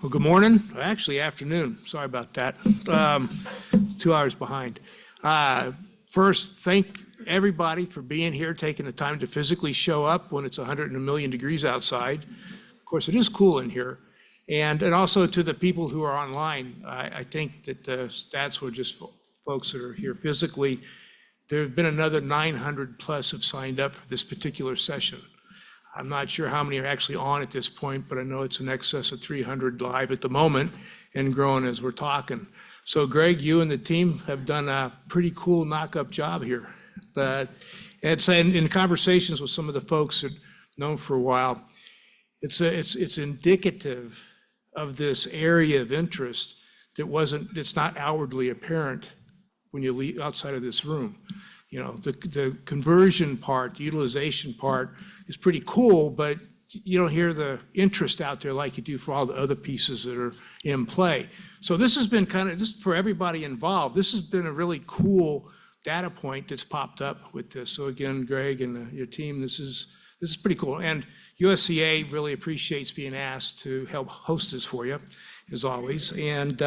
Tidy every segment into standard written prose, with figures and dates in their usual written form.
Well, good morning. Actually, afternoon. Sorry about that. 2 hours behind. First, thank everybody for being here, taking the time to physically show up when it's 101 degrees outside. Of course, it is cool in here. And also to the people who are online. I think that the stats were just folks that are here physically. There have been another 900 plus have signed up for this particular session. I'm not sure how many are actually on at this point, but I know it's in excess of 300 live at the moment and growing as we're talking. So Greg, you and the team have done a pretty cool knock-up job here. It's in conversations with some of the folks that I've known for a while, it's indicative of this area of interest it's not outwardly apparent when you leave outside of this room. You know, the conversion part, the utilization part is pretty cool, but you don't hear the interest out there like you do for all the other pieces that are in play. So this has been just for everybody involved, this has been a really cool data point that's popped up with this. So again, Greg and your team, this is pretty cool. And USCA really appreciates being asked to help host this for you, as always. And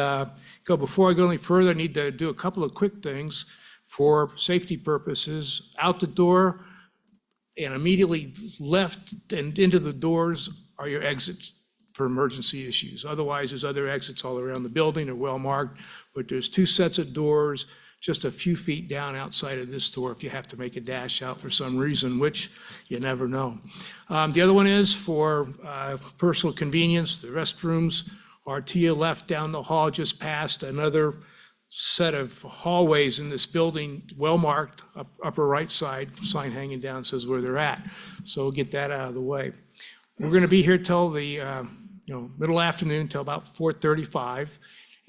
before I go any further, I need to do a couple of quick things. For safety purposes, out the door and immediately left and into the doors are your exits for emergency issues. Otherwise, there's other exits all around the building, they're well marked, but there's 2 sets of doors just a few feet down outside of this door if you have to make a dash out for some reason, which you never know. The other one is for personal convenience. The restrooms are to your left down the hall, just past another set of hallways in this building, well marked, upper right side, sign hanging down says where they're at. So we'll get that out of the way. We're going to be here till the middle afternoon, till about 4:35,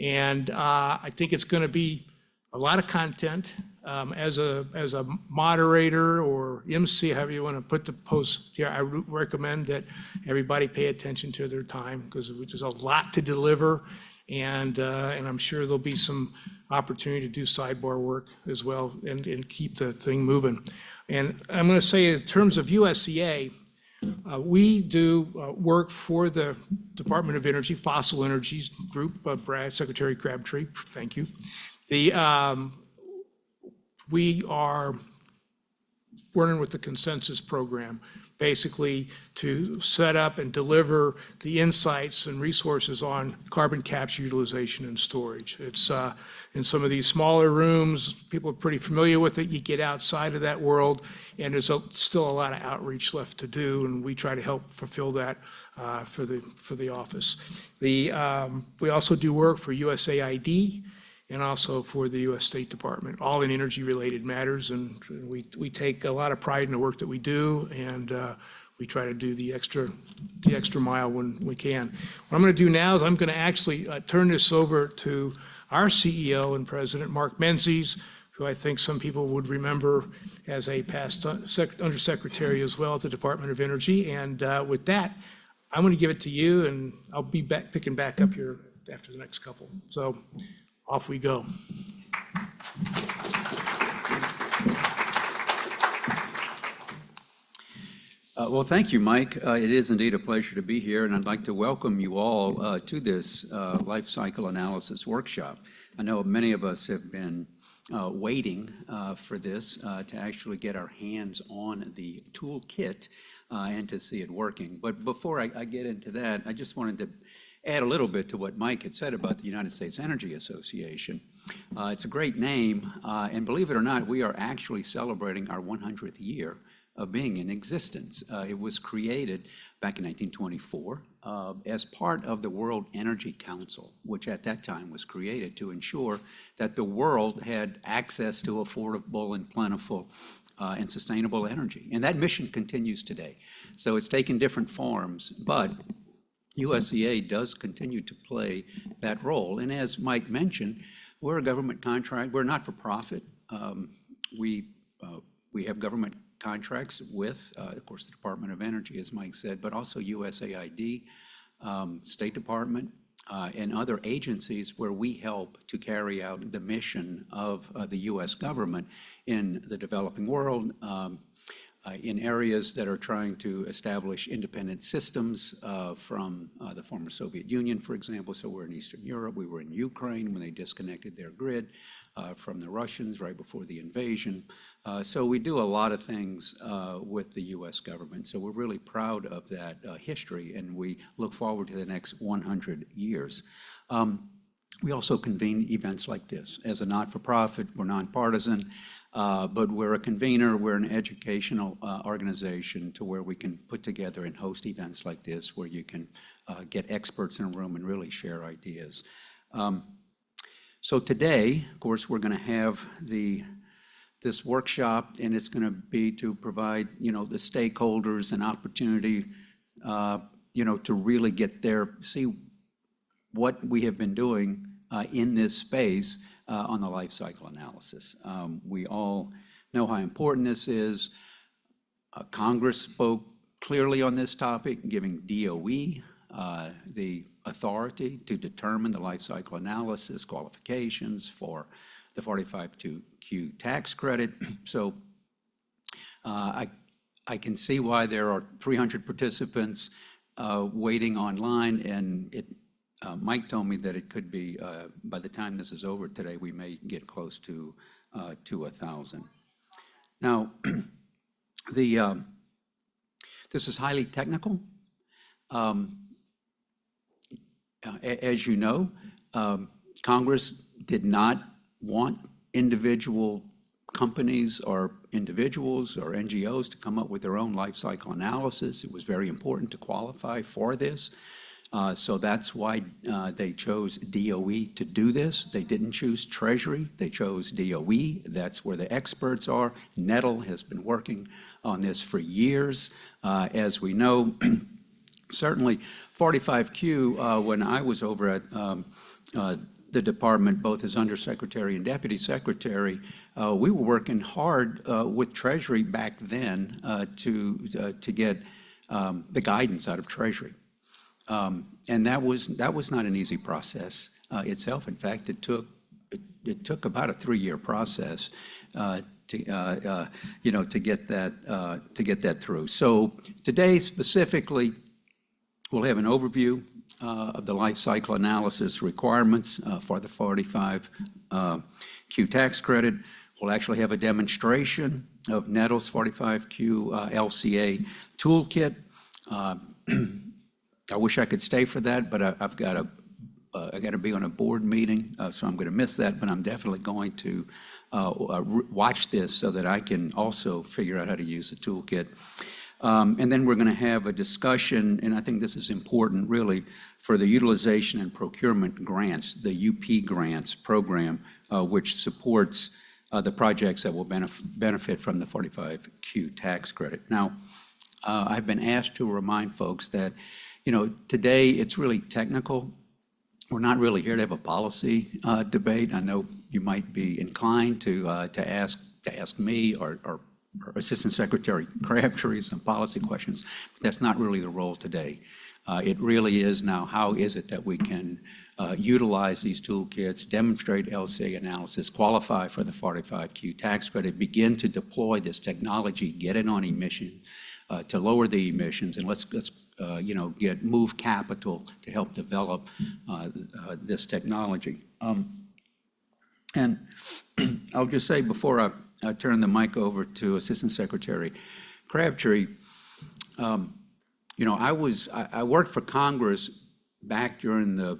and I think it's going to be a lot of content. As a moderator or MC, however you want to put the post here, I recommend that everybody pay attention to their time because there's a lot to deliver. And I'm sure there'll be some opportunity to do sidebar work as well and keep the thing moving. And I'm going to say in terms of USCA, we do work for the Department of Energy, Fossil Energies Group, Secretary Crabtree, thank you. We are working with the consensus program, basically to set up and deliver the insights and resources on carbon capture, utilization, and storage. It's in some of these smaller rooms, people are pretty familiar with it. You get outside of that world, and there's still a lot of outreach left to do, and we try to help fulfill that for the office. We also do work for USAID, and also for the U.S. State Department, all in energy-related matters. And we take a lot of pride in the work that we do, and we try to do the extra mile when we can. What I'm going to do now is I'm going to actually turn this over to our CEO and President, Mark Menzies, who I think some people would remember as a past undersecretary as well at the Department of Energy. And with that, I'm going to give it to you, and I'll be picking back up here after the next couple. So. Off we go. Well, thank you, Mike. It is indeed a pleasure to be here, and I'd like to welcome you all to this life cycle analysis workshop. I know many of us have been waiting for this to actually get our hands on the toolkit and to see it working. But before I get into that, I just wanted to add a little bit to what Mike had said about the United States Energy Association. It's a great name, and believe it or not, we are actually celebrating our 100th year of being in existence. It was created back in 1924 as part of the World Energy Council, which at that time was created to ensure that the world had access to affordable and plentiful and sustainable energy. And that mission continues today. So it's taken different forms, but USCA does continue to play that role. And as Mike mentioned, we're a government contract. We're not for profit. We have government contracts with, of course, the Department of Energy, as Mike said, but also USAID, State Department, and other agencies where we help to carry out the mission of the U.S. government in the developing world, in areas that are trying to establish independent systems from the former Soviet Union, for example. So we're in Eastern Europe. We were in Ukraine when they disconnected their grid from the Russians right before the invasion. So we do a lot of things with the U.S. government. So we're really proud of that history, and we look forward to the next 100 years. We also convene events like this. As a not-for-profit, we're nonpartisan. But we're a convener, we're an educational organization to where we can put together and host events like this where you can get experts in a room and really share ideas. So today, of course, we're going to have this workshop, and it's going to be to provide, the stakeholders an opportunity, to really get there, see what we have been doing in this space on the life cycle analysis. We all know how important this is. Congress spoke clearly on this topic, giving DOE the authority to determine the life cycle analysis qualifications for the 45Q tax credit. So I can see why there are 300 participants waiting online, and Mike told me that it could be, by the time this is over today, we may get close to 1,000. Now, this is highly technical. As you know, Congress did not want individual companies or individuals or NGOs to come up with their own life cycle analysis. It was very important to qualify for this. So that's why they chose DOE to do this. They didn't choose Treasury, they chose DOE. That's where the experts are. NETL has been working on this for years. As we know, certainly 45Q, when I was over at the department, both as undersecretary and deputy secretary, we were working hard with Treasury back then to get the guidance out of Treasury. And that was not an easy process itself. In fact, it took about a 3-year process to get that through. So today specifically, we'll have an overview of the life cycle analysis requirements for the 45Q tax credit. We'll actually have a demonstration of NETL's 45Q LCA toolkit. I wish I could stay for that, but I've got to be on a board meeting, so I'm going to miss that. But I'm definitely going to watch this so that I can also figure out how to use the toolkit. And then we're going to have a discussion, and I think this is important really, for the utilization and procurement grants, the UP grants program, which supports the projects that will benefit from the 45Q tax credit. Now, I've been asked to remind folks that today it's really technical. We're not really here to have a policy debate. I know you might be inclined to ask me or Assistant Secretary Crabtree some policy questions, but that's not really the role today. It really is now, how is it that we can utilize these toolkits, demonstrate LCA analysis, qualify for the 45Q tax credit, begin to deploy this technology, get it on emission, to lower the emissions, and let's move capital to help develop this technology. And I'll just say before I turn the mic over to Assistant Secretary Crabtree, I worked for Congress back during the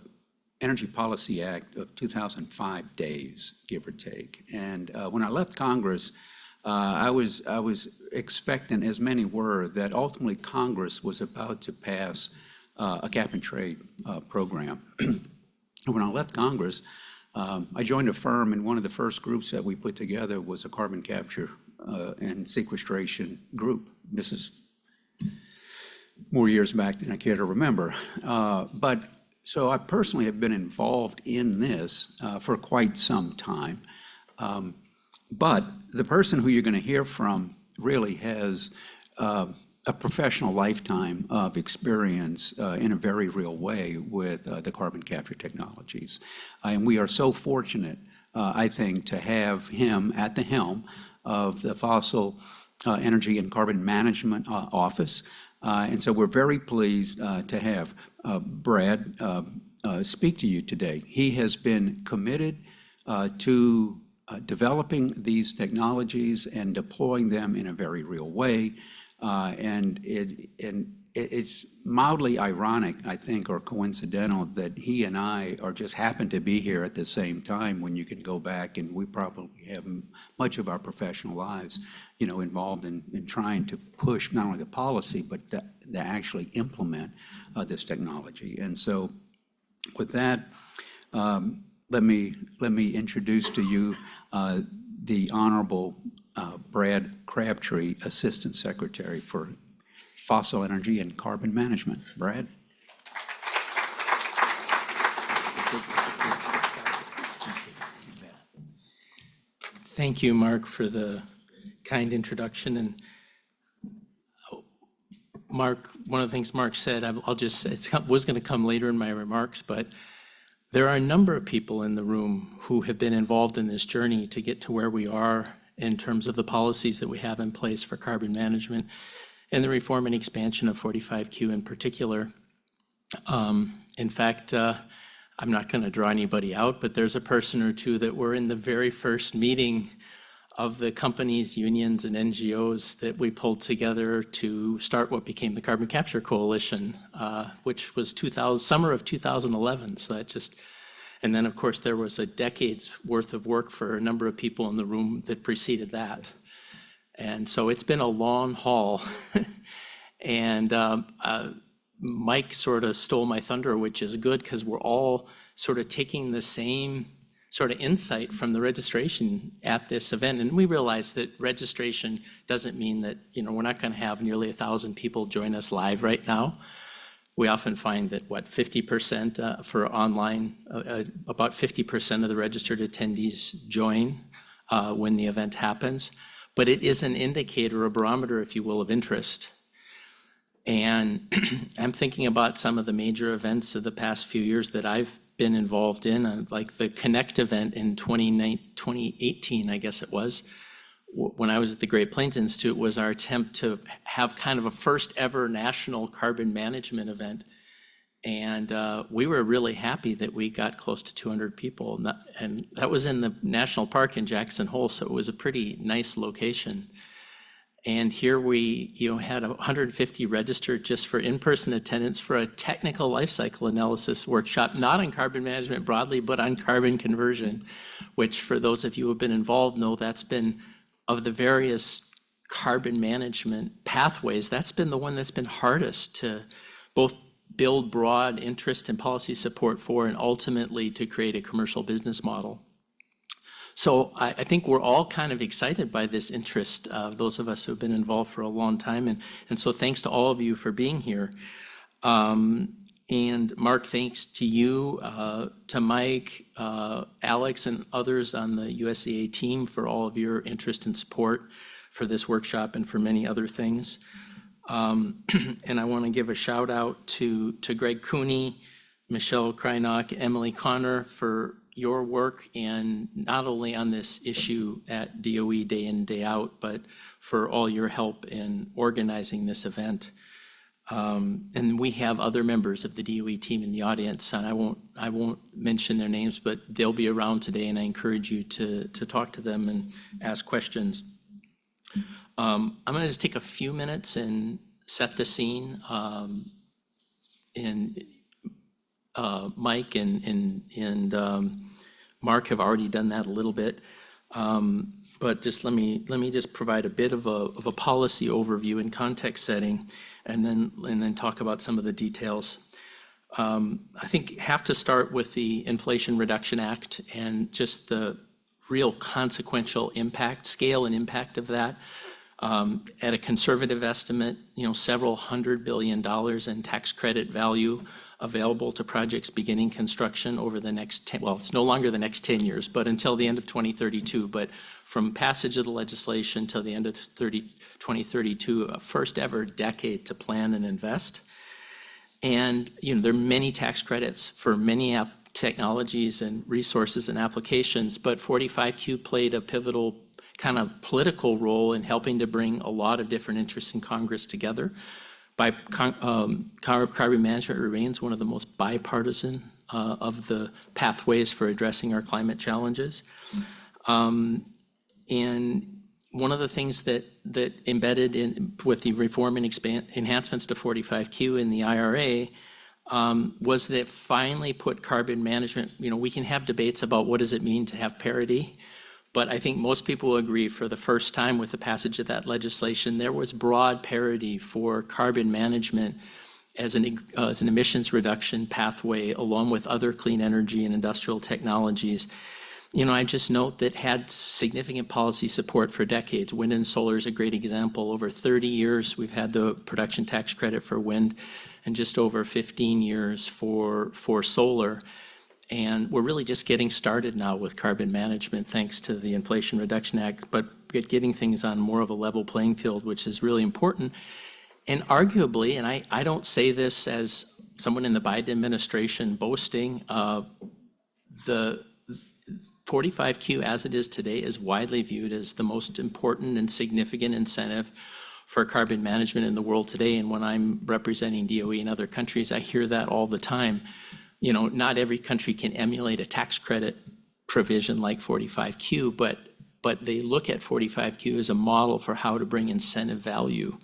Energy Policy Act of 2005 days, give or take. And when I left Congress, I was expectant, as many were, that ultimately Congress was about to pass a cap and trade program. When I left Congress, I joined a firm, and one of the first groups that we put together was a carbon capture and sequestration group. This is more years back than I care to remember. So I personally have been involved in this for quite some time. But the person who you're going to hear from really has a professional lifetime of experience in a very real way with the carbon capture technologies. And we are so fortunate, I think, to have him at the helm of the fossil Energy and Carbon Management Office. And so we're very pleased to have Brad speak to you today. He has been committed to developing these technologies and deploying them in a very real way. And it's mildly ironic, I think, or coincidental that he and I are just happen to be here at the same time when you can go back and we probably have much of our professional lives, involved in trying to push not only the policy, but to actually implement this technology. And so with that, let me introduce to you the Honorable Brad Crabtree, Assistant Secretary for Fossil Energy and Carbon Management. Brad? Thank you, Mark, for the kind introduction. And Mark, one of the things Mark said, I'll just say, it was going to come later in my remarks, but there are a number of people in the room who have been involved in this journey to get to where we are in terms of the policies that we have in place for carbon management and the reform and expansion of 45Q in particular. In fact, I'm not going to draw anybody out, but there's a person or two that were in the very first meeting of the companies, unions, and NGOs that we pulled together to start what became the Carbon Capture Coalition, which was summer of 2011. So that and then of course there was a decade's worth of work for a number of people in the room that preceded that. And so it's been a long haul. And Mike sort of stole my thunder, which is good because we're all sort of taking the same sort of insight from the registration at this event. And we realize that registration doesn't mean that, we're not going to have nearly 1,000 people join us live right now. We often find that, 50% for online, about 50% of the registered attendees join when the event happens. But it is an indicator, a barometer, if you will, of interest. And I'm thinking about some of the major events of the past few years that I've been involved in, like the Connect event in 2018, I guess it was, when I was at the Great Plains Institute, was our attempt to have kind of a first ever national carbon management event. And we were really happy that we got close to 200 people. And that was in the National Park in Jackson Hole, so it was a pretty nice location. And here we had 150 registered just for in-person attendance for a technical life cycle analysis workshop, not on carbon management broadly, but on carbon conversion, which for those of you who have been involved know that's been, of the various carbon management pathways, that's been the one that's been hardest to both build broad interest and policy support for and ultimately to create a commercial business model. So I think we're all kind of excited by this interest of those of us who have been involved for a long time. And so thanks to all of you for being here. And Mark, thanks to you, to Mike, Alex, and others on the USAA team for all of your interest and support for this workshop and for many other things. And I want to give a shout out to Greg Cooney, Michelle Kreinock, Emily Connor for your work, and not only on this issue at DOE day in, day out, but for all your help in organizing this event. And we have other members of the DOE team in the audience, and I won't mention their names, but they'll be around today, and I encourage you to talk to them and ask questions. I'm going to just take a few minutes and set the scene. Mike and Mark have already done that a little bit, but just let me just provide a bit of a policy overview and context setting, and then talk about some of the details. I think have to start with the Inflation Reduction Act and just the real consequential impact, scale and impact of that. At a conservative estimate, several $100 billion in tax credit value available to projects beginning construction over the next 10, well, it's no longer the next 10 years, but until the end of 2032. But from passage of the legislation till the end of 2032, a first ever decade to plan and invest. And there are many tax credits for many technologies and resources and applications, but 45Q played a pivotal kind of political role in helping to bring a lot of different interests in Congress together. Carbon management remains one of the most bipartisan of the pathways for addressing our climate challenges. And one of the things that embedded in with the reform and enhancements to 45Q in the IRA was that finally put carbon management, we can have debates about what does it mean to have parity, but I think most people will agree for the first time with the passage of that legislation, there was broad parity for carbon management as an emissions reduction pathway along with other clean energy and industrial technologies. I just note that had significant policy support for decades. Wind and solar is a great example. Over 30 years, we've had the production tax credit for wind and just over 15 years for solar. And we're really just getting started now with carbon management thanks to the Inflation Reduction Act, but getting things on more of a level playing field, which is really important. And arguably, and I don't say this as someone in the Biden administration boasting, the 45Q as it is today is widely viewed as the most important and significant incentive for carbon management in the world today. And when I'm representing DOE in other countries, I hear that all the time. Not every country can emulate a tax credit provision like 45Q, but they look at 45Q as a model for how to bring incentive value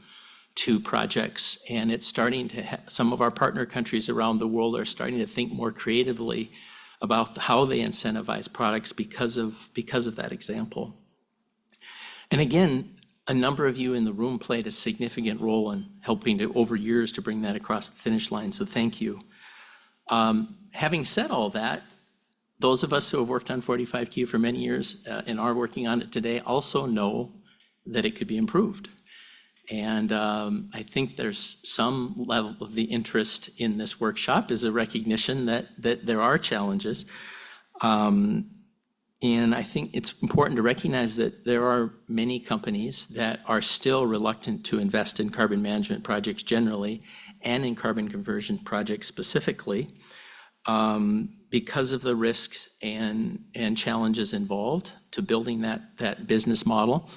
to projects. And it's starting to, some of our partner countries around the world are starting to think more creatively about how they incentivize products because of that example. And again, a number of you in the room played a significant role in helping to, over years, to bring that across the finish line, so thank you. Having said all that, those of us who have worked on 45Q for many years and are working on it today also know that it could be improved. And I think there's some level of the interest in this workshop is a recognition that there are challenges. And I think it's important to recognize that there are many companies that are still reluctant to invest in carbon management projects generally and in carbon conversion projects specifically because of the risks and challenges involved to building that business model.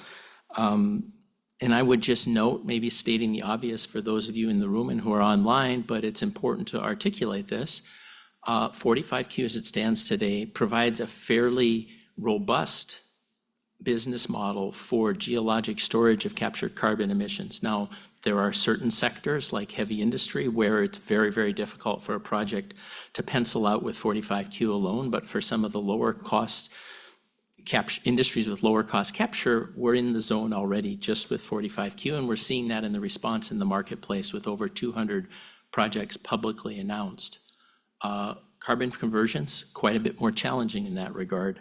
And I would just note, maybe stating the obvious for those of you in the room and who are online, but it's important to articulate this. 45Q as it stands today provides a fairly robust business model for geologic storage of captured carbon emissions. Now, there are certain sectors like heavy industry where it's very, very difficult for a project to pencil out with 45Q alone, but for some of the lower cost industries with lower cost capture, we're in the zone already just with 45Q, and we're seeing that in the response in the marketplace with over 200 projects publicly announced. Carbon conversion's quite a bit more challenging in that regard,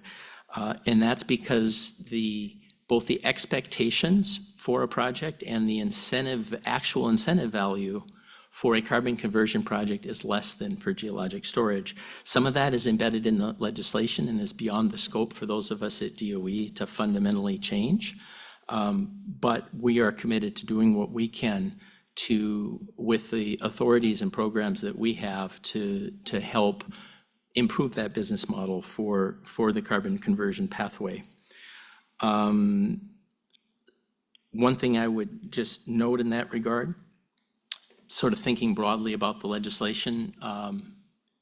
and that's because both the expectations for a project and the actual incentive value for a carbon conversion project is less than for geologic storage. Some of that is embedded in the legislation and is beyond the scope for those of us at DOE to fundamentally change. But we are committed to doing what we can with the authorities and programs that we have to help improve that business model for the carbon conversion pathway. One thing I would just note in that regard, sort of thinking broadly about the legislation,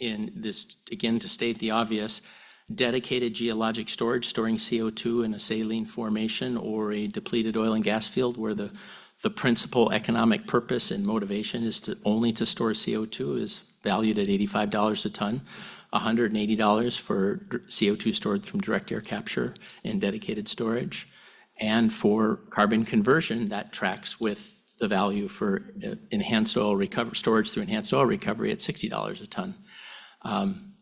in this, again, to state the obvious, dedicated geologic storage, storing CO2 in a saline formation or a depleted oil and gas field where the principal economic purpose and motivation is only to store CO2 is valued at $85 a ton, $180 for CO2 stored from direct air capture and dedicated storage. And for carbon conversion, that tracks with the value for enhanced oil recovery, storage through enhanced oil recovery at $60 a ton.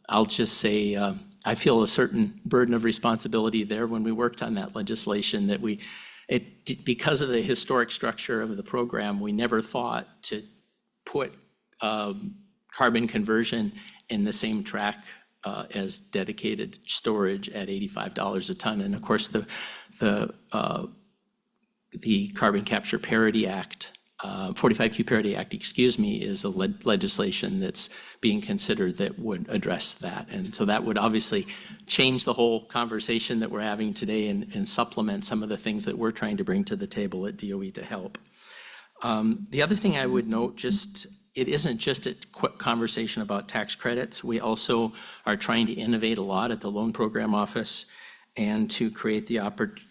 I'll just say I feel a certain burden of responsibility there when we worked on that legislation that because of the historic structure of the program, we never thought to put carbon conversion in the same track as dedicated storage at $85 a ton. And of course, the Carbon Capture Parity Act 45Q Parity Act, excuse me, is a legislation that's being considered that would address that. And so that would obviously change the whole conversation that we're having today and supplement some of the things that we're trying to bring to the table at DOE to help. The other thing I would note, it isn't just a quick conversation about tax credits. We also are trying to innovate a lot at the Loan Program Office and to create the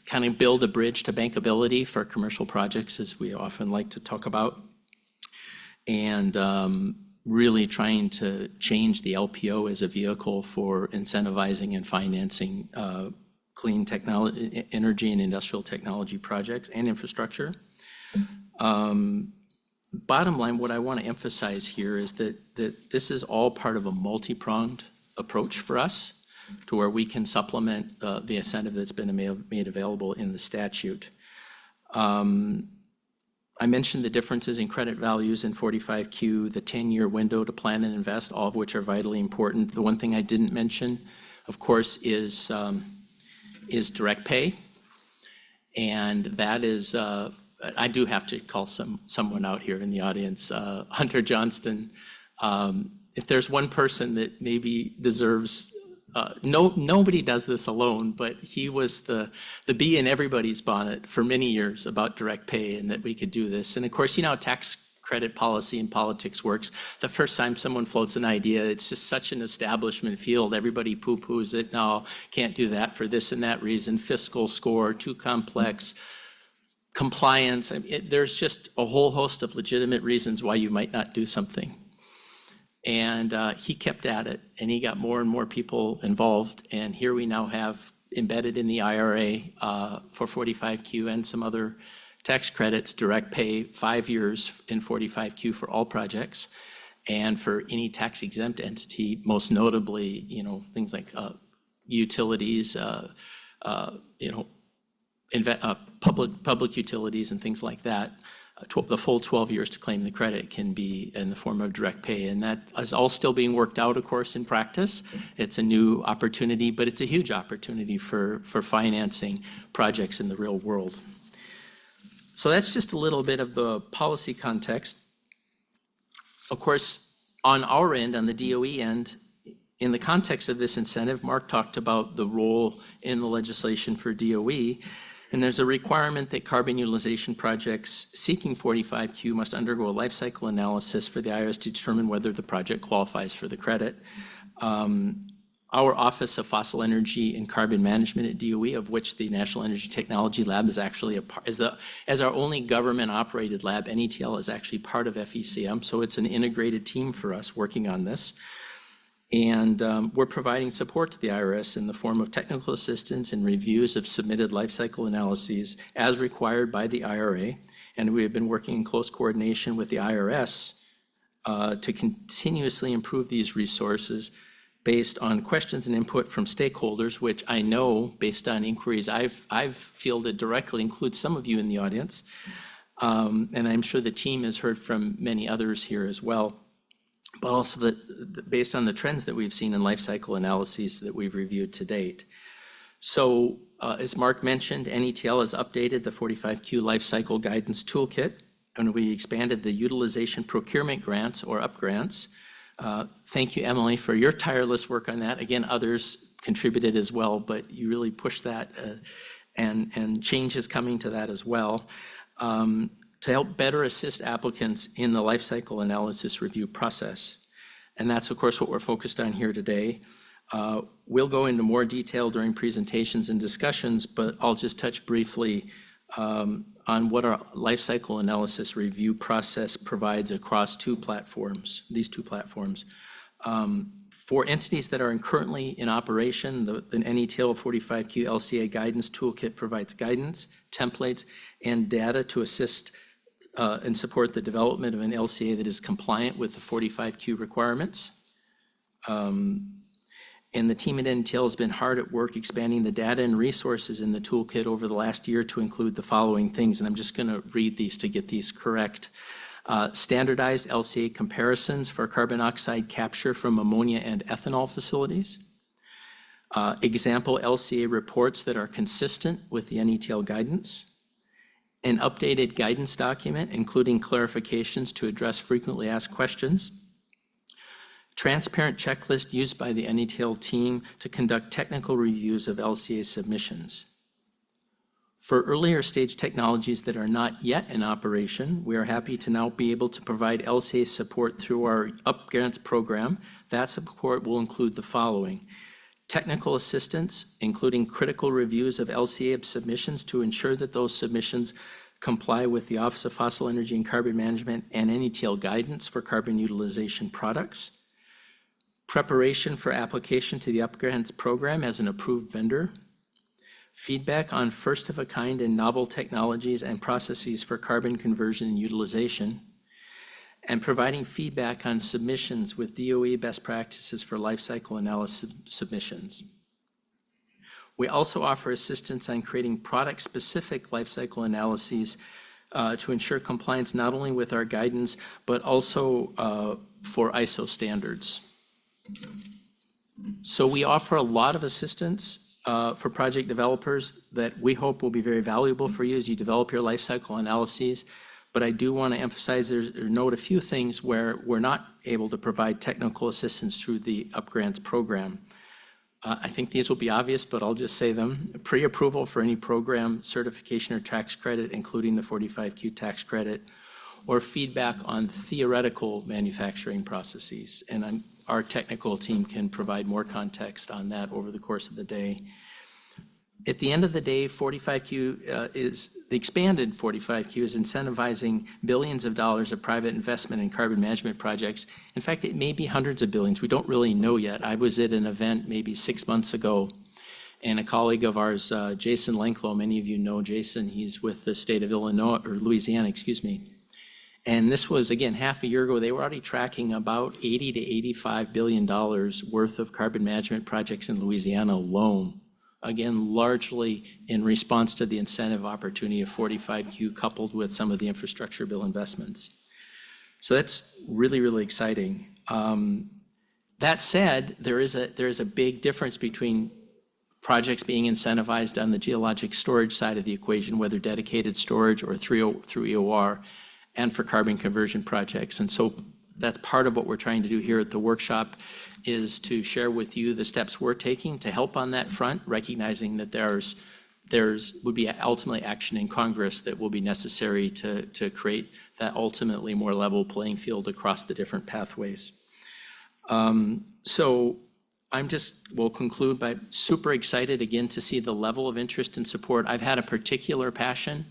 kind of build a bridge to bankability for commercial projects, as we often like to talk about. And really trying to change the LPO as a vehicle for incentivizing and financing clean technology, energy and industrial technology projects and infrastructure. Bottom line, what I want to emphasize here is that this is all part of a multi-pronged approach for us to where we can supplement the incentive that's been made available in the statute. I mentioned the differences in credit values in 45Q, the 10-year window to plan and invest, all of which are vitally important. The one thing I didn't mention, of course, is direct pay. And that is, I do have to call someone out here in the audience, Hunter Johnston. If there's one person that maybe deserves, nobody does this alone, but he was the bee in everybody's bonnet for many years about direct pay and that we could do this. And of course, you know how tax credit policy and politics works. The first time someone floats an idea, it's just such an establishment field. Everybody poo-poos it. No, can't do that for this and that reason. Fiscal score, too complex. Compliance. I mean, there's just a whole host of legitimate reasons why you might not do something. And he kept at it, and he got more and more people involved. And here we now have embedded in the IRA for 45Q and some other tax credits, direct pay, 5 years in 45Q for all projects. And for any tax exempt entity, most notably, you know, things like utilities, you know, public utilities and things like that. The full 12 years to claim the credit can be in the form of direct pay. And that is all still being worked out, of course, in practice. It's a new opportunity, but it's a huge opportunity for financing projects in the real world. So that's just a little bit of the policy context. Of course, on our end, on the DOE end, in the context of this incentive, Mark talked about the role in the legislation for DOE. And there's a requirement that carbon utilization projects seeking 45Q must undergo a life cycle analysis for the IRS to determine whether the project qualifies for the credit. Our Office of Fossil Energy and Carbon Management at DOE, of which the National Energy Technology Lab is actually a part, as our only government-operated lab, NETL is actually part of FECM, so it's an integrated team for us working on this. And we're providing support to the IRS in the form of technical assistance and reviews of submitted life cycle analyses as required by the IRA. And we have been working in close coordination with the IRS to continuously improve these resources based on questions and input from stakeholders, which I know, based on inquiries I've fielded directly, includes some of you in the audience. And I'm sure the team has heard from many others here as well. But also based on the trends that we've seen in life cycle analyses that we've reviewed to date. So as Mark mentioned, NETL has updated the 45Q life cycle guidance toolkit, and we expanded the utilization procurement grants or UP grants. Thank you, Emily, for your tireless work on that. Again, others contributed as well, but you really pushed that and change is coming to that as well. To help better assist applicants in the life cycle analysis review process. And that's, of course, what we're focused on here today. We'll go into more detail during presentations and discussions, but I'll just touch briefly on what our life cycle analysis review process provides across these two platforms. For entities that are currently in operation, the NETL 45Q LCA guidance toolkit provides guidance, templates, and data to assist and support the development of an LCA that is compliant with the 45Q requirements. And the team at NETL has been hard at work expanding the data and resources in the toolkit over the last year to include the following things, and I'm just going to read these to get these correct. Standardized LCA comparisons for carbon oxide capture from ammonia and ethanol facilities. Example LCA reports that are consistent with the NETL guidance. an updated guidance document, including clarifications to address frequently asked questions, transparent checklist used by the NETL team to conduct technical reviews of LCA submissions. For earlier stage technologies that are not yet in operation, we are happy to now be able to provide LCA support through our UP Grants program. That support will include the following: technical assistance, including critical reviews of LCA submissions to ensure that those submissions comply with the Office of Fossil Energy and Carbon Management and NETL guidance for carbon utilization products, preparation for application to the UP Grants program as an approved vendor, feedback on first-of-a-kind and novel technologies and processes for carbon conversion and utilization, and providing feedback on submissions with DOE best practices for lifecycle analysis submissions. We also offer assistance on creating product-specific lifecycle analyses to ensure compliance not only with our guidance, but also for ISO standards. So we offer a lot of assistance for project developers that we hope will be very valuable for you as you develop your life cycle analyses. But I do want to emphasize or note a few things where we're not able to provide technical assistance through the UP Grants program. I think these will be obvious, but I'll just say them. Pre-approval for any program, certification or tax credit, including the 45Q tax credit, or feedback on theoretical manufacturing processes. And our technical team can provide more context on that over the course of the day. At the end of the day, 45Q the expanded 45Q is incentivizing billions of dollars of private investment in carbon management projects. In fact, it may be hundreds of billions. We don't really know yet. I was at an event maybe 6 months ago, and a colleague of ours, Jason Lanklow, many of you know Jason, he's with the state of Illinois, or Louisiana, excuse me. And this was, again, half a year ago. They were already tracking about $80 to $85 billion worth of carbon management projects in Louisiana alone. Again, largely in response to the incentive opportunity of 45Q coupled with some of the infrastructure bill investments. So that's really, really exciting. That said, there is a big difference between projects being incentivized on the geologic storage side of the equation, whether dedicated storage or through EOR, and for carbon conversion projects. And so that's part of what we're trying to do here at the workshop, is to share with you the steps we're taking to help on that front, recognizing that there's would be ultimately action in Congress that will be necessary to create that ultimately more level playing field across the different pathways. So we'll conclude by super excited again to see the level of interest and support. I've had a particular passion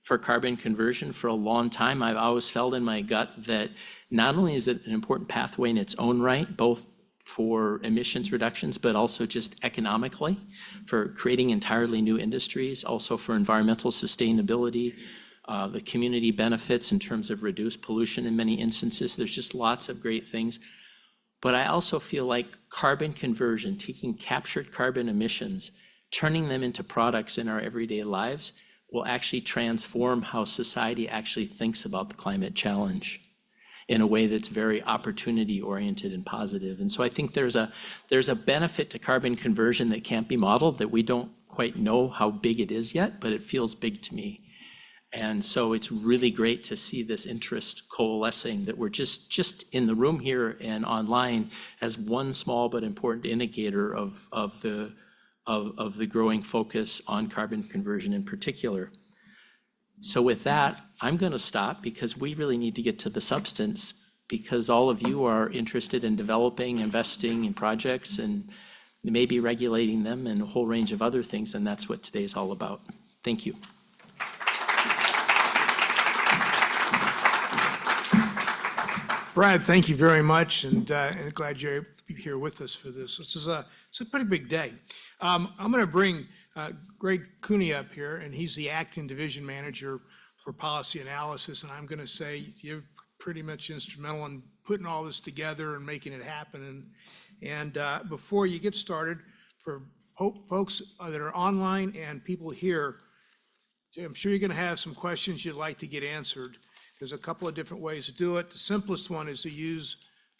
for carbon conversion for a long time. I've always felt in my gut that not only is it an important pathway in its own right, both for emissions reductions, but also just economically for creating entirely new industries, also for environmental sustainability, the community benefits in terms of reduced pollution in many instances. There's just lots of great things. But I also feel like carbon conversion, taking captured carbon emissions, turning them into products in our everyday lives, will actually transform how society actually thinks about the climate challenge in a way that's very opportunity-oriented and positive. And so I think there's a benefit to carbon conversion that can't be modeled, that we don't quite know how big it is yet, but it feels big to me. And so it's really great to see this interest coalescing, that we're just in the room here and online as one small but important indicator of the growing focus on carbon conversion in particular. So with that, I'm going to stop because we really need to get to the substance, because all of you are interested in developing, investing in projects, and maybe regulating them and a whole range of other things, and that's what today's all about. Thank you. Brad, thank you very much, and glad you're here with us for this. It's a pretty big day. I'm going to bring Greg Cooney up here, and he's the acting division manager for policy analysis, and I'm going to say you're pretty much instrumental in putting all this together and making it happen. And before you get started, for folks that are online and people here, I'm sure you're going to have some questions you'd like to get answered. There's a couple of different ways to do it. The simplest one is to use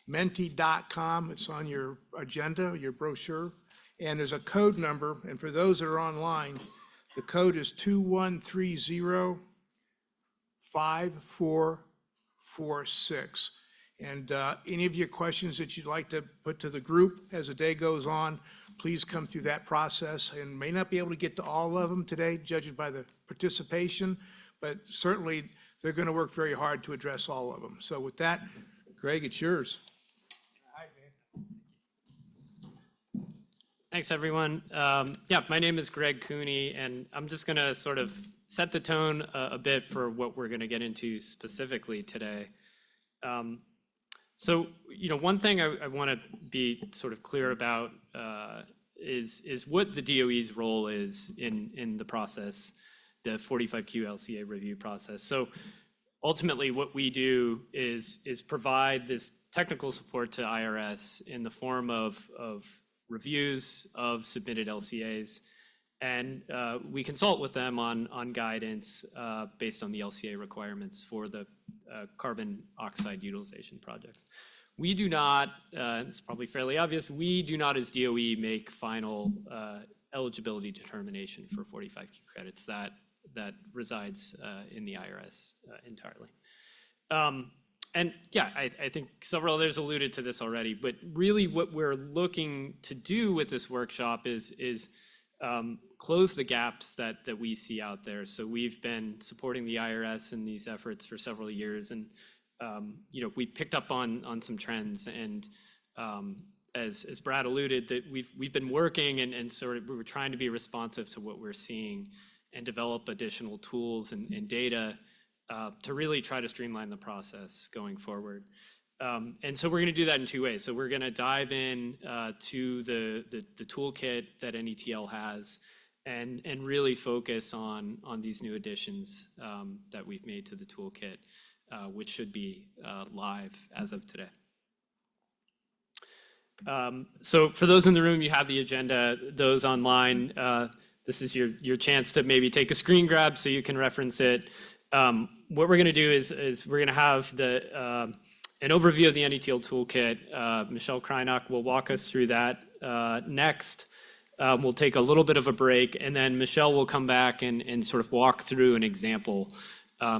menti.com. It's on your agenda, your brochure, and there's a code number. And for those that are online, the code is 2130 5446. And any of your questions that you'd like to put to the group as the day goes on, please come through that process, and may not be able to get to all of them today, judging by the participation, but certainly they're going to work very hard to address all of them. So with that, Greg, it's yours. Thanks, everyone. Yeah, my name is Greg Cooney, and I'm just going to sort of set the tone a bit for what we're going to get into specifically today. So, one thing I want to be sort of clear about is what the DOE's role is in the process, the 45Q LCA review process. So ultimately, what we do is provide this technical support to IRS in the form of reviews of submitted LCAs, and we consult with them on guidance based on the LCA requirements for the carbon oxide utilization projects. We do not, it's probably fairly obvious, we do not as DOE make final eligibility determination for 45Q credits. That resides in the IRS entirely. And yeah, I think several others alluded to this already, but really what we're looking to do with this workshop is close the gaps that we see out there. So we've been supporting the IRS in these efforts for several years, and we picked up on some trends, and as Brad alluded, that we've been working and sort of we were trying to be responsive to what we're seeing and develop additional tools and data to really try to streamline the process going forward. And so we're going to do that in two ways. So we're going to dive in to the toolkit that NETL has and really focus on these new additions that we've made to the toolkit, which should be live as of today. So for those in the room, you have the agenda. Those online, this is your chance to maybe take a screen grab so you can reference it. What we're going to do is we're going to have an overview of the NETL toolkit. Michelle Kreinock will walk us through that next. We'll take a little bit of a break, and then Michelle will come back and sort of walk through an example.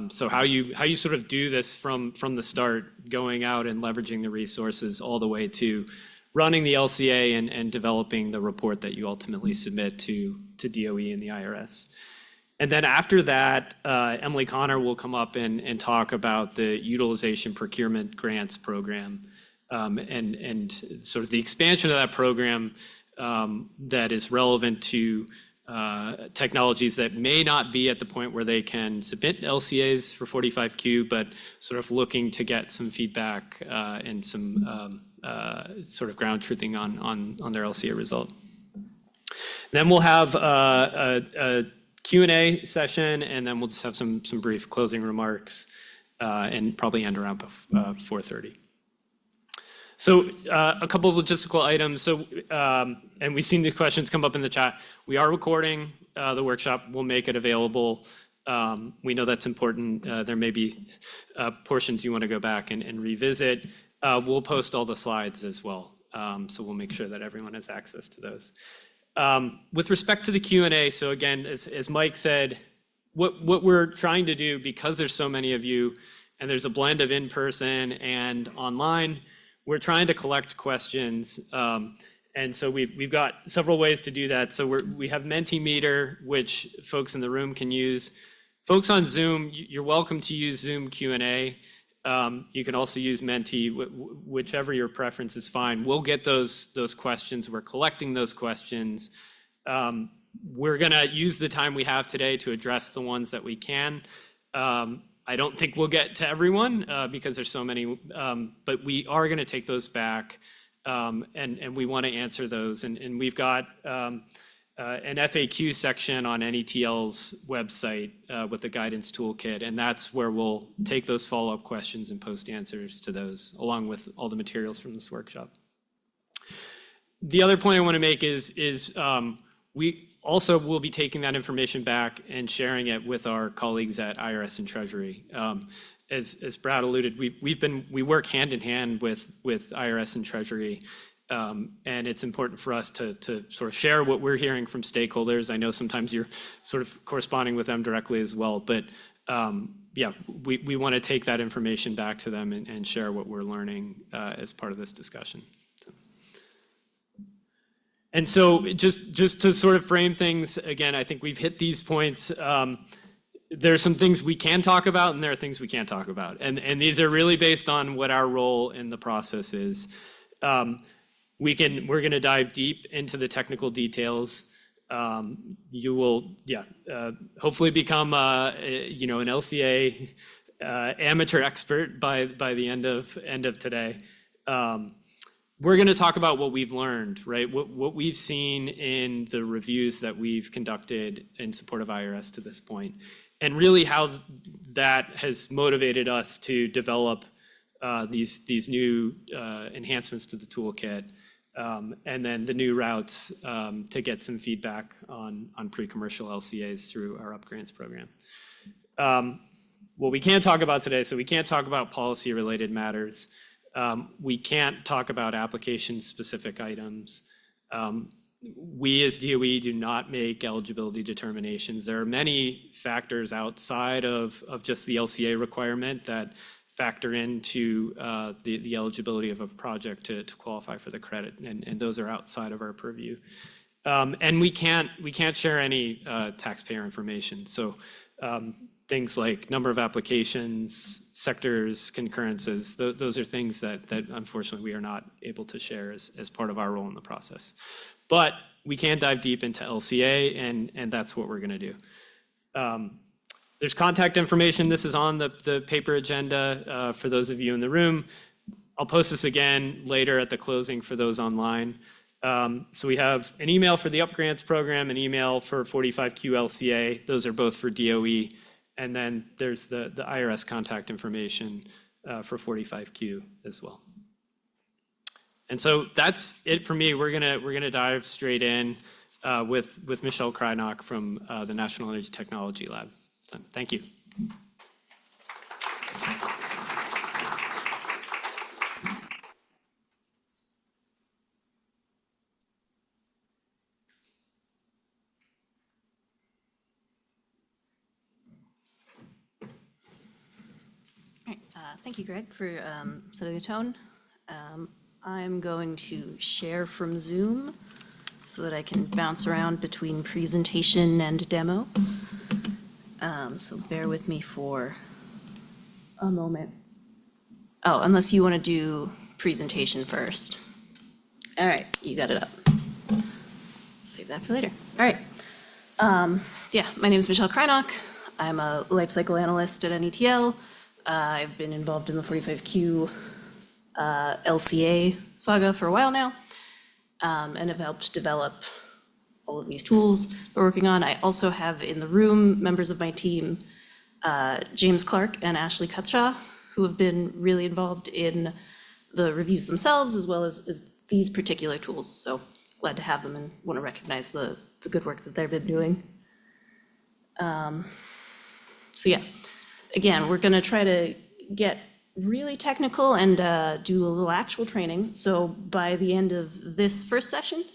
So how you sort of do this from the start, going out and leveraging the resources all the way to running the LCA and developing the report that you ultimately submit to DOE and the IRS. And then after that, Emily Connor will come up and talk about the utilization procurement grants program and sort of the expansion of that program that is relevant to technologies that may not be at the point where they can submit LCAs for 45Q, but sort of looking to get some feedback and some sort of ground truthing on their LCA result. Then we'll have a Q&A session, and then we'll just have some brief closing remarks and probably end around 4:30. So a couple of logistical items. So, and we've seen these questions come up in the chat. We are recording the workshop. We'll make it available. We know that's important. There may be portions you want to go back and revisit. We'll post all the slides as well. So we'll make sure that everyone has access to those. With respect to the Q&A, so again, as Mike said, what we're trying to do, because there's so many of you, and there's a blend of in-person and online, we're trying to collect questions. And so we've got several ways to do that. So we have Mentimeter, which folks in the room can use. Folks on Zoom, you're welcome to use Zoom Q&A. You can also use Menti, whichever your preference is fine. We'll get those questions. We're collecting those questions. We're going to use the time we have today to address the ones that we can. I don't think we'll get to everyone because there's so many, but we are going to take those back, and we want to answer those. And we've got an FAQ section on NETL's website with the guidance toolkit, and that's where we'll take those follow-up questions and post answers to those, along with all the materials from this workshop. The other point I want to make is we also will be taking that information back and sharing it with our colleagues at IRS and Treasury. As Brad alluded, we work hand in hand with IRS and Treasury. And it's important for us to sort of share what we're hearing from stakeholders. I know sometimes you're sort of corresponding with them directly as well, but yeah, we want to take that information back to them and share what we're learning as part of this discussion. And so just to sort of frame things, again, I think we've hit these points. There are some things we can talk about and there are things we can't talk about. And these are really based on what our role in the process is. We're going to dive deep into the technical details. You will, hopefully become, an LCA amateur expert by the end of today. We're going to talk about what we've learned, right? What we've seen in the reviews that we've conducted in support of IRS to this point, and really how that has motivated us to develop these new enhancements to the toolkit, and then the new routes to get some feedback on pre-commercial LCAs through our upgrants program. What we can't talk about today, so we can't talk about policy-related matters. We can't talk about application-specific items. We as DOE do not make eligibility determinations. There are many factors outside of just the LCA requirement that factor into the eligibility of a project to qualify for the credit, and those are outside of our purview. And we can't share any taxpayer information. So things like number of applications, sectors, concurrences, those are things that unfortunately we are not able to share as part of our role in the process. But we can dive deep into LCA, and that's what we're going to do. There's contact information. This is on the paper agenda for those of you in the room. I'll post this again later at the closing for those online. So we have an email for the upgrants program, an email for 45Q LCA. Those are both for DOE. And then there's the IRS contact information for 45Q as well. And so that's it for me. We're gonna dive straight in with Michelle Krynock from the National Energy Technology Lab. So, thank you. Thank you, Greg, for setting the tone. I'm going to share from Zoom so that I can bounce around between presentation and demo. So bear with me for a moment. Oh, unless you want to do presentation first. All right, you got it up. Save that for later. All right. My name is Michelle Krynock. I'm a lifecycle analyst at NETL. I've been involved in the 45Q LCA saga for a while now, and have helped develop all of these tools we're working on. I also have in the room members of my team, James Clark and Ashley Cutshaw, who have been really involved in the reviews themselves as well as these particular tools. So glad to have them and want to recognize the good work that they've been doing. Again, we're going to try to get really technical and do a little actual training. So by the end of this first session,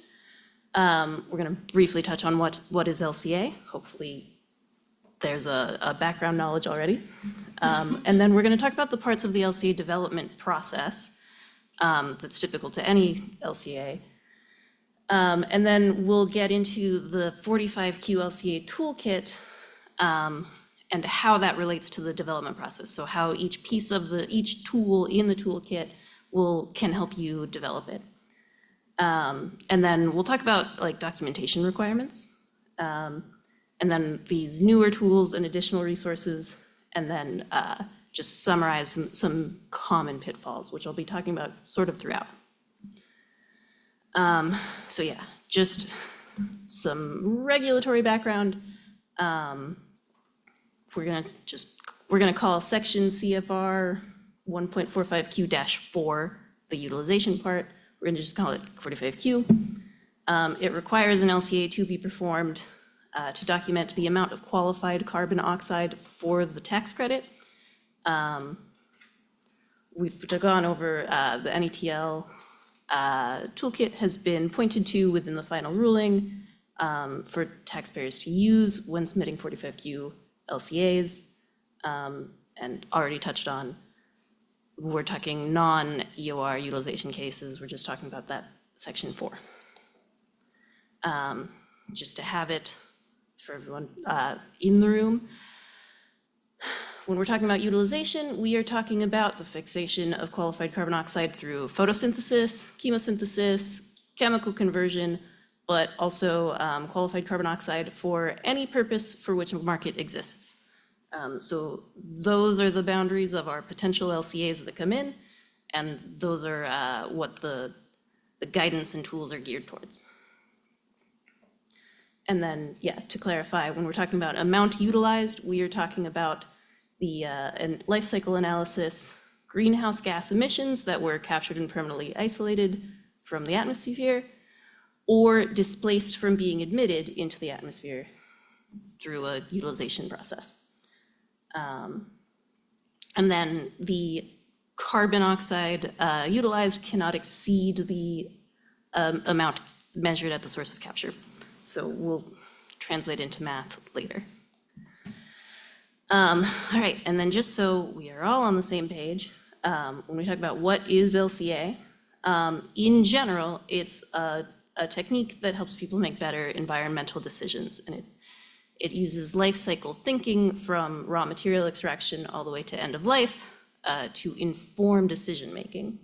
we're going to briefly touch on what is LCA. Hopefully there's a background knowledge already. And then we're going to talk about the parts of the LCA development process that's typical to any LCA. And then we'll get into the 45Q LCA toolkit, and how that relates to the development process. So how each piece of each tool in the toolkit can help you develop it. And then we'll talk about like documentation requirements, and then these newer tools and additional resources, and then just summarize some common pitfalls, which I'll be talking about sort of throughout. Just some regulatory background. We're gonna call section CFR 1.45Q-4 the utilization part. We're gonna just call it 45Q. It requires an LCA to be performed to document the amount of qualified carbon oxide for the tax credit. We've gone over the NETL toolkit has been pointed to within the final ruling for taxpayers to use when submitting 45Q LCAs. and already touched on, we're talking non-EOR utilization cases. We're just talking about that section 4. Just to have it for everyone in the room. When we're talking about utilization, we are talking about the fixation of qualified carbon oxide through photosynthesis, chemosynthesis, chemical conversion, but also qualified carbon oxide for any purpose for which a market exists. So those are the boundaries of our potential LCAs that come in, and those are what the guidance and tools are geared towards. And then, yeah, to clarify, when we're talking about amount utilized, we are talking about the life cycle analysis, greenhouse gas emissions that were captured and permanently isolated from the atmosphere, or displaced from being emitted into the atmosphere through a utilization process. And then the carbon oxide utilized cannot exceed the amount measured at the source of capture. So we'll translate into math later. All right, and then just so we are all on the same page, when we talk about what is LCA, in general, it's a technique that helps people make better environmental decisions. And it uses life cycle thinking from raw material extraction all the way to end of life to inform decision making.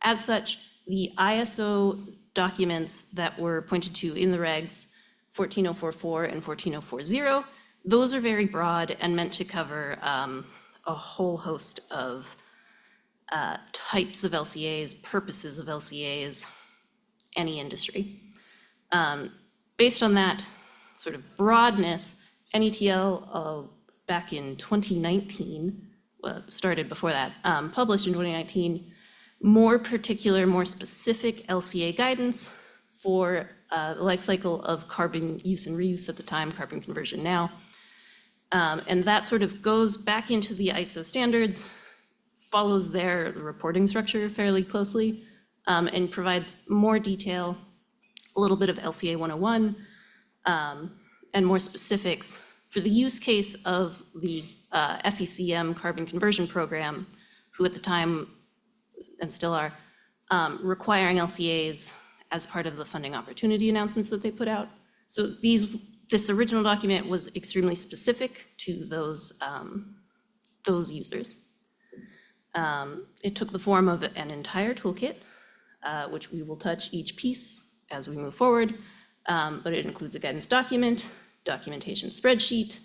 As such, the ISO documents that were pointed to in the regs, 14044 and 14040, those are very broad and meant to cover a whole host of types of LCAs, purposes of LCAs, any industry. Based on that sort of broadness, NETL back in 2019, well, it started before that, published in 2019, more particular, more specific LCA guidance for the life cycle of carbon use and reuse at the time, carbon conversion now. And that sort of goes back into the ISO standards, follows their reporting structure fairly closely, and provides more detail, a little bit of LCA 101, and more specifics for the use case of the FECM carbon conversion program, who at the time, and still are, requiring LCAs as part of the funding opportunity announcements that they put out. So this original document was extremely specific to those users. It took the form of an entire toolkit, which we will touch each piece as we move forward, but it includes a guidance document, documentation spreadsheet,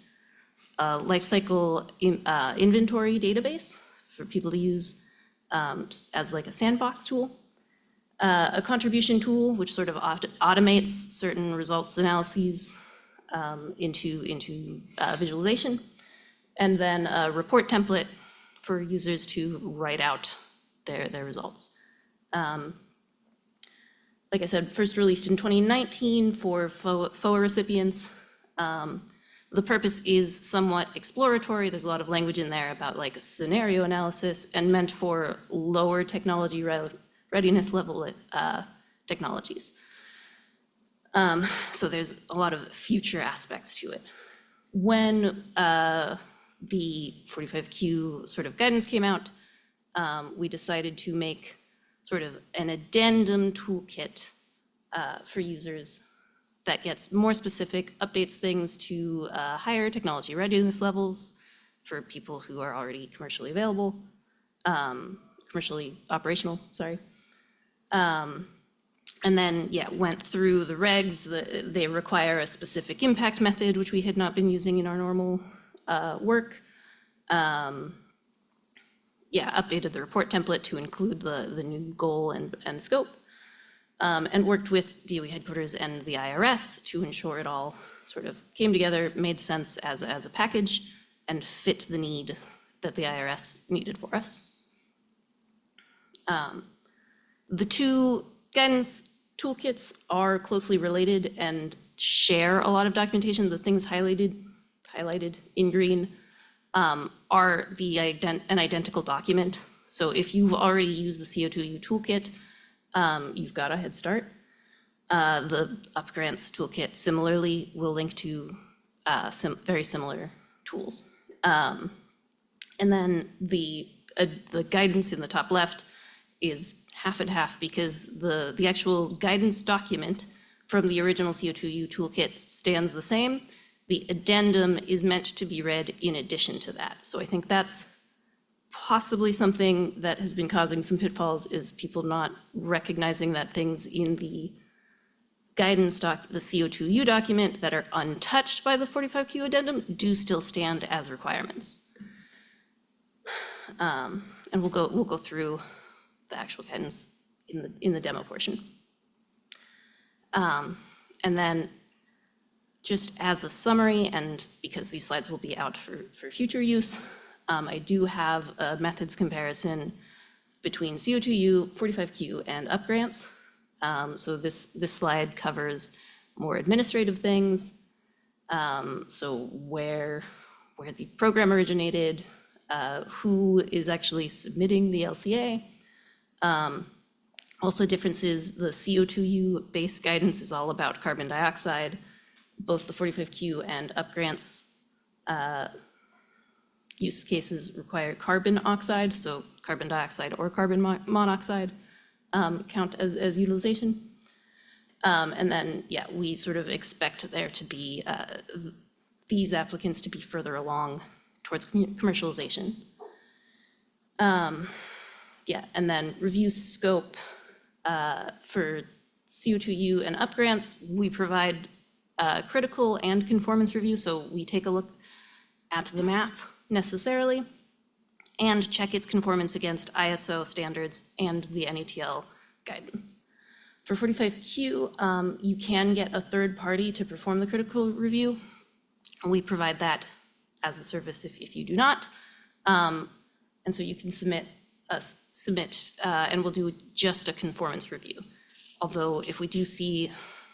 a life cycle inventory database for people to use as like a sandbox tool, a contribution tool, which sort of automates certain results analyses into visualization, and then a report template for users to write out their results. Like I said, first released in 2019 for FOA recipients. The purpose is somewhat exploratory. There's a lot of language in there about like a scenario analysis and meant for lower technology readiness level technologies. So there's a lot of future aspects to it. When the 45Q sort of guidance came out, we decided to make sort of an addendum toolkit for users that gets more specific, updates things to higher technology readiness levels for people who are already commercially available, commercially operational, sorry. And then, yeah, went through the regs. They require a specific impact method, which we had not been using in our normal work. Yeah, updated the report template to include the new goal and scope. And worked with DOE headquarters and the IRS to ensure it all sort of came together, made sense as a package, and fit the need that the IRS needed for us. The two guidance toolkits are closely related and share a lot of documentation. The things highlighted in green are an identical document. So if you've already used the CO2U toolkit, you've got a head start. The UpGrants toolkit similarly will link to very similar tools. And then the guidance in the top left is half and half, because the actual guidance document from the original CO2U toolkit stands the same. The addendum is meant to be read in addition to that. So I think that's possibly something that has been causing some pitfalls, is people not recognizing that things in the guidance the CO2U document that are untouched by the 45Q addendum do still stand as requirements. And we'll go through the actual guidance in the demo portion. And then just as a summary, and because these slides will be out for future use, I do have a methods comparison between CO2U, 45Q, and upgrants. So this slide covers more administrative things. So where the program originated, who is actually submitting the LCA. Also differences, the CO2U base guidance is all about carbon dioxide. Both the 45Q and upgrants use cases require carbon oxide, so carbon dioxide or carbon monoxide count as utilization. And then, yeah, we sort of expect there to be these applicants to be further along towards commercialization. Yeah, and then review scope for CO2U and upgrants, we provide critical and conformance review, so we take a look at the math necessarily and check its conformance against ISO standards and the NETL guidance. For 45Q, you can get a third party to perform the critical review. We provide that as a service if you do not. And so you can submit, and we'll do just a conformance review. Although if we do see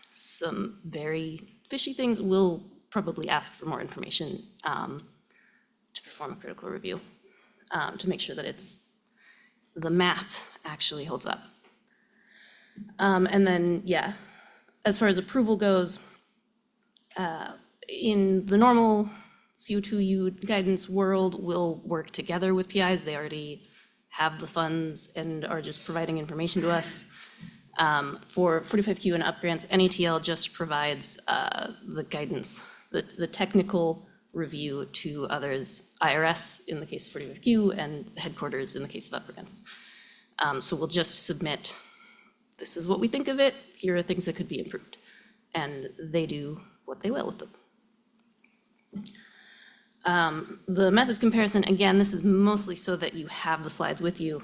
some very fishy things, we'll probably ask for more information to perform a critical review to make sure that the math actually holds up. And then, yeah, as far as approval goes, in the normal CO2U guidance world, we'll work together with PIs. They already have the funds and are just providing information to us. For 45Q and upgrants, NETL just provides the guidance, the technical review to others, IRS in the case of 45Q and headquarters in the case of upgrants. So we'll just submit, this is what we think of it, here are things that could be improved. And they do what they will with them. The methods comparison, again, this is mostly so that you have the slides with you.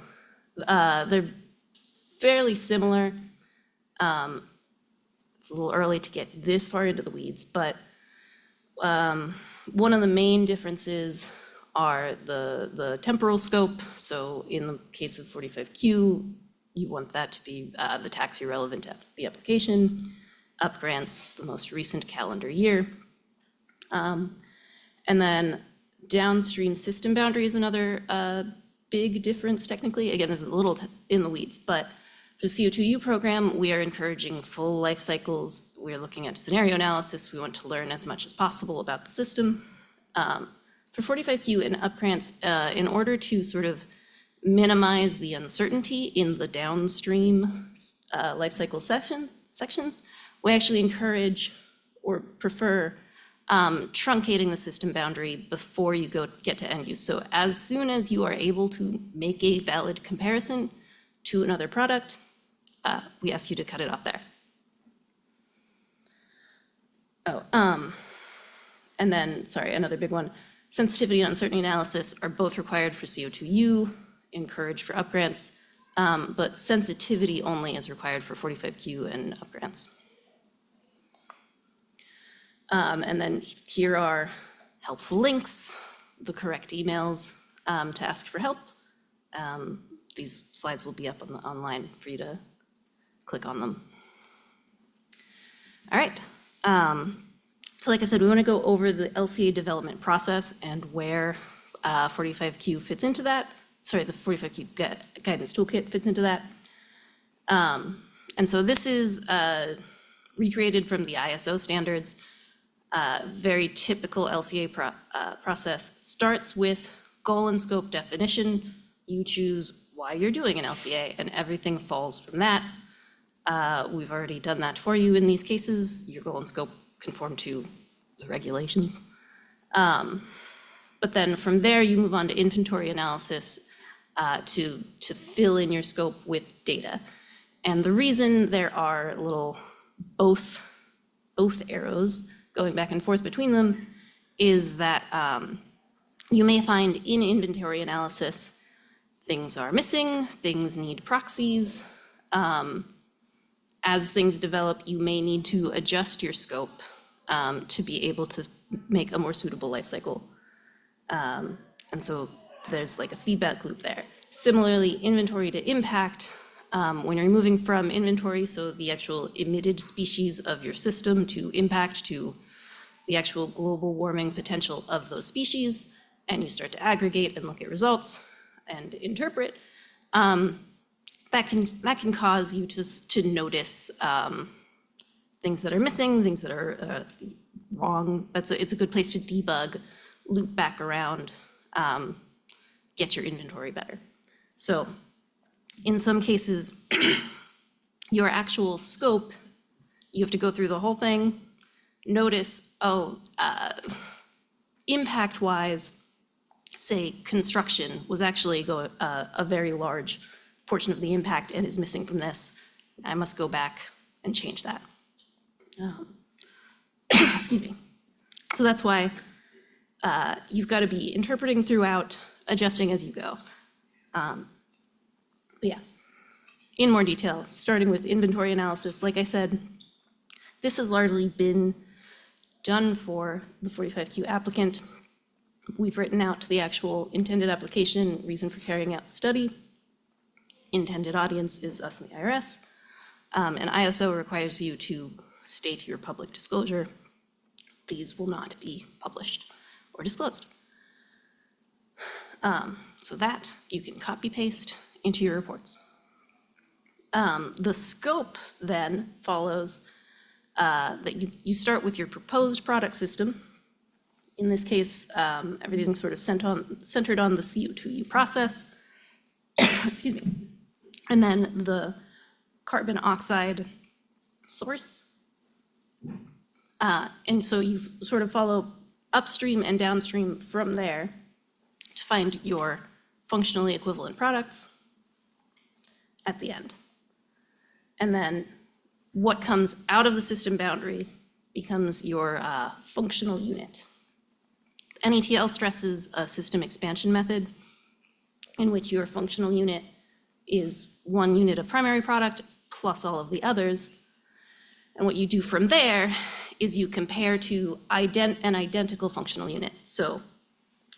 They're fairly similar. It's a little early to get this far into the weeds, but one of the main differences are the temporal scope. So in the case of 45Q, you want that to be the tax year relevant to the application. Upgrants, the most recent calendar year. And then downstream system boundary is another big difference technically. Again, this is a little in the weeds, but for the CO2U program, we are encouraging full life cycles. We're looking at scenario analysis. We want to learn as much as possible about the system. For 45Q and upgrants, in order to sort of minimize the uncertainty in the downstream life cycle sections, we actually encourage or prefer truncating the system boundary before you get to end use. So as soon as you are able to make a valid comparison to another product, we ask you to cut it off there. And then, sorry, another big one. Sensitivity and uncertainty analysis are both required for CO2U, encouraged for upgrants, but sensitivity only is required for 45Q and upgrants. And then here are helpful links, the correct emails to ask for help. These slides will be up online for you to click on them. All right. So like I said, we want to go over the LCA development process and where 45Q fits into that. Sorry, the 45Q guidance toolkit fits into that. And so this is recreated from the ISO standards. Very typical LCA process starts with goal and scope definition. You choose why you're doing an LCA, and everything falls from that. We've already done that for you in these cases. Your goal and scope conform to the regulations. But then from there, you move on to inventory analysis to fill in your scope with data. And the reason there are little both arrows going back and forth between them is that you may find in inventory analysis, things are missing, things need proxies. As things develop, you may need to adjust your scope to be able to make a more suitable life cycle. And so there's like a feedback loop there. Similarly, inventory to impact, when you're moving from inventory, so the actual emitted species of your system, to impact, to the actual global warming potential of those species, and you start to aggregate and look at results and interpret, that can cause you to notice things that are missing, things that are wrong. It's a good place to debug, loop back around, get your inventory better. So in some cases, your actual scope, you have to go through the whole thing, notice, impact-wise, say construction was actually a very large portion of the impact and is missing from this. I must go back and change that. Excuse me. So that's why you've got to be interpreting throughout, adjusting as you go. But yeah, in more detail, starting with inventory analysis, like I said, this has largely been done for the 45Q applicant. We've written out the actual intended application, reason for carrying out the study. Intended audience is us and the IRS. And ISO requires you to state your public disclosure. These will not be published or disclosed. So that you can copy paste into your reports. The scope then follows that you start with your proposed product system. In this case, everything's sort of centered on the CO2 process. Excuse me. And then the carbon oxide source. And so you sort of follow upstream and downstream from there to find your functionally equivalent products at the end. And then what comes out of the system boundary becomes your functional unit. NETL stresses a system expansion method in which your functional unit is one unit of primary product plus all of the others. And what you do from there is you compare to an identical functional unit. So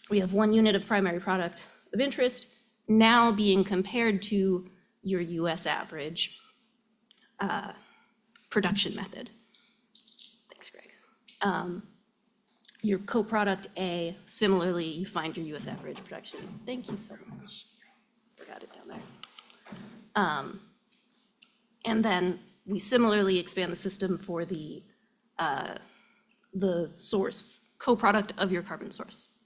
we have one unit of primary product of interest now being compared to your US average production method. Thanks, Greg. Your co-product A, similarly, you find your US average production. Thank you so much. Forgot it down there. And then we similarly expand the system for the source, co-product of your carbon source.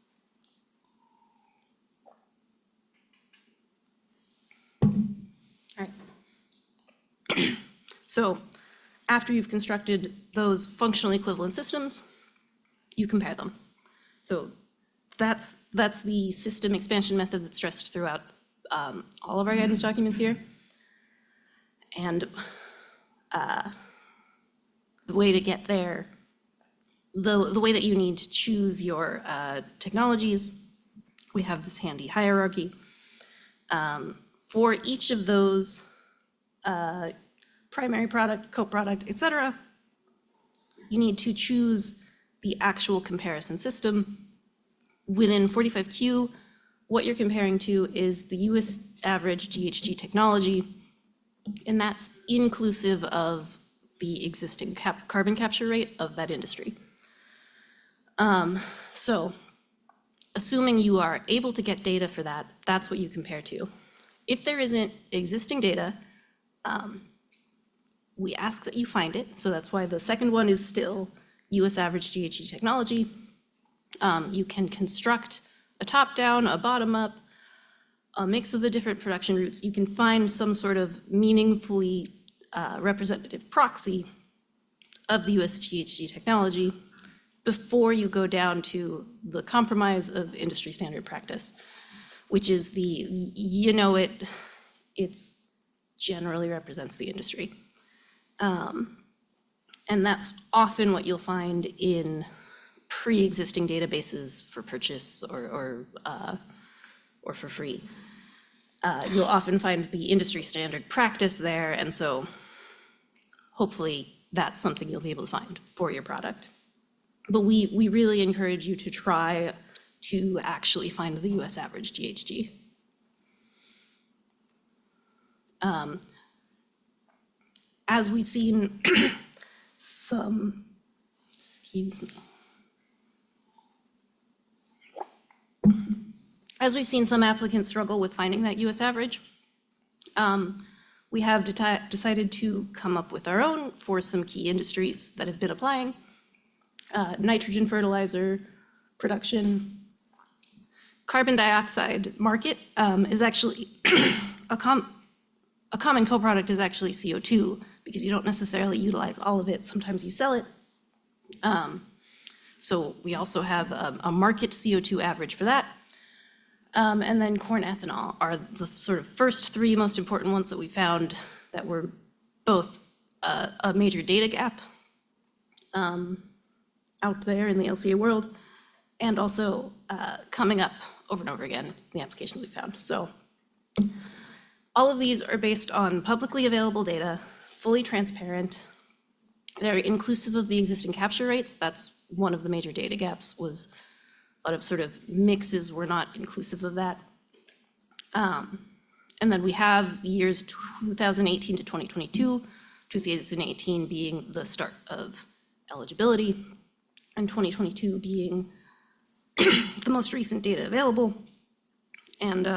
All right. So after you've constructed those functional equivalent systems, you compare them. So that's the system expansion method that's stressed throughout all of our guidance documents here. And the way to get there, the way that you need to choose your technologies, we have this handy hierarchy. For each of those primary product, co-product, et cetera, you need to choose the actual comparison system. Within 45Q, what you're comparing to is the US average GHG technology, and that's inclusive of the existing carbon capture rate of that industry. So assuming you are able to get data for that, that's what you compare to. If there isn't existing data, we ask that you find it. So that's why the second one is still US average GHG technology. You can construct a top-down, a bottom-up, a mix of the different production routes. You can find some sort of meaningfully representative proxy of the US GHG technology before you go down to the compromise of industry standard practice, which is it's generally represents the industry. And that's often what you'll find in pre-existing databases for purchase or for free. You'll often find the industry standard practice there, and so hopefully that's something you'll be able to find for your product. But we really encourage you to try to actually find the US average GHG. As we've seen As we've seen some applicants struggle with finding that US average, we have decided to come up with our own for some key industries that have been applying. Nitrogen fertilizer production. Carbon dioxide market is actually a common co-product is actually CO2 because you don't necessarily utilize all of it. Sometimes you sell it. So we also have a market CO2 average for that. And then corn ethanol are the sort of first three most important ones that we found that were both a major data gap out there in the LCA world, and also coming up over and over again in the applications we found. So all of these are based on publicly available data, fully transparent. They're inclusive of the existing capture rates. That's one of the major data gaps, was a lot of sort of mixes were not inclusive of that. And then we have years 2018 to 2022, 2018 being the start of eligibility, and 2022 being the most recent data available. And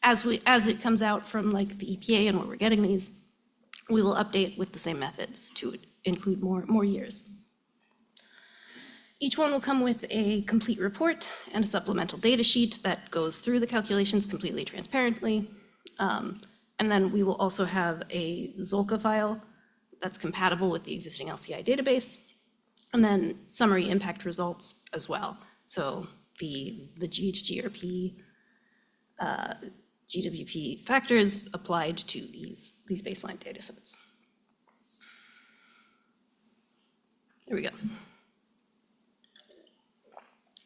as it comes out from like the EPA and where we're getting these, we will update with the same methods to include more years. Each one will come with a complete report and a supplemental data sheet that goes through the calculations completely transparently. And then we will also have a Zolka file that's compatible with the existing LCI database, and then summary impact results as well. So the GHGRP, GWP factors applied to these baseline data sets. There we go.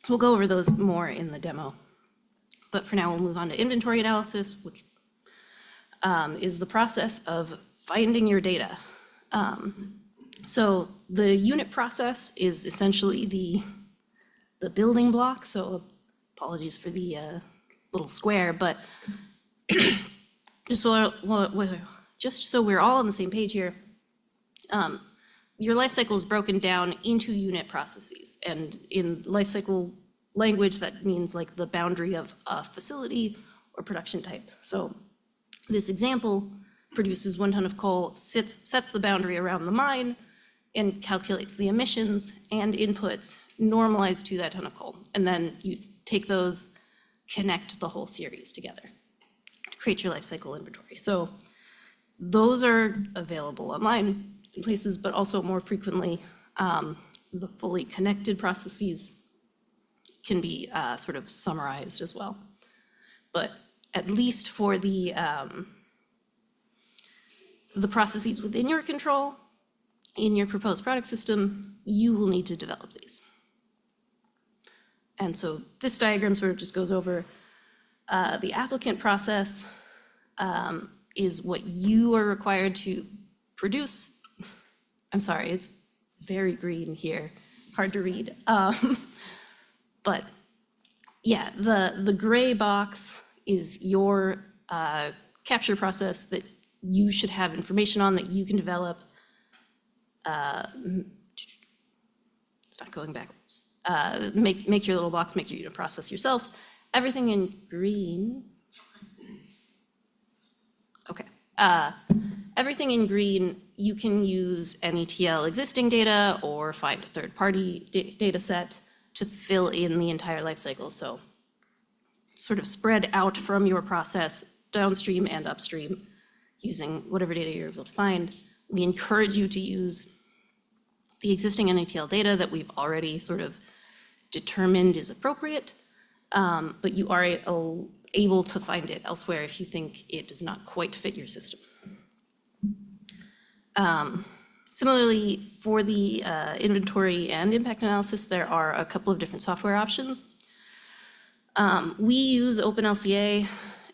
We'll go over those more in the demo. But for now, we'll move on to inventory analysis, which is the process of finding your data. So the unit process is essentially the building block. So apologies for the little square, but just so we're all on the same page here, your life cycle is broken down into unit processes. And in life cycle language, that means like the boundary of a facility or production type. So this example produces 1 ton of coal, sets the boundary around the mine, and calculates the emissions and inputs normalized to that ton of coal. And then you take those, connect the whole series together to create your life cycle inventory. So those are available online in places, but also more frequently, the fully connected processes can be sort of summarized as well. But at least for the processes within your control, in your proposed product system, you will need to develop these. And so this diagram sort of just goes over the applicant process is what you are required to produce. I'm sorry, it's very green here, hard to read. But yeah, the gray box is your capture process that you should have information on, that you can develop. It's not going backwards. Make your little box, make your unit process yourself. Everything in green. Okay. everything in green, you can use NETL existing data or find a third-party data set to fill in the entire life cycle. So sort of spread out from your process downstream and upstream using whatever data you're able to find. We encourage you to use the existing NETL data that we've already sort of determined is appropriate, but you are able to find it elsewhere if you think it does not quite fit your system. Similarly, for the inventory and impact analysis, there are a couple of different software options. We use OpenLCA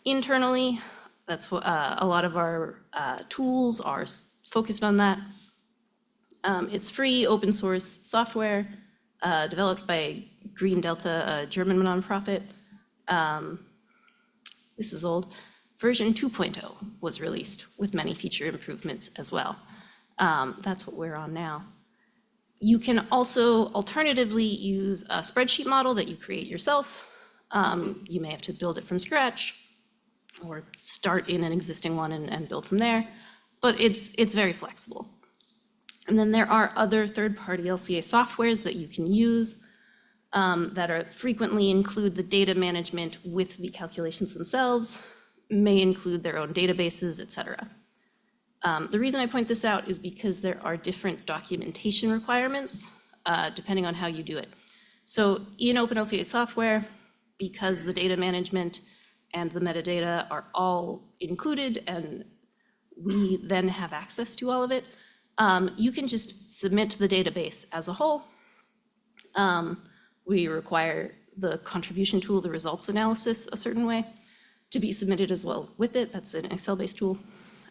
internally. That's what a lot of our tools are focused on that. It's free, open source software developed by Green Delta, a German nonprofit. This is old. Version 2.0 was released with many feature improvements as well. That's what we're on now. You can also alternatively use a spreadsheet model that you create yourself. You may have to build it from scratch or start in an existing one and build from there, but it's very flexible. And then there are other third-party LCA softwares that you can use that are frequently include the data management with the calculations themselves, may include their own databases, et cetera. The reason I point this out is because there are different documentation requirements depending on how you do it. So in OpenLCA software, because the data management and the metadata are all included and we then have access to all of it, you can just submit to the database as a whole. We require the contribution tool, the results analysis, a certain way to be submitted as well with it. That's an Excel-based tool.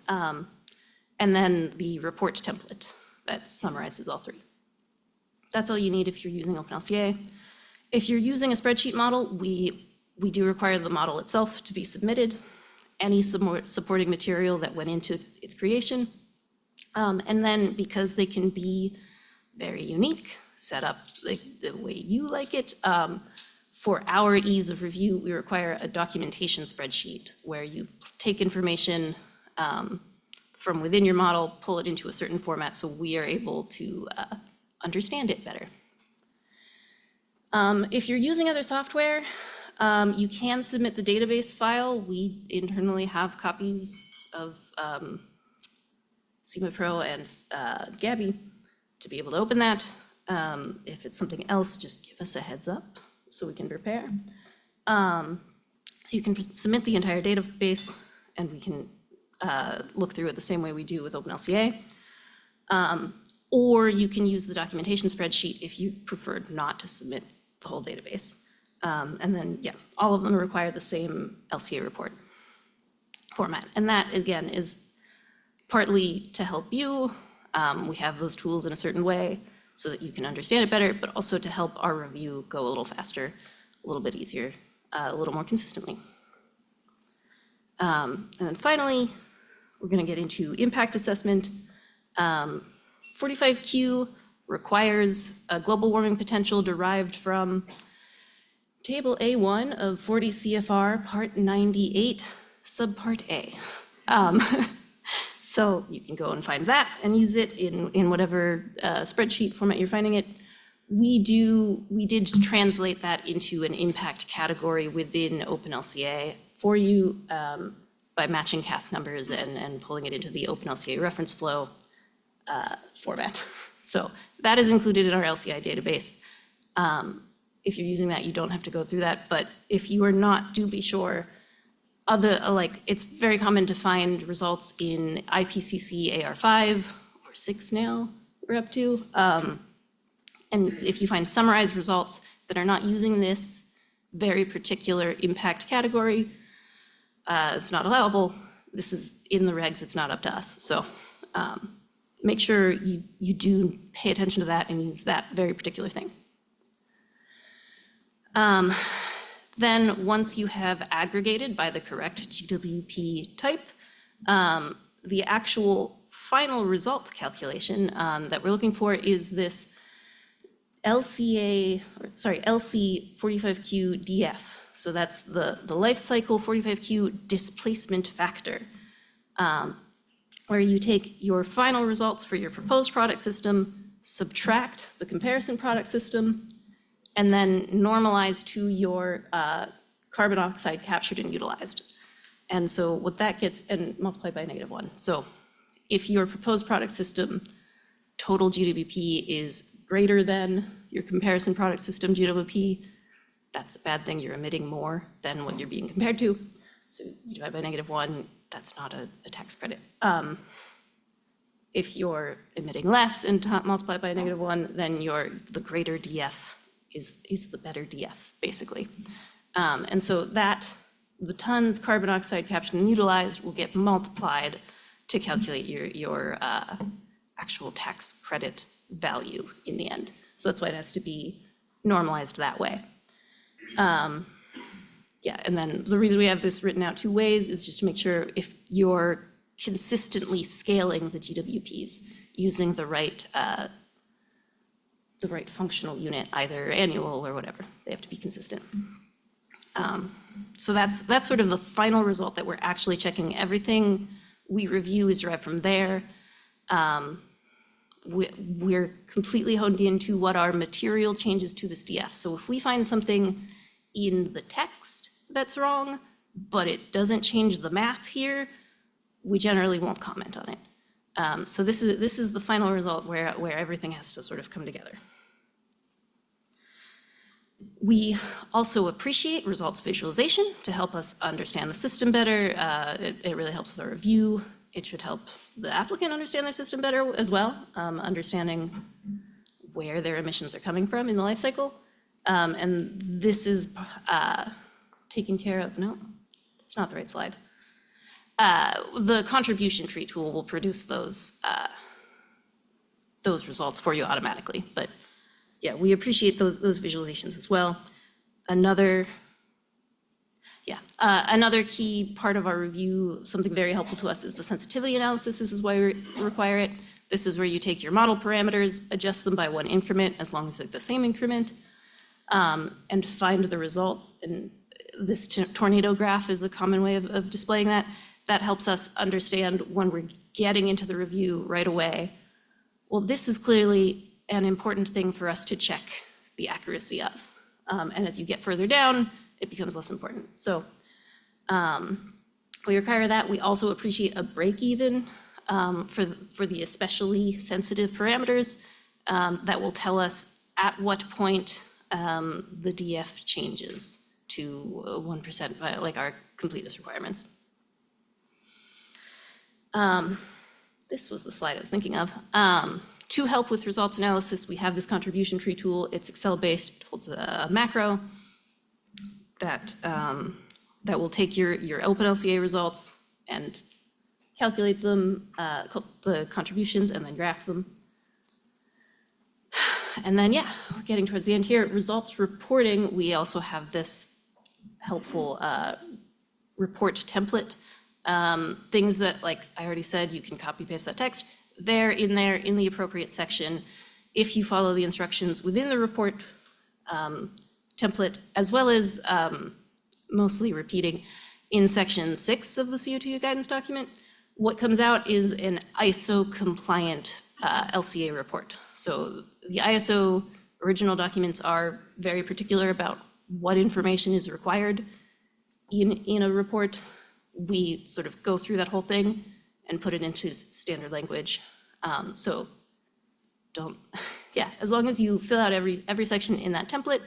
And then the report template that summarizes all three. That's all you need if you're using OpenLCA. If you're using a spreadsheet model, we do require the model itself to be submitted, any supporting material that went into its creation. And then because they can be very unique, set up the way you like it, for our ease of review, we require a documentation spreadsheet where you take information from within your model, pull it into a certain format so we are able to understand it better. If you're using other software, you can submit the database file. We internally have copies of SEMA Pro and Gabby to be able to open that. If it's something else, just give us a heads up so we can prepare. So you can submit the entire database and we can look through it the same way we do with OpenLCA. Or you can use the documentation spreadsheet if you prefer not to submit the whole database. And then, yeah, all of them require the same LCA report format. And that, again, is partly to help you. We have those tools in a certain way so that you can understand it better, but also to help our review go a little faster, a little bit easier, a little more consistently. And then finally, we're going to get into impact assessment. 45Q requires a global warming potential derived from Table A1 of 40 CFR Part 98, Subpart A. So you can go and find that and use it in whatever spreadsheet format you're finding it. We did translate that into an impact category within OpenLCA for you by matching cask numbers and pulling it into the OpenLCA reference flow format. So that is included in our LCI database. If you're using that, you don't have to go through that. But if you are not, do be sure. It's very common to find results in IPCC AR5 or 6 now we're up to. And if you find summarized results that are not using this very particular impact category, it's not allowable. This is in the regs, it's not up to us. So make sure you do pay attention to that and use that very particular thing. Then once you have aggregated by the correct GWP type, the actual final result calculation that we're looking for is this LC 45Q DF. So that's the life cycle 45Q displacement factor. where you take your final results for your proposed product system, subtract the comparison product system, and then normalize to your carbon oxide captured and utilized. And so what that gets, and multiply by -1. So if your proposed product system total GWP is greater than your comparison product system GWP, that's a bad thing. You're emitting more than what you're being compared to. So you divide by -1, that's not a tax credit. If you're emitting less and multiply by -1, then the greater DF is the better DF, basically. And so the tons carbon oxide captured and utilized will get multiplied to calculate your actual tax credit value in the end. So that's why it has to be normalized that way. Yeah, and then the reason we have this written out 2 ways is just to make sure if you're consistently scaling the GWPs using the right functional unit, either annual or whatever, they have to be consistent. So that's sort of the final result that we're actually checking. Everything we review is derived from there. We're completely honed into what are material changes to this DF. So if we find something in the text that's wrong, but it doesn't change the math here, we generally won't comment on it. So this is the final result where everything has to sort of come together. We also appreciate results visualization to help us understand the system better. It really helps with our review. It should help the applicant understand their system better as well, understanding where their emissions are coming from in the life cycle. And this is taken care of. No, it's not the right slide. The contribution tree tool will produce those results for you automatically. But yeah, we appreciate those visualizations as well. Another key part of our review, something very helpful to us, is the sensitivity analysis. This is why we require it. This is where you take your model parameters, adjust them by 1 increment, as long as they're the same increment, and find the results. And this tornado graph is a common way of displaying that. That helps us understand when we're getting into the review right away. Well, this is clearly an important thing for us to check the accuracy of. And as you get further down, it becomes less important. So we require that. We also appreciate a break even for the especially sensitive parameters that will tell us at what point the DF changes to 1% by like our completeness requirements. This was the slide I was thinking of. To help with results analysis, we have this contribution tree tool. It's Excel-based. It holds a macro that will take your open LCA results and calculate them, the contributions, and then graph them. And then, yeah, we're getting towards the end here. Results reporting, we also have this helpful report template. Things that, like I already said, you can copy paste that text. They're in there in the appropriate section if you follow the instructions within the report template, as well as mostly repeating in section 6 of the CO2 guidance document. What comes out is an ISO compliant LCA report. So the ISO original documents are very particular about what information is required in a report. We sort of go through that whole thing and put it into standard language. So don't, yeah, as long as you fill out every section in that template,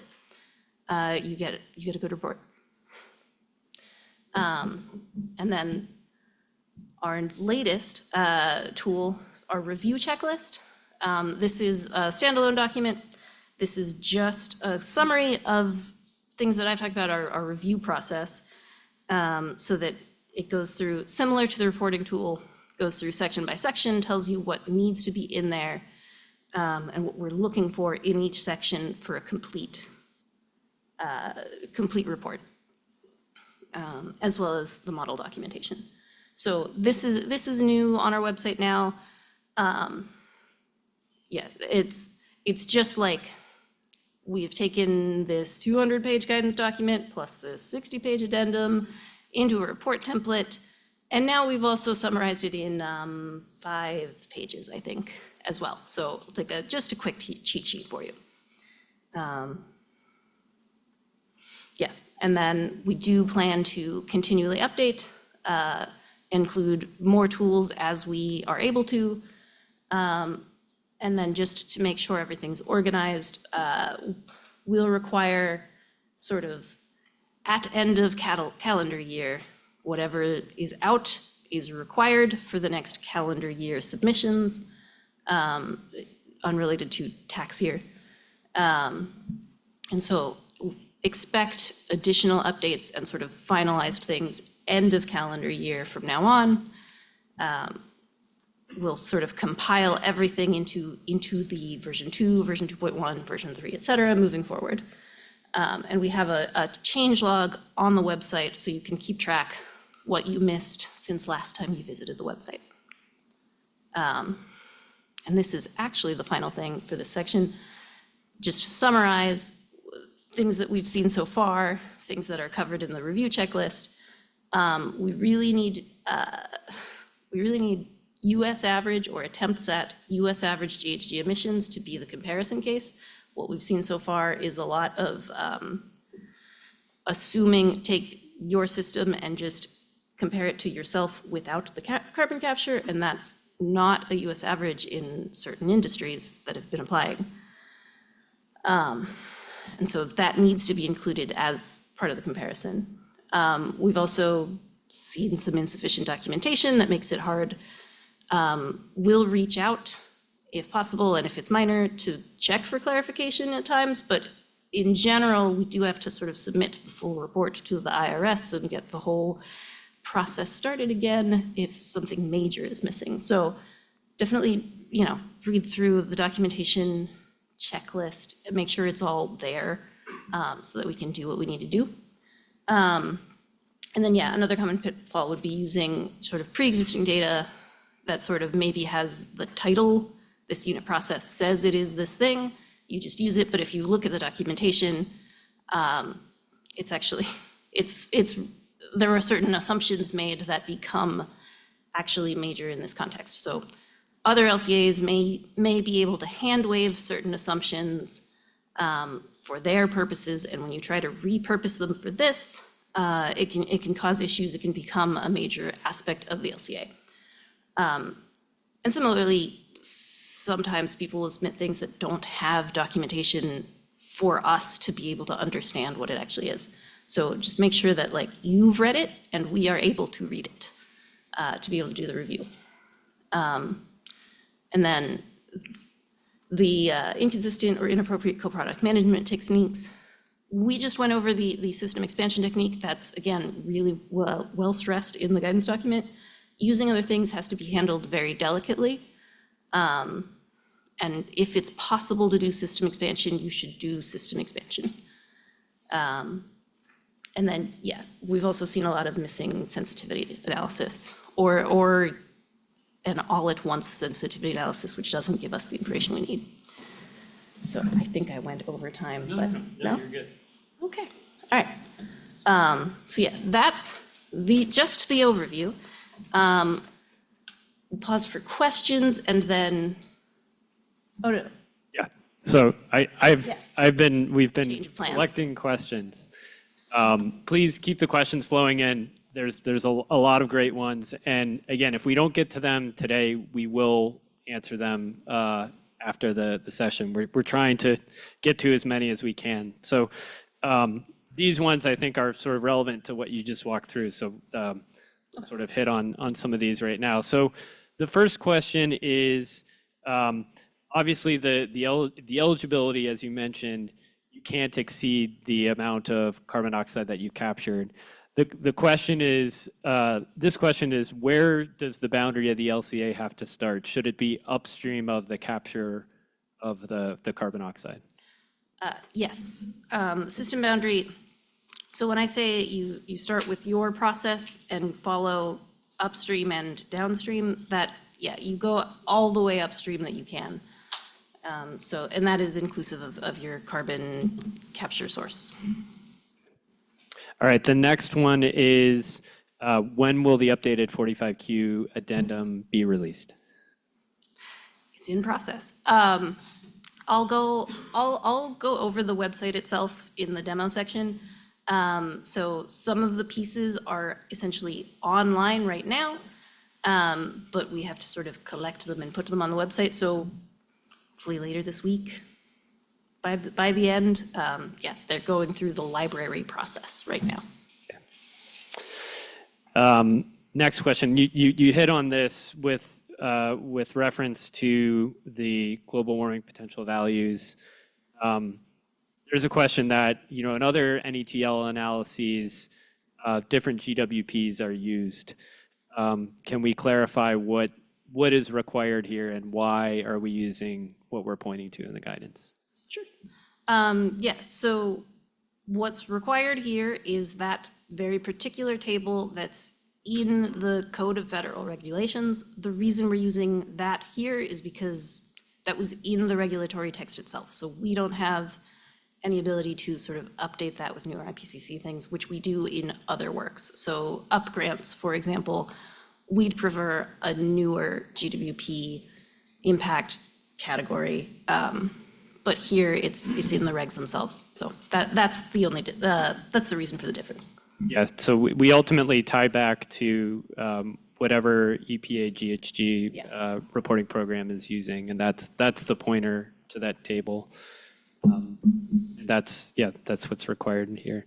you get a good report. And then our latest tool, our review checklist. This is a standalone document. This is just a summary of things that I've talked about our review process, so that it goes through, similar to the reporting tool, goes through section by section, tells you what needs to be in there, and what we're looking for in each section for a complete report, as well as the model documentation. So this is new on our website now. Yeah, it's just like we've taken this 200-page guidance document plus this 60-page addendum into a report template, And now we've also summarized it in 5 pages, I think, as well. So it's like just a quick cheat sheet for you. Yeah, and then we do plan to continually update, include more tools as we are able to. And then just to make sure everything's organized, we'll require sort of at end of calendar year, whatever is out is required for the next calendar year submissions, unrelated to tax year. And so expect additional updates and sort of finalized things end of calendar year from now on. We'll sort of compile everything into the version 2, version 2.1, version 3, et cetera, moving forward. And we have a change log on the website so you can keep track what you missed since last time you visited the website. And this is actually the final thing for this section. Just to summarize things that we've seen so far, things that are covered in the review checklist. We really need US average or attempts at US average GHG emissions to be the comparison case. What we've seen so far is a lot of take your system and just compare it to yourself without the carbon capture, and that's not a US average in certain industries that have been applying. And so that needs to be included as part of the comparison. We've also seen some insufficient documentation that makes it hard. We'll reach out if possible, and if it's minor, to check for clarification at times, but in general, we do have to sort of submit the full report to the IRS and get the whole process started again if something major is missing. So definitely, read through the documentation checklist and make sure it's all there, so that we can do what we need to do. And then, another common pitfall would be using sort of pre-existing data that sort of maybe has the title, this unit process says it is this thing, you just use it, but if you look at the documentation, it's actually, there are certain assumptions made that become actually major in this context. So other LCAs may be able to hand wave certain assumptions for their purposes, and when you try to repurpose them for this, it can cause issues, it can become a major aspect of the LCA. And similarly, sometimes people will submit things that don't have documentation for us to be able to understand what it actually is. So just make sure that you've read it and we are able to read it to be able to do the review. And then the inconsistent or inappropriate co-product management techniques. We just went over the system expansion technique. That's, again, really well stressed in the guidance document. Using other things has to be handled very delicately. And if it's possible to do system expansion, you should do system expansion. And then, we've also seen a lot of missing sensitivity analysis or an all-at-once sensitivity analysis, which doesn't give us the information we need. So I think I went over time, but no? You're good. Okay, all right. So that's just the overview. We'll pause for questions and then, oh no, Yeah, so Yes. we've been Change of plans. collecting questions. Please keep the questions flowing in. There's a lot of great ones. And again, if we don't get to them today, we will answer them after the session. We're trying to get to as many as we can. So these ones I think are sort of relevant to what you just walked through. So sort of hit on some of these right now. So the first question is, obviously the eligibility, as you mentioned, you can't exceed the amount of carbon dioxide that you captured. The question is, this question is, where does the boundary of the LCA have to start? Should it be upstream of the capture of the carbon dioxide? yes. System boundary, so when I say you start with your process and follow upstream and downstream, that, you go all the way upstream that you can. And that is inclusive of your carbon capture source. All right, the next one is, When will the updated 45Q addendum be released? It's in process. I'll go over the website itself in the demo section. So some of the pieces are essentially online right now, but we have to sort of collect them and put them on the website. So hopefully later this week, by the end, yeah, they're going through the library process right now. Next question. You hit on this with reference to the global warming potential values. There's a question that, in other NETL analyses, different GWPs are used. Can we clarify what is required here and why are we using what we're pointing to in the guidance? Sure. Yeah, so what's required here is that very particular table that's in the Code of Federal Regulations. The reason we're using that here is because that was in the regulatory text itself. So we don't have any ability to sort of update that with newer IPCC things, which we do in other works. So UP grants, for example, we'd prefer a newer GWP impact category. But here it's in the regs themselves. So that's the only, that's the reason for the difference. Yeah, so we ultimately tie back to whatever EPA GHG reporting program is using, and that's the pointer to that table. That's what's required in here.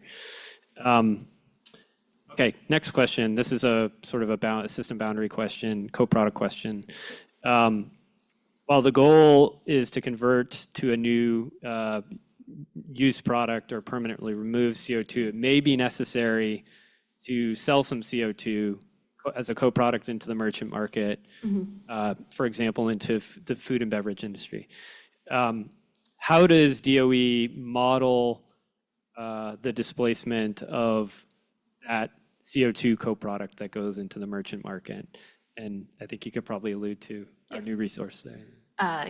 Okay, next question. This is a sort of a system boundary question, co-product question. While the goal is to convert to a new use product or permanently remove CO2, it may be necessary to sell some CO2 as a co-product into the merchant market, for example, into the food and beverage industry. How does DOE model the displacement of that CO2 co-product that goes into the merchant market? And I think you could probably allude to our new resource there.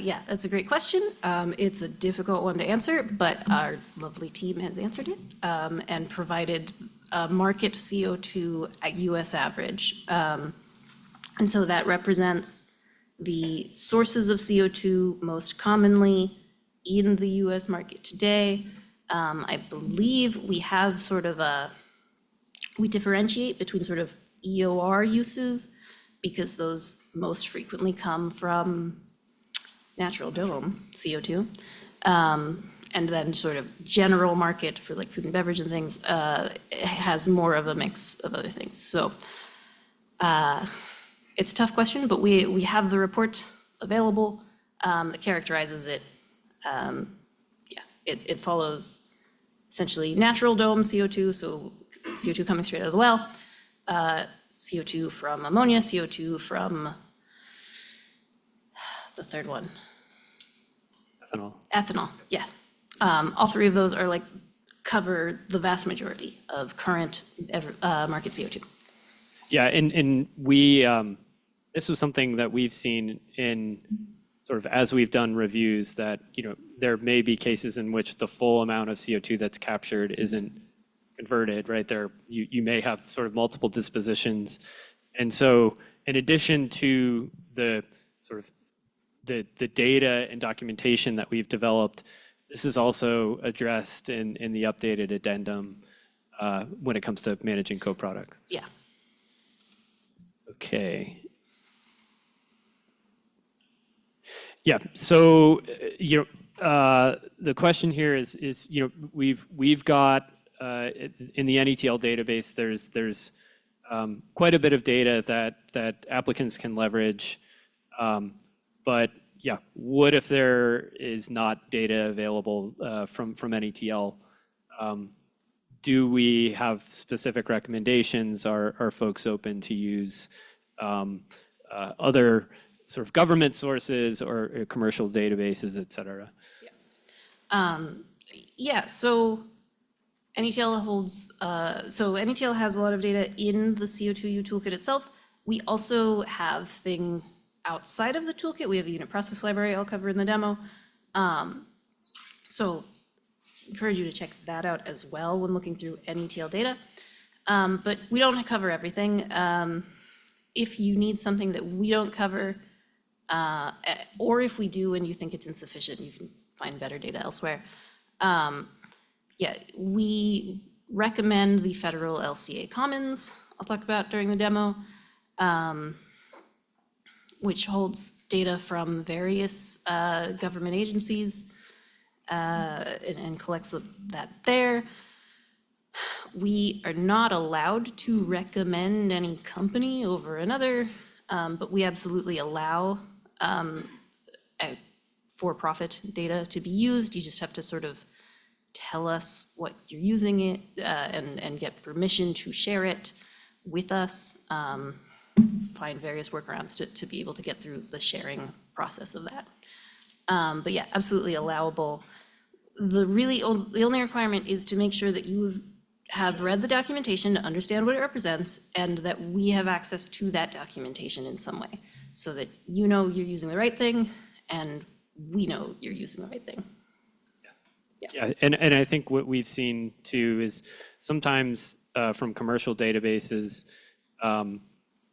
Yeah, that's a great question. It's a difficult one to answer, but our lovely team has answered it and provided a market CO2 at US average. And so that represents the sources of CO2 most commonly in the US market today. I believe we have sort of we differentiate between sort of EOR uses because those most frequently come from natural dome CO2. And then sort of general market for like food and beverage and things has more of a mix of other things. So it's a tough question, but we have the report available that characterizes it. Yeah, it follows essentially natural dome CO2, so CO2 coming straight out of the well, CO2 from ammonia, CO2 from the third one. Ethanol. Ethanol, yeah. All three of those are cover the vast majority of current market CO2. Yeah, and we, this was something that we've seen in sort of as we've done reviews that, there may be cases in which the full amount of CO2 that's captured isn't converted, right? You may have sort of multiple dispositions. And so in addition to the sort of the data and documentation that we've developed, this is also addressed in the updated addendum when it comes to managing co-products. Yeah. Okay. Yeah, so, the question here is we've got, in the NETL database, there's quite a bit of data that applicants can leverage. But yeah, what if there is not data available from NETL? Do we have specific recommendations? Are folks open to use other sort of government sources or commercial databases, et cetera? Yeah, so NETL holds, so NETL has a lot of data in the CO2U toolkit itself. We also have things outside of the toolkit. We have a unit process library I'll cover in the demo. So encourage you to check that out as well when looking through NETL data. But we don't cover everything. If you need something that we don't cover, or if we do and you think it's insufficient, you can find better data elsewhere. Yeah, we recommend the federal LCA Commons, I'll talk about during the demo, which holds data from various government agencies and collects that there. We are not allowed to recommend any company over another, but we absolutely allow for-profit data to be used. You just have to sort of tell us what you're using it and get permission to share it with us. Find various workarounds to be able to get through the sharing process of that. But yeah, absolutely allowable. The only requirement is to make sure that you have read the documentation to understand what it represents and that we have access to that documentation in some way so that you know you're using the right thing and we know you're using the right thing. Yeah, and I think what we've seen too is sometimes from commercial databases,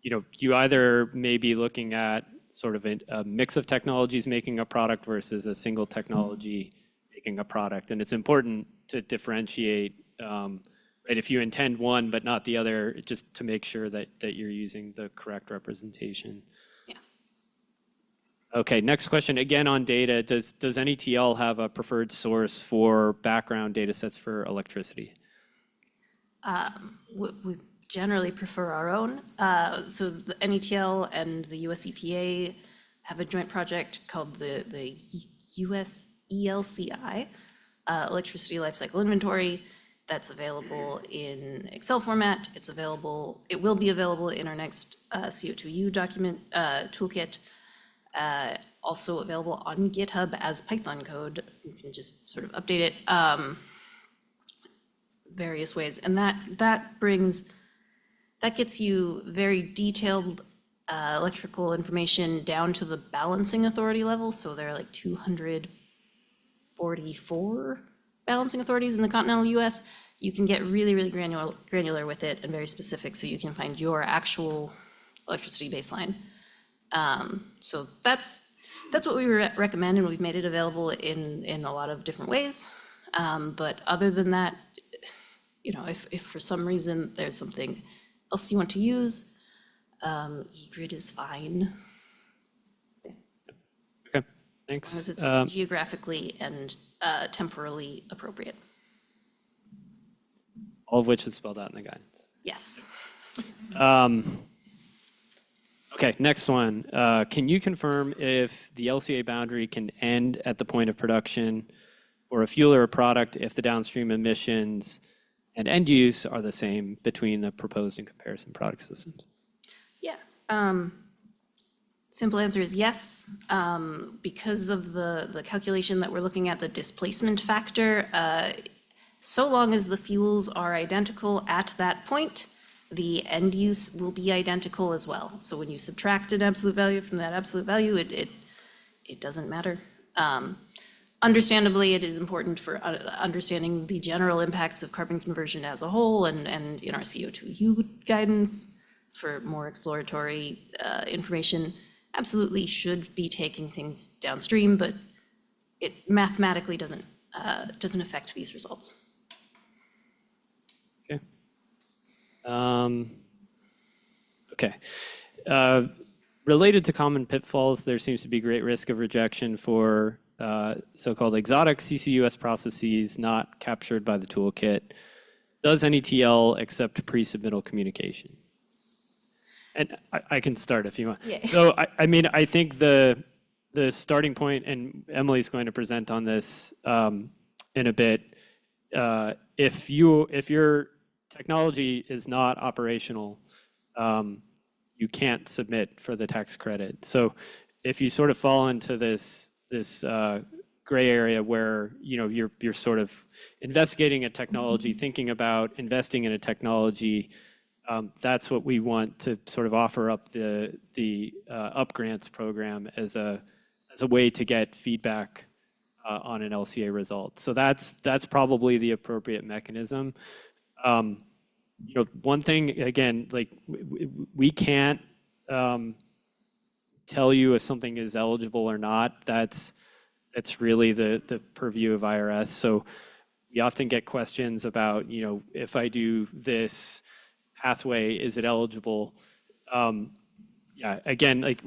you either may be looking at sort of a mix of technologies making a product versus a single technology making a product. And it's important to differentiate, right, if you intend one but not the other, just to make sure that you're using the correct representation. Yeah. Okay, next question, again on data. Does NETL have a preferred source for background data sets for electricity? We generally prefer our own. So the NETL and the US EPA have a joint project called the US ELCI, Electricity Lifecycle Inventory, that's available in Excel format. It will be available in our next CO2U document toolkit. Also available on GitHub as Python code. So you can just sort of update it various ways. And that gets you very detailed electrical information down to the balancing authority level. So there are like 244 balancing authorities in the continental US. You can get really, really granular with it and very specific so you can find your actual electricity baseline. So that's what we recommend, and we've made it available in a lot of different ways. But other than that, if for some reason there's something else you want to use, eGrid is fine. Okay, thanks. As long as it's geographically and temporally appropriate. All of which is spelled out in the guidance. Yes. Okay, next one. Can you confirm if the LCA boundary can end at the point of production for a fuel or a product if the downstream emissions and end use are the same between the proposed and comparison product systems? Yeah. Simple answer is yes. Because of the calculation that we're looking at, the displacement factor, so long as the fuels are identical at that point, the end use will be identical as well. So when you subtract an absolute value from that absolute value, it doesn't matter. Understandably, it is important for understanding the general impacts of carbon conversion as a whole, and in our CO2U guidance for more exploratory information, absolutely should be taking things downstream, but it mathematically doesn't affect these results. Okay. Okay. Related to common pitfalls, there seems to be great risk of rejection for so-called exotic CCUS processes not captured by the toolkit. Does NETL accept pre-submittal communication? And I can start if you want. Yeah. So I think the starting point, and Emily's going to present on this in a bit. If your technology is not operational, you can't submit for the tax credit. So if you sort of fall into this gray area where you're sort of investigating a technology, thinking about investing in a technology, that's what we want to sort of offer up the UP grants program as a way to get feedback on an LCA result. So that's probably the appropriate mechanism. one thing, again, like we can't tell you if something is eligible or not. That's really the purview of IRS. So we often get questions about, if I do this pathway, is it eligible? Yeah, again, like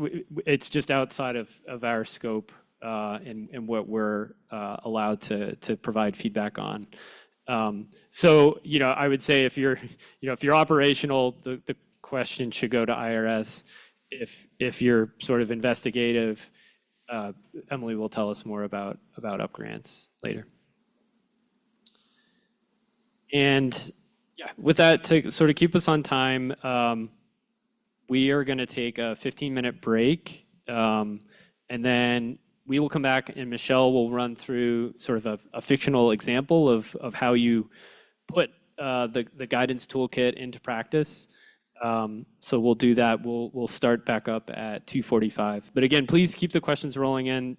it's just outside of our scope and what we're allowed to provide feedback on. So, I would say if you're operational, the question should go to IRS. If you're sort of investigative, Emily will tell us more about up grants later. And yeah, with that, to sort of keep us on time, we are going to take a 15-minute break, and then we will come back and Michelle will run through sort of a fictional example of how you put the guidance toolkit into practice. So we'll do that. We'll start back up at 2:45. But again, please keep the questions rolling in.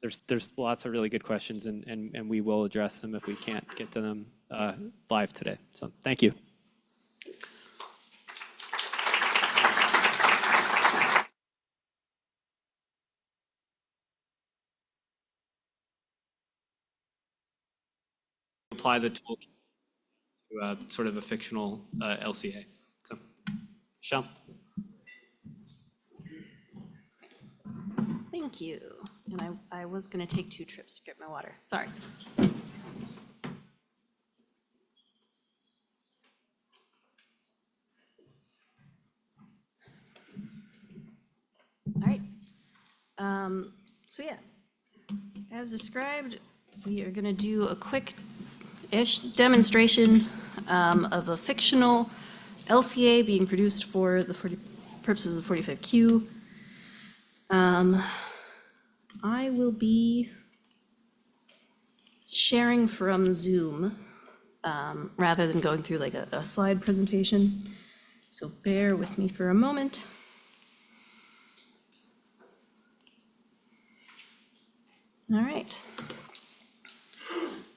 There's lots of really good questions, and we will address them if we can't get to them live today. So thank you. Thanks. Apply the toolkit to sort of a fictional LCA. So, Michelle. Thank you. And I was going to take 2 trips to get my water. Sorry. All right. So yeah, as described, we are going to do a quick-ish demonstration of a fictional LCA being produced for the purposes of 45Q. I will be sharing from Zoom rather than going through like a slide presentation. So bear with me for a moment. All right.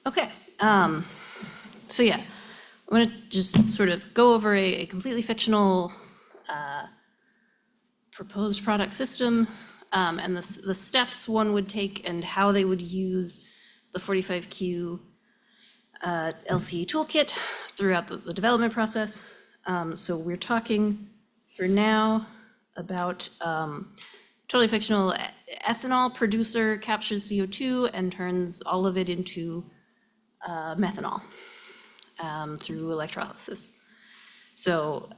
Okay. So yeah, I'm going to just sort of go over a completely fictional proposed product system and the steps one would take and how they would use the 45Q LCA toolkit throughout the development process. So we're talking for now about totally fictional ethanol producer captures CO2 and turns all of it into methanol through electrolysis. So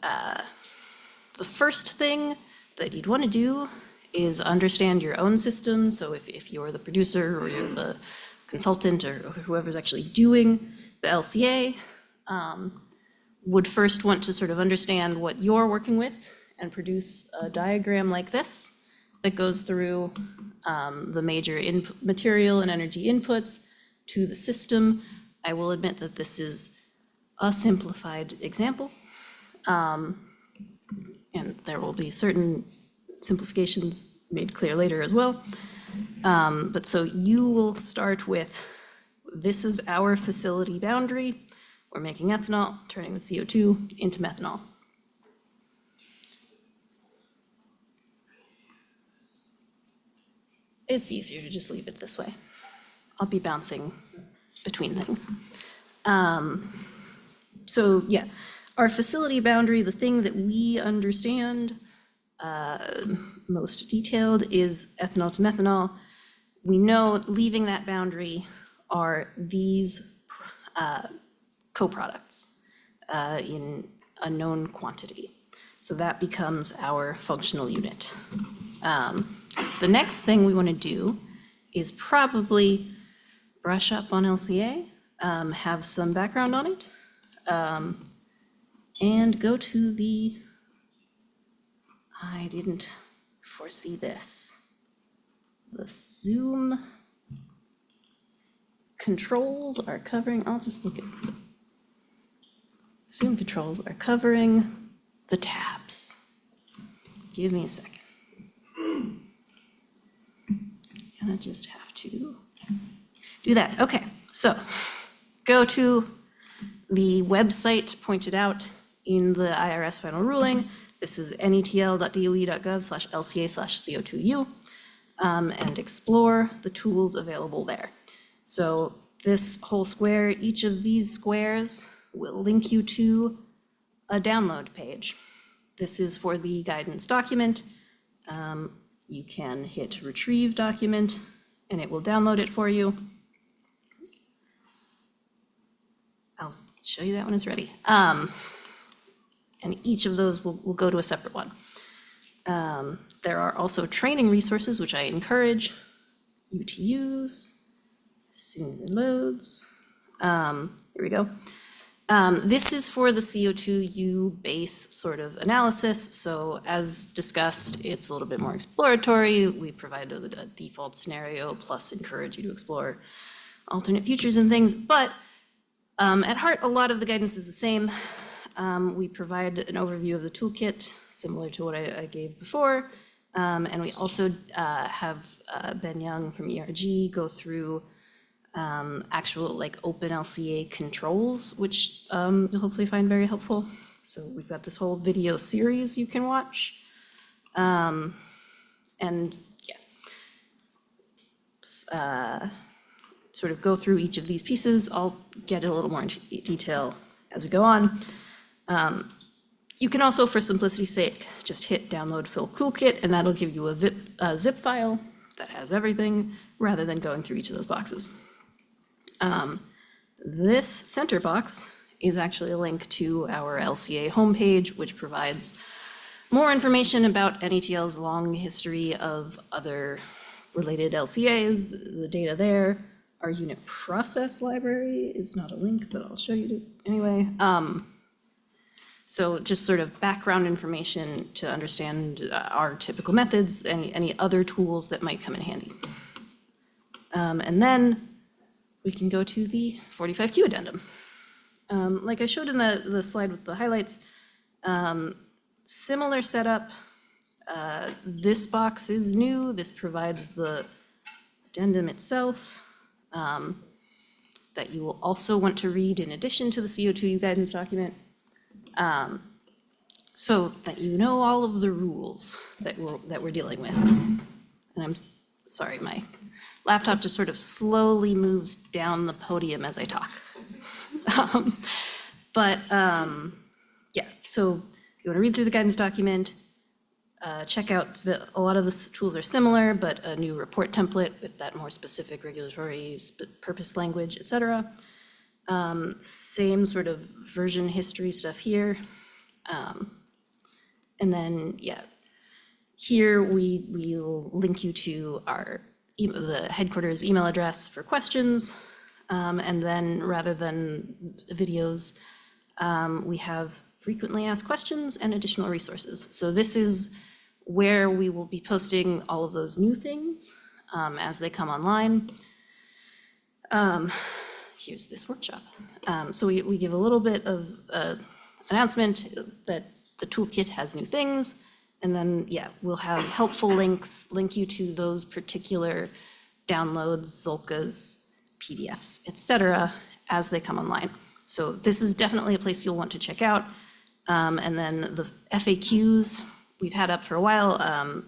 the first thing that you'd want to do is understand your own system. So if you're the producer or you're the consultant or whoever's actually doing the LCA, would first want to sort of understand what you're working with and produce a diagram like this that goes through the major material and energy inputs to the system. I will admit that this is a simplified example, and there will be certain simplifications made clear later as well. But so you will start with, this is our facility boundary. We're making ethanol, turning the CO2 into methanol. It's easier to just leave it this way. I'll be bouncing between things. So yeah, our facility boundary, the thing that we understand most detailed is ethanol to methanol. We know leaving that boundary are these co-products in a known quantity. So that becomes our functional unit. The next thing we want to do is probably brush up on LCA, have some background on it, and go to the, I didn't foresee this, the Zoom controls are covering, I'll just look at, Zoom controls are covering the tabs. Give me a second. Gonna just have to do that. Okay, so go to The website pointed out in the IRS final ruling, this is netl.doe.gov/LCA/CO2U, and explore the tools available there. So this whole square, each of these squares will link you to a download page. This is for the guidance document. You can hit retrieve document and it will download it for you. I'll show you that when it's ready. And each of those will go to a separate one. There are also training resources, which I encourage you to use as soon as it loads. Here we go. This is for the CO2U base sort of analysis. So as discussed, it's a little bit more exploratory. We provide a default scenario, plus encourage you to explore alternate futures and things. But at heart, a lot of the guidance is the same. We provide an overview of the toolkit, similar to what I gave before. And we also have Ben Young from ERG go through actual like open LCA controls, which you'll hopefully find very helpful. So we've got this whole video series you can watch. And yeah, sort of go through each of these pieces. I'll get a little more into detail as we go on. You can also, for simplicity's sake, just hit download fill toolkit, and that'll give you a zip file that has everything, rather than going through each of those boxes. This center box is actually a link to our LCA homepage, which provides more information about NETL's long history of other related LCAs, the data there. Our unit process library is not a link, but I'll show you anyway. So just sort of background information to understand our typical methods, any other tools that might come in handy. And then we can go to the 45Q addendum. Like I showed in the slide with the highlights, similar setup. This box is new. This provides the addendum itself that you will also want to read in addition to the CO2 guidance document. So that you know all of the rules that we're dealing with. And I'm sorry, my laptop just sort of slowly moves down the podium as I talk. Yeah, so you want to read through the guidance document, check out a lot of the tools are similar, but a new report template with that more specific regulatory purpose language, et cetera. Same sort of version history stuff here. And then, yeah, here we'll link you to the headquarters email address for questions. And then rather than videos, we have frequently asked questions and additional resources. So this is where we will be posting all of those new things as they come online. Here's this workshop. So we give a little bit of announcement that the toolkit has new things, and then, yeah, we'll have helpful links, link you to those particular downloads, Zolkas, PDFs, et cetera, as they come online. So this is definitely a place you'll want to check out. And then the FAQs we've had up for a while,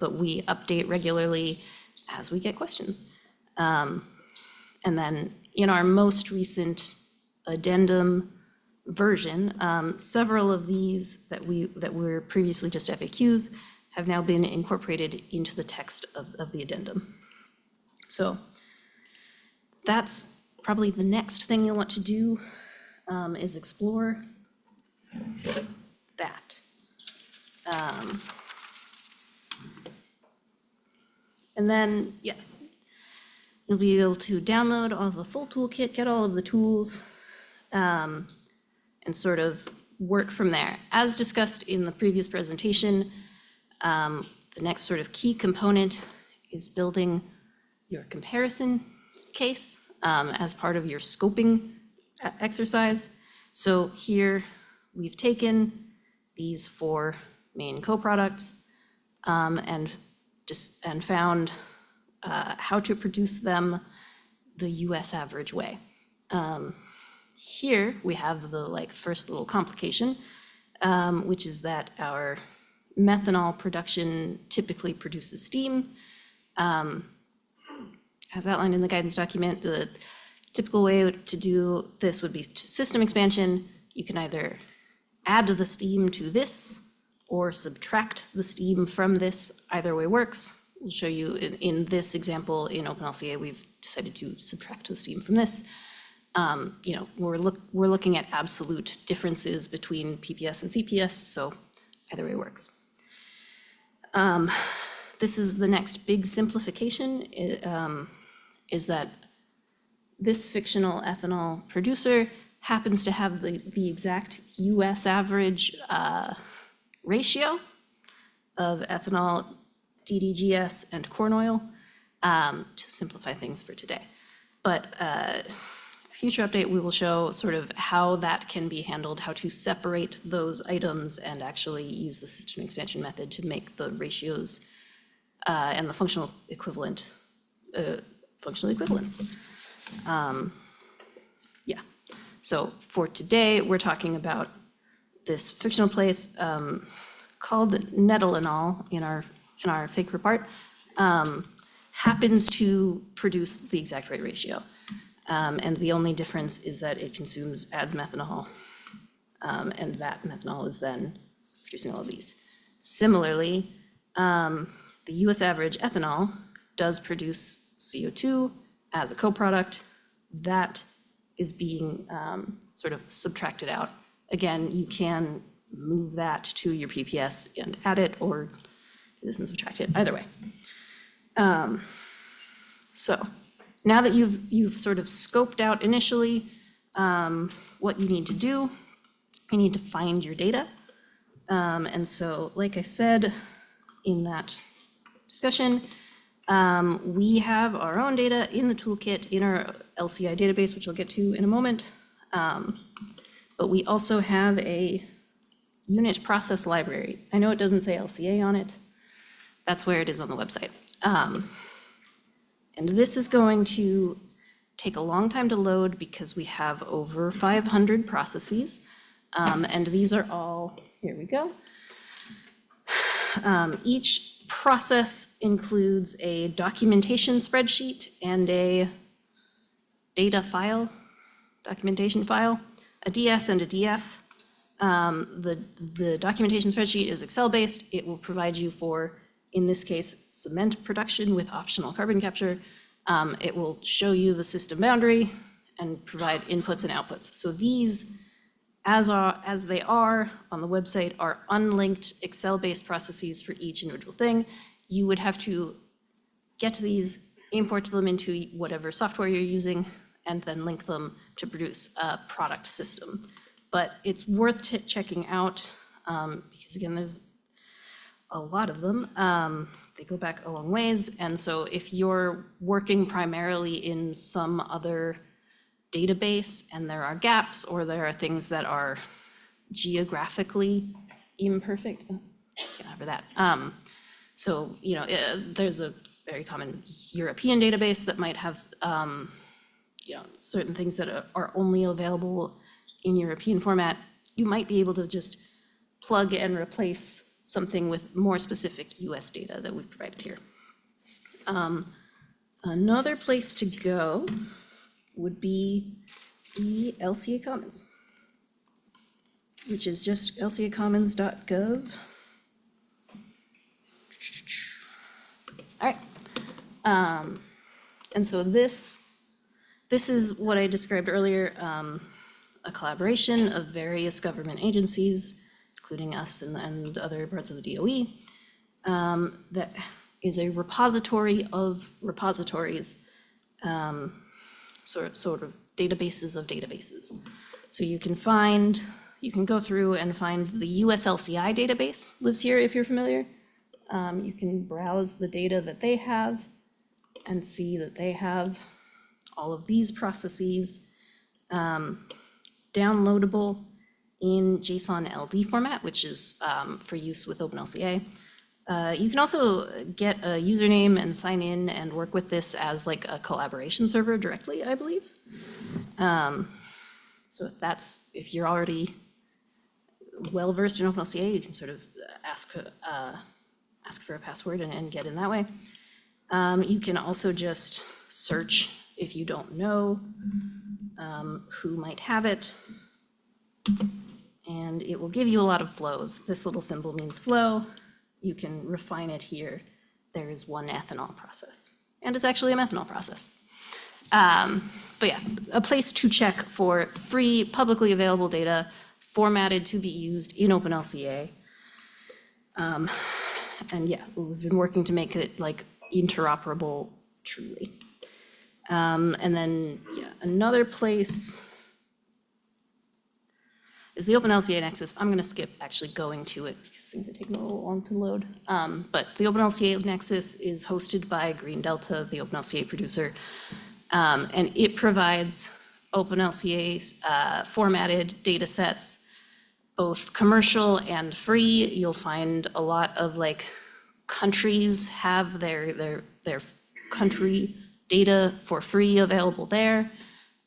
but we update regularly as we get questions. And then in our most recent addendum version, several of these that were previously just FAQs have now been incorporated into the text of the addendum. So that's probably the next thing you'll want to do, is explore that. And then, yeah, you'll be able to download all of the full toolkit, get all of the tools, and sort of work from there. As discussed in the previous presentation, the next sort of key component is building your comparison case as part of your scoping exercise. So here we've taken these 4 main co-products and found how to produce them the US average way. Here, we have the first little complication, which is that our methanol production typically produces steam. As outlined in the guidance document, the typical way to do this would be to system expansion. You can either add the steam to this or subtract the steam from this. Either way works. We'll show you in this example in OpenLCA, we've decided to subtract the steam from this. We're looking at absolute differences between PPS and CPS, so either way works. This is the next big simplification, is that this fictional ethanol producer happens to have the exact US average ratio of ethanol, DDGS, and corn oil, to simplify things for today. But future update, we will show sort of how that can be handled, how to separate those items and actually use the system expansion method to make the ratios and the functional equivalence. Yeah, so for today, we're talking about this fictional place called NETL in our fake repart, happens to produce the exact right ratio. And the only difference is that it adds methanol, and that methanol is then producing all of these. Similarly, the US average ethanol does produce CO2 as a co-product. That is being sort of subtracted out. Again, you can move that to your PPS and add it, or do this and subtract it, either way. So now that you've sort of scoped out initially what you need to do, you need to find your data. And so, like I said in that discussion, we have our own data in the toolkit in our LCI database, which I'll get to in a moment. But we also have a unit process library. I know it doesn't say LCA on it. That's where it is on the website. And this is going to take a long time to load because we have over 500 processes. And these are all, here we go. Each process includes a documentation spreadsheet and a data file, documentation file, a DS and a DF. The documentation spreadsheet is Excel-based. It will provide you for, in this case, cement production with optional carbon capture. It will show you the system boundary and provide inputs and outputs. So these, as they are on the website, are unlinked Excel-based processes for each individual thing. You would have to get to these, import them into whatever software you're using, and then link them to produce a product system. But it's worth checking out because, again, there's a lot of them. They go back a long ways. And so if you're working primarily in some other database and there are gaps or there are things that are geographically imperfect, can't have that. So, there's a very common European database that might have, certain things that are only available in European format. You might be able to just plug and replace something with more specific US data that we've provided here. Another place to go would be the LCA Commons, which is just lcacommons.gov. All right. And so this is what I described earlier, a collaboration of various government agencies, including us and other parts of the DOE, that is a repository of repositories, sort of databases of databases. So you can go through and find the US LCI database lives here if you're familiar. You can browse the data that they have and see that they have all of these processes downloadable in JSON LD format, which is for use with OpenLCA. You can also get a username and sign in and work with this as like a collaboration server directly, I believe. So if you're already well-versed in OpenLCA, you can sort of ask for a password and get in that way. You can also just search if you don't know who might have it. And it will give you a lot of flows. This little symbol means flow. You can refine it here. There is one ethanol process, and it's actually a methanol process. But yeah, a place to check for free, publicly available data formatted to be used in OpenLCA. And yeah, we've been working to make it like interoperable truly. And then, yeah, another place is the OpenLCA Nexus. I'm gonna skip actually going to it because things are taking a little long to load. But the OpenLCA Nexus is hosted by Green Delta, the OpenLCA producer. And it provides OpenLCA's formatted data sets, both commercial and free. You'll find a lot of like countries have their country data for free available there.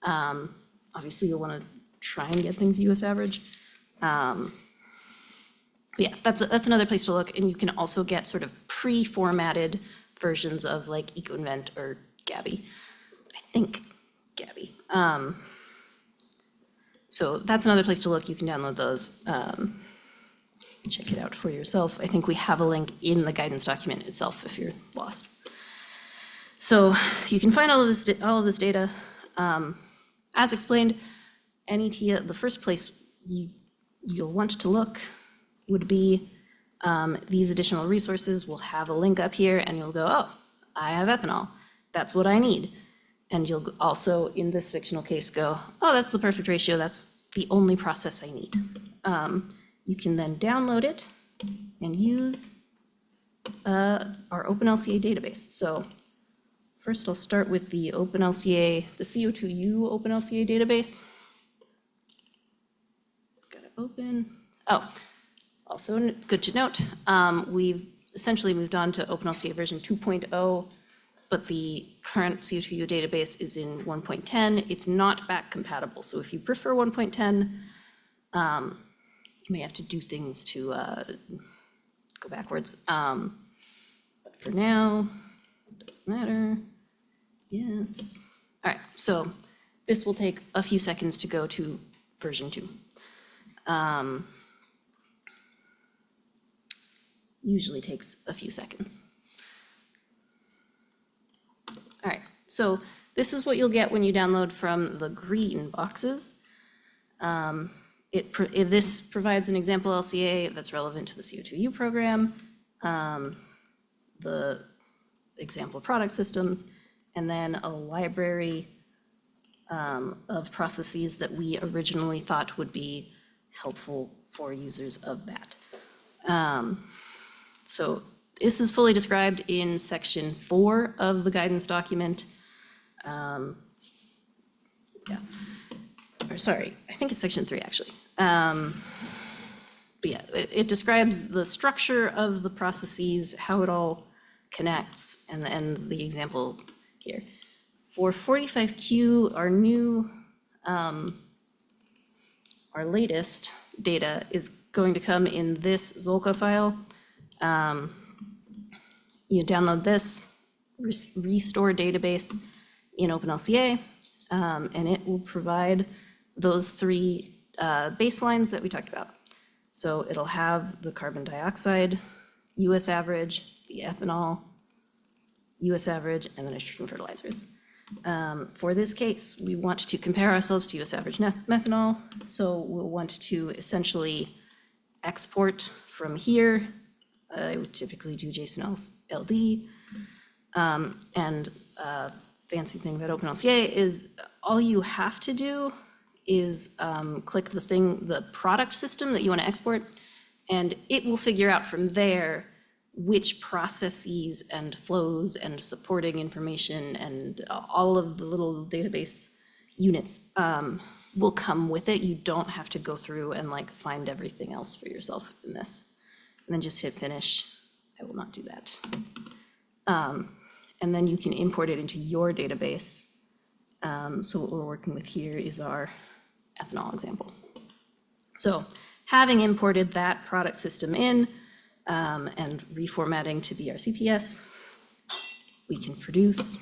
Obviously you'll wanna try and get things US average. But yeah, that's another place to look, and you can also get sort of pre-formatted versions of like EcoInvent or Gabby. I think Gabby. So that's another place to look. You can download those. Check it out for yourself. I think we have a link in the guidance document itself if you're lost. So you can find all of this data. As explained, NETL, the first place you'll want to look would be these additional resources. We'll have a link up here and you'll go, oh, I have ethanol. That's what I need. And you'll also, in this fictional case, go, oh, that's the perfect ratio. That's the only process I need. You can then download it and use our OpenLCA database. So first I'll start with the OpenLCA, the CO2U OpenLCA database. Got it open. Oh, also good to note, we've essentially moved on to OpenLCA version 2.0, but the current CO2U database is in 1.10. It's not back compatible. So if you prefer 1.10, you may have to do things to go backwards. But for now, it doesn't matter. Yes. All right, so this will take a few seconds to go to version 2. Usually takes a few seconds. All right, so this is what you'll get when you download from the green boxes. This provides an example LCA that's relevant to the CO2U program, the example product systems, and then a library of processes that we originally thought would be helpful for users of that. So this is fully described in section 4 of the guidance document. Yeah, or sorry, I think it's section 3 actually. But yeah, it describes the structure of the processes, how it all connects, and the example here. For 45Q, our new, our latest data is going to come in this Zolka file. You download this, restore database in OpenLCA, and it will provide those 3 baselines that we talked about. So it'll have the carbon dioxide, US average, the ethanol, US average, and the nitrogen fertilizers. For this case, we want to compare ourselves to US average methanol, so we'll want to essentially export from here. I would typically do JSON LD. And fancy thing about OpenLCA is all you have to do is click the product system that you want to export, and it will figure out from there which processes and flows and supporting information and all of the little database units will come with it. You don't have to go through and like find everything else for yourself in this. And then just hit finish. I will not do that. And then you can import it into your database. So what we're working with here is our ethanol example. So having imported that product system in and reformatting to BRCPS, we can produce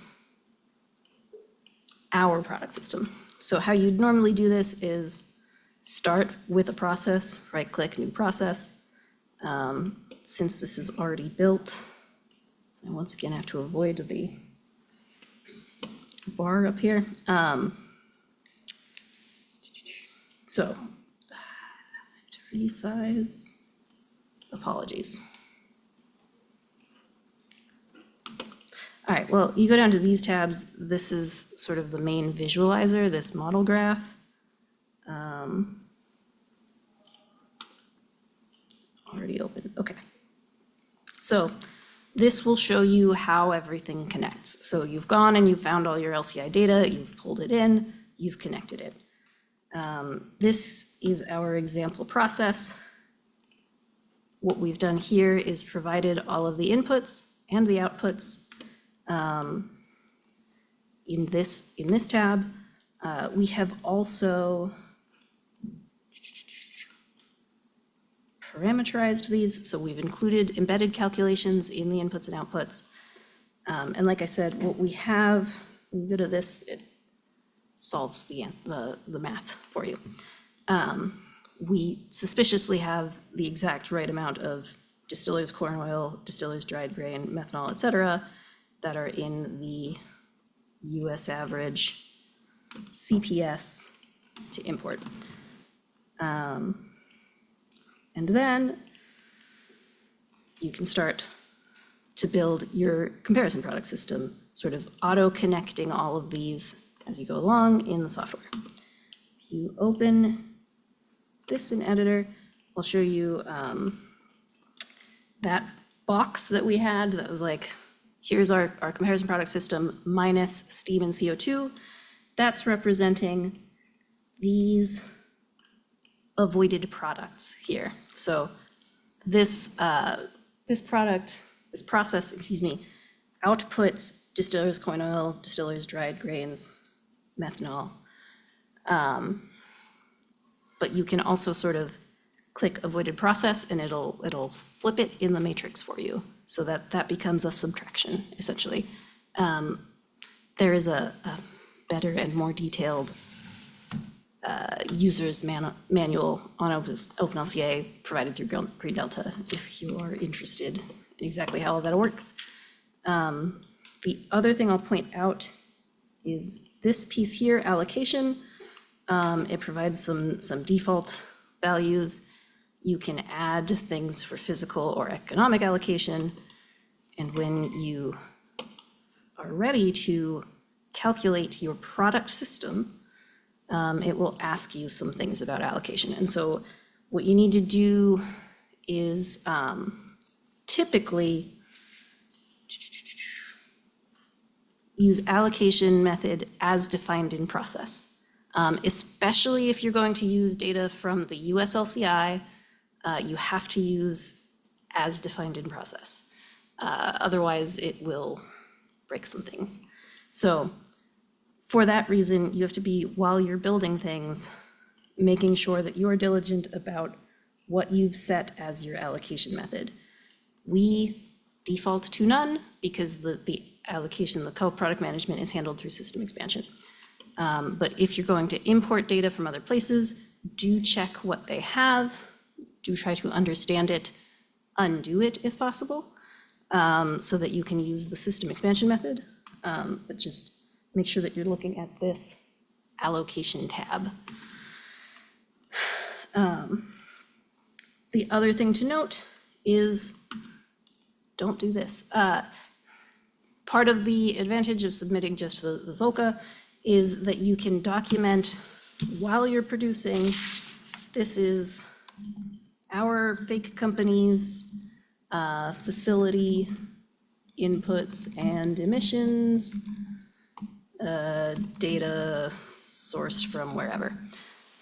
our product system. So how you'd normally do this is start with a process, right-click, new process. Since this is already built, and once again, I have to avoid the bar up here. So, to resize, apologies. All right, well, you go down to these tabs. This is sort of the main visualizer, this model graph. Already open, okay. So this will show you how everything connects. So you've gone and you've found all your LCI data, you've pulled it in, you've connected it. This is our example process. What we've done here is provided all of the inputs and the outputs in this tab. We have also parameterized these, so we've included embedded calculations in the inputs and outputs. And like I said, what we have, when you go to this, it solves the math for you. We suspiciously have the exact right amount of distillers corn oil, distillers dried grain, methanol, et cetera, that are in the US average CPS to import. And then you can start to build your comparison product system, sort of auto-connecting all of these as you go along in the software. If you open this in Editor, I'll show you that box that we had that was like, here's our comparison product system minus steam and CO2. That's representing these avoided products here. So this process, outputs distillers corn oil, distillers dried grains, methanol. But you can also sort of click avoided process and it'll flip it in the matrix for you. So that becomes a subtraction, essentially. There is a better and more detailed user's manual on OpenLCA provided through Green Delta if you are interested in exactly how all that works. The other thing I'll point out is this piece here, allocation. It provides some default values. You can add things for physical or economic allocation. And when you are ready to calculate your product system, it will ask you some things about allocation. And so what you need to do is typically use allocation method as defined in process, especially if you're going to use data from the US LCI, you have to use as defined in process. Otherwise, it will break some things. So for that reason, you have to be, while you're building things, making sure that you are diligent about what you've set as your allocation method. We default to none because the allocation, the co-product management is handled through system expansion. But if you're going to import data from other places, do check what they have, do try to understand it, undo it if possible, so that you can use the system expansion method, but just make sure that you're looking at this allocation tab. The other thing to note is don't do this. Part of the advantage of submitting just the Zolka is that you can document while you're producing, this is our fake company's facility inputs and emissions, data sourced from wherever.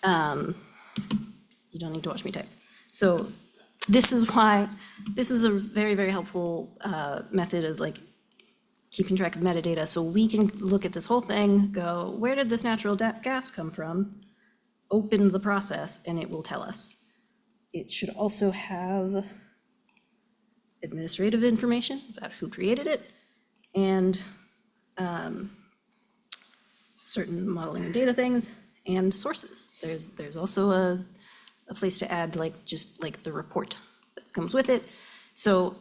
You don't need to watch me type. So this is why, this is a very, very helpful method of like keeping track of metadata. So we can look at this whole thing, go, where did this natural gas come from? open the process and it will tell us. It should also have administrative information about who created it and certain modeling and data things and sources. There's also a place to add just the report that comes with it. So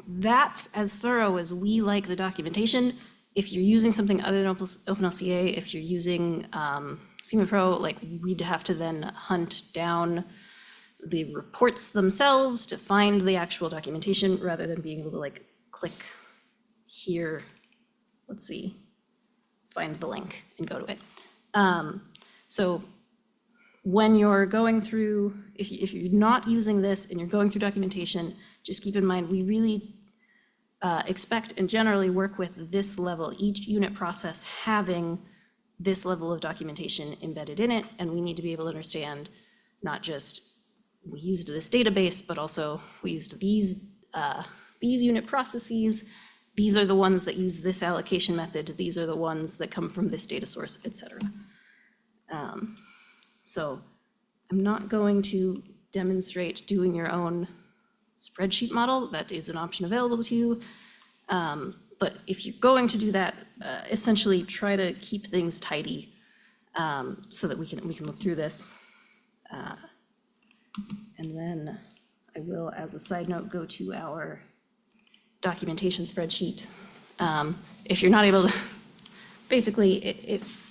that's as thorough as we like the documentation. If you're using something other than OpenLCA, if you're using CMAPro, we'd have to then hunt down the reports themselves to find the actual documentation rather than being able to click here, let's see, find the link and go to it. So when you're going through, if you're not using this and you're going through documentation, just keep in mind, we really expect and generally work with this level, each unit process having this level of documentation embedded in it, and we need to be able to understand not just we used this database, but also we used these unit processes. These are the ones that use this allocation method. These are the ones that come from this data source, et cetera. So I'm not going to demonstrate doing your own spreadsheet model. That is an option available to you. But if you're going to do that, essentially try to keep things tidy so that we can look through this. And then I will, as a side note, go to our documentation spreadsheet. If you're not able to, basically, if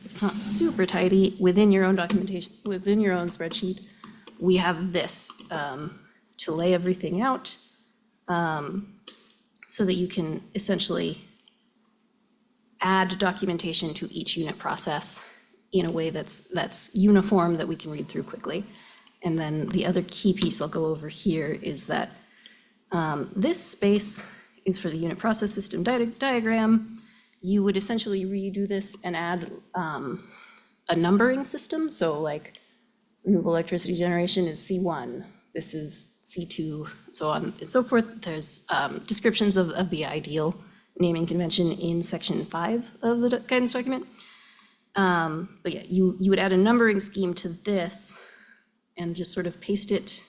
it's not super tidy within your own documentation, within your own spreadsheet, we have this to lay everything out so that you can essentially add documentation to each unit process in a way that's uniform that we can read through quickly. And then the other key piece I'll go over here is that this space is for the unit process system diagram. You would essentially redo this and add a numbering system. So renewable electricity generation is C1, this is C2, so on and so forth. There's descriptions of the ideal naming convention in section 5 of the guidance document. But yeah, you would add a numbering scheme to this and just sort of paste it,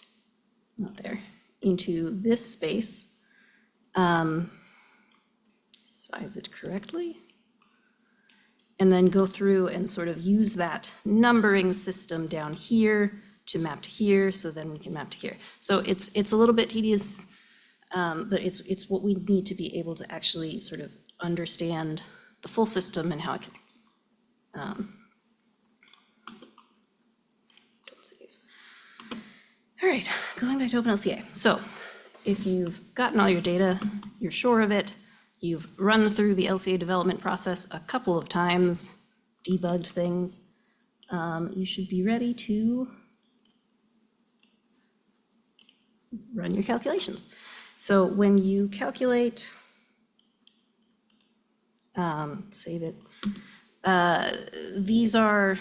not there, into this space. Size it correctly. And then go through and sort of use that numbering system down here to map to here, so then we can map to here. So it's a little bit tedious, but it's what we need to be able to actually sort of understand the full system and how it connects. Don't save. All right, going back to OpenLCA. So if you've gotten all your data, you're sure of it, you've run through the LCA development process a couple of times, debugged things, you should be ready to run your calculations. So when you calculate, save it, these are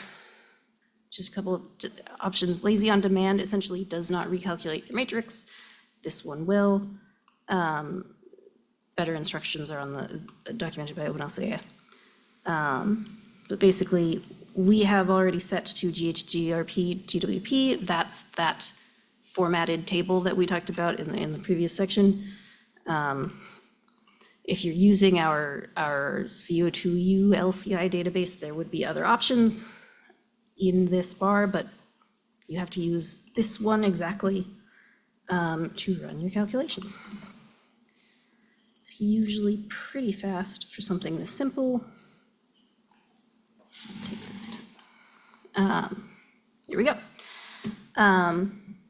just a couple of options. Lazy on demand essentially does not recalculate your matrix. This one will. Better instructions are on the documented by OpenLCA. But basically, we have already set to GHGRP, GWP. That's that formatted table that we talked about in the previous section. If you're using our CO2U LCI database, there would be other options in this bar, but you have to use this one exactly to run your calculations. It's usually pretty fast for something this simple. Take this to, here we go.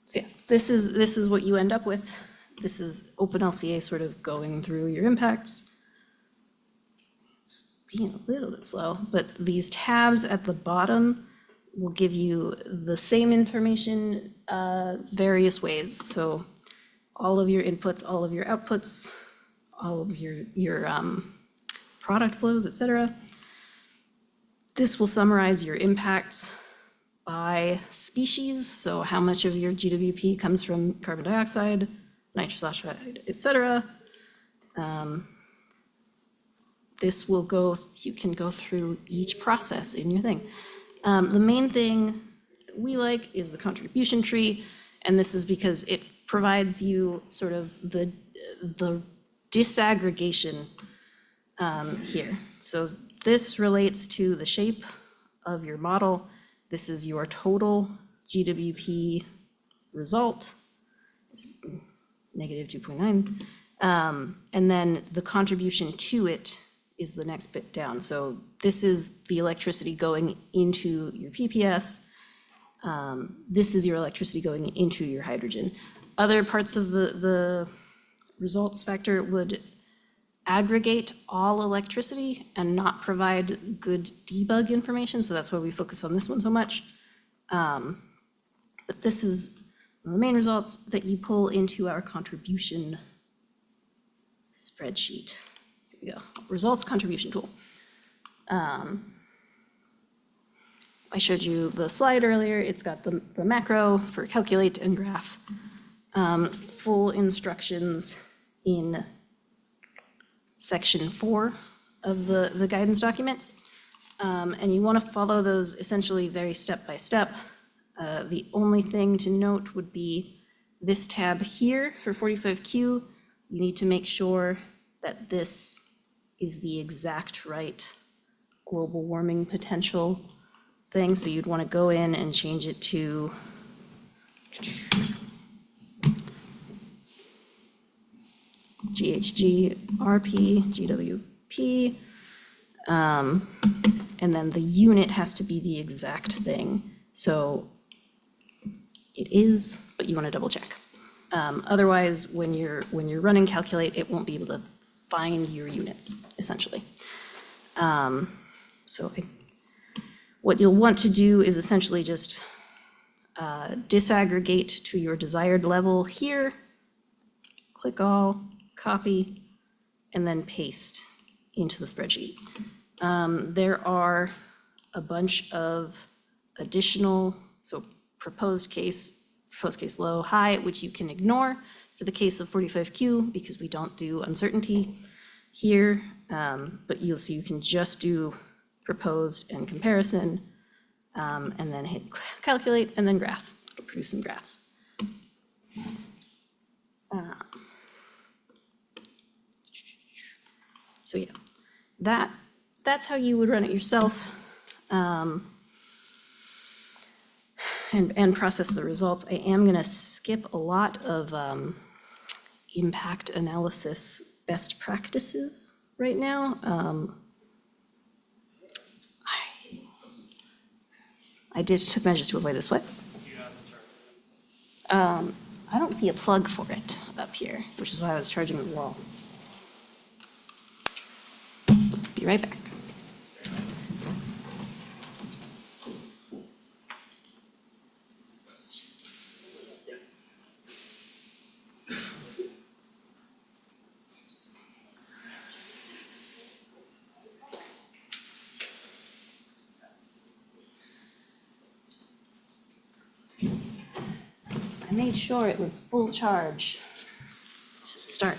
So yeah, this is what you end up with. This is OpenLCA sort of going through your impacts. It's being a little bit slow, but these tabs at the bottom will give you the same information various ways. So all of your inputs, all of your outputs, all of your product flows, et cetera. This will summarize your impacts by species, so how much of your GWP comes from carbon dioxide, nitrous oxide, et cetera. This will go, you can go through each process in your thing. The main thing that we like is the contribution tree, and this is because it provides you sort of the disaggregation here. So this relates to the shape of your model. This is your total GWP result, it's negative 2.9. And then the contribution to it is the next bit down. So this is the electricity going into your PPS. This is your electricity going into your hydrogen. Other parts of the results factor would aggregate all electricity and not provide good debug information, so that's why we focus on this one so much. But this is the main results that you pull into our contribution spreadsheet. Here we go, results contribution tool. I showed you the slide earlier. It's got the macro for calculate and graph. Full instructions in section 4 of the guidance document. And you want to follow those essentially very step by step. The only thing to note would be this tab here for 45Q. You need to make sure that this is the exact right global warming potential thing. So you'd want to go in and change it to GHG, RP, GWP, and then the unit has to be the exact thing. So it is, but you want to double check. Otherwise, when you're running calculate, it won't be able to find your units, essentially. What you'll want to do is essentially just disaggregate to your desired level here, click all, copy, and then paste into the spreadsheet. There are a bunch of additional, so proposed case low, high, which you can ignore for the case of 45Q because we don't do uncertainty here, but you'll see you can just do proposed and comparison, and then hit calculate and then graph. It'll produce some graphs. So yeah, that's how you would run it yourself, and process the results. I am going to skip a lot of impact analysis best practices right now. I took measures to avoid this. What? I don't see a plug for it up here, which is why I was charging the wall. Be right back. I made sure it was full charge to start.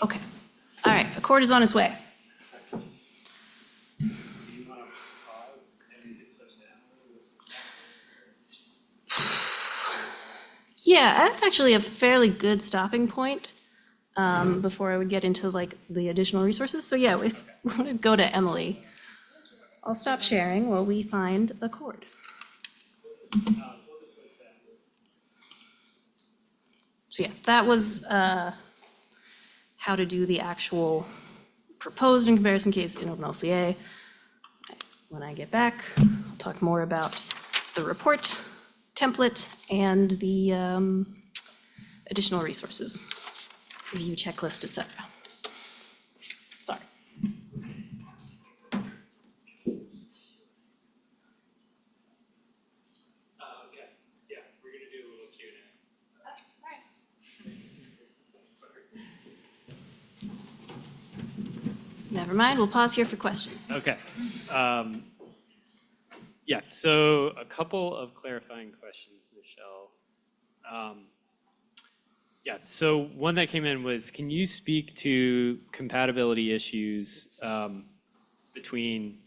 Okay. All right, Accord is on its way. Yeah, that's actually a fairly good stopping point before I would get into like the additional resources. So yeah, if we want to go to Emily, I'll stop sharing while we find Accord. So yeah, that was how to do the actual proposed and comparison case in OpenLCA. When I get back, I'll talk more about the report template and the additional resources, review checklist, etc. Sorry. Yeah, we're gonna do a little Q&A. Never mind, we'll pause here for questions. Okay. Yeah, so a couple of clarifying questions, Michelle. Yeah, so one that came in was, can you speak to compatibility issues between